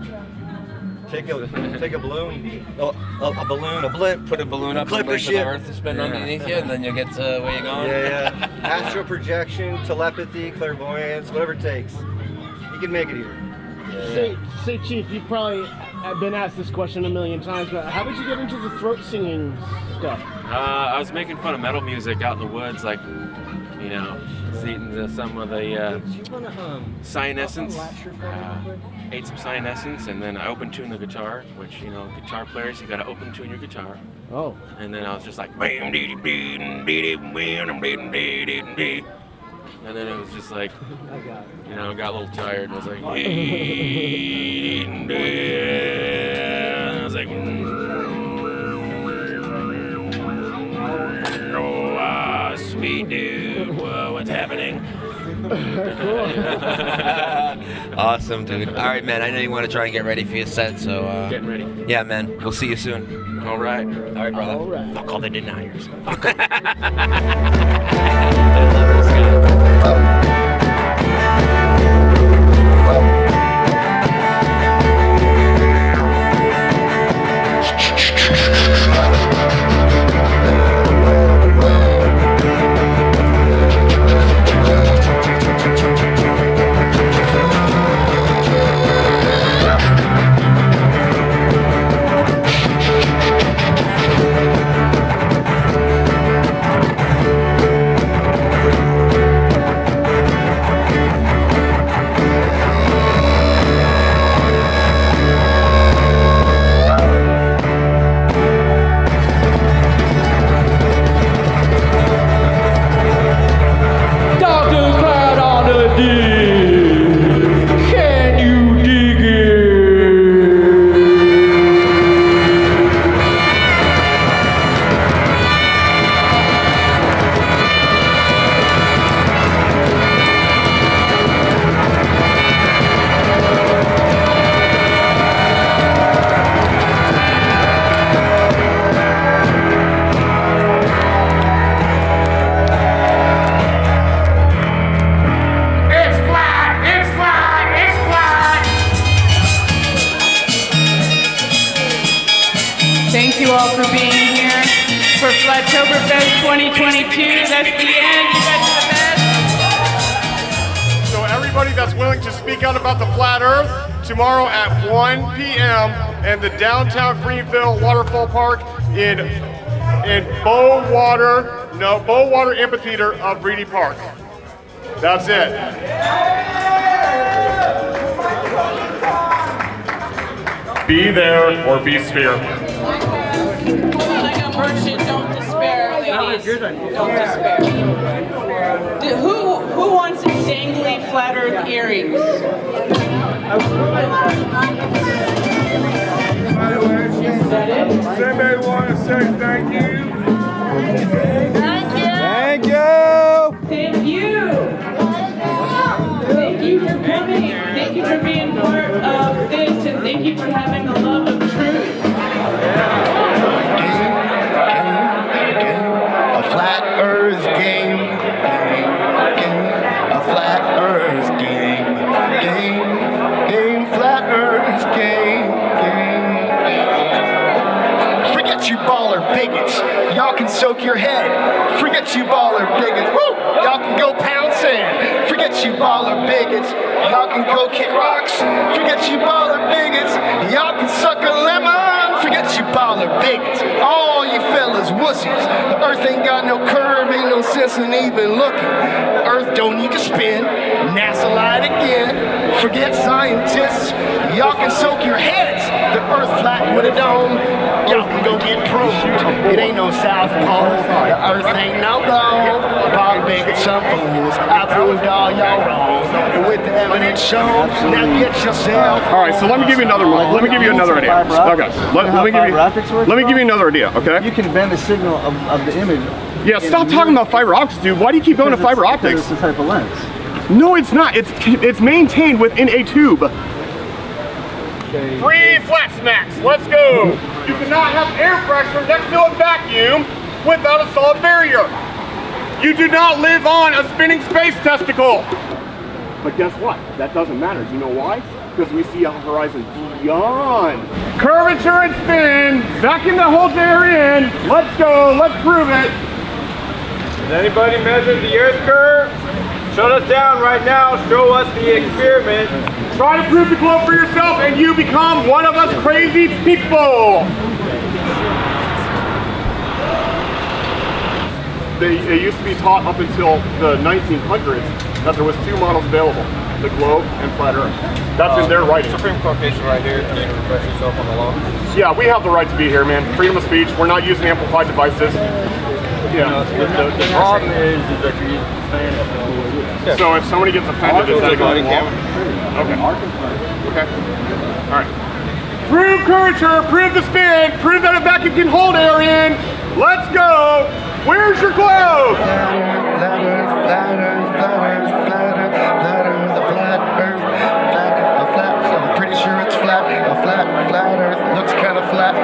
[SPEAKER 6] Take a balloon. Oh, a balloon, a blimp.
[SPEAKER 1] Put a balloon up
[SPEAKER 6] Clipper
[SPEAKER 1] and wait for
[SPEAKER 6] ship.
[SPEAKER 1] the earth to spin underneath you, and then you'll get to where you're going.
[SPEAKER 6] Yeah. Astral projection, telepathy, clairvoyance, whatever it takes. You can make it here.
[SPEAKER 7] Say, Chief, you've probably been asked this question a million times, but how did you get into the throat singing stuff?
[SPEAKER 2] I was making fun of metal music out in the woods, like, eating some of the cyanescence. Ate some cyanescence, and then I open tune the guitar, which, guitar players, you gotta open tune your guitar.
[SPEAKER 7] Oh.
[SPEAKER 2] And then I was just like, and then it was just like, I got a little tired, and I was like, and I was like, sweet dude, whoa, what's happening?
[SPEAKER 1] Awesome, dude. All right, man. I know you want to try and get ready for your set, so.
[SPEAKER 2] Getting ready.
[SPEAKER 1] Yeah, man. We'll see you soon.
[SPEAKER 2] All right.
[SPEAKER 1] All right, brother.
[SPEAKER 7] All right.
[SPEAKER 2] Fuck all the deniers.
[SPEAKER 18] Thank you all for being here for Flatoberfest 2022. That's the end. You guys are the best.
[SPEAKER 8] So everybody that's willing to speak out about the flat earth, tomorrow at 1 p.m. in the downtown Greenville Waterfall Park in Bowater Amphitheater of Reedy Park. That's it. Be there or be sphere.
[SPEAKER 18] Don't despair, ladies. Don't despair. Who wants dangly flat earth earrings?
[SPEAKER 8] Somebody want to say thank you?
[SPEAKER 18] Thank you.
[SPEAKER 8] Thank you.
[SPEAKER 18] Thank you. Thank you for coming. Thank you for being part of this, and thank you for having the love of truth.
[SPEAKER 3] A flat earth game. A flat earth game. Flat earth game. Forget you baller bigots. Y'all can soak your head. Forget you baller bigots. Woo! Y'all can go pound sand. Forget you baller bigots. Y'all can go kick rocks. Forget you baller bigots. Y'all can suck a lemon. Forget you baller bigots, all you fellas wussies. The earth ain't got no curve, ain't no sense in even looking. Earth don't need to spin, NASA lied again. Forget scientists, y'all can soak your heads. The earth flat with a dome, y'all can go get proved. It ain't no South Pole, the earth ain't no globe. Baller bigots, some fools, I proved all y'all wrong. And with the evidence shown, now get yourself.
[SPEAKER 8] All right, so let me give you another one. Let me give you another idea. Okay, let me give you another idea. Okay.
[SPEAKER 6] You can bend the signal of the image.
[SPEAKER 8] Yeah, stop talking about fiber optics, dude. Why do you keep going to fiber optics?
[SPEAKER 6] It's the type of lens.
[SPEAKER 8] No, it's not. It's maintained within a tube. Free flat smacks. Let's go. You cannot have air pressure next to a vacuum without a solid barrier. You do not live on a spinning space testicle. But guess what? That doesn't matter. Do you know why? Because we see a horizon beyond. Curvature and spin. Vacuum that holds air in. Let's go. Let's prove it.
[SPEAKER 10] Has anybody measured the Earth curve? Shut us down right now. Show us the experiment.
[SPEAKER 8] Try to prove the globe for yourself and you become one of us crazy people. It used to be taught up until the 1900s that there was two models available, the globe and flat earth. That's in their writing.
[SPEAKER 2] Supreme Court case right here. Can you refresh yourself on the law?
[SPEAKER 8] Yeah, we have the right to be here, man. Freedom of speech. We're not using amplified devices. Yeah.
[SPEAKER 10] The problem is that you're using fan.
[SPEAKER 8] So if somebody gets offended, is that going to Okay. Okay. All right. Prove curvature, prove the spin, prove that a vacuum can hold air in. Let's go. Where's your globe?
[SPEAKER 3] Flat earth. I'm pretty sure it's flat. A flat earth looks kind of flat.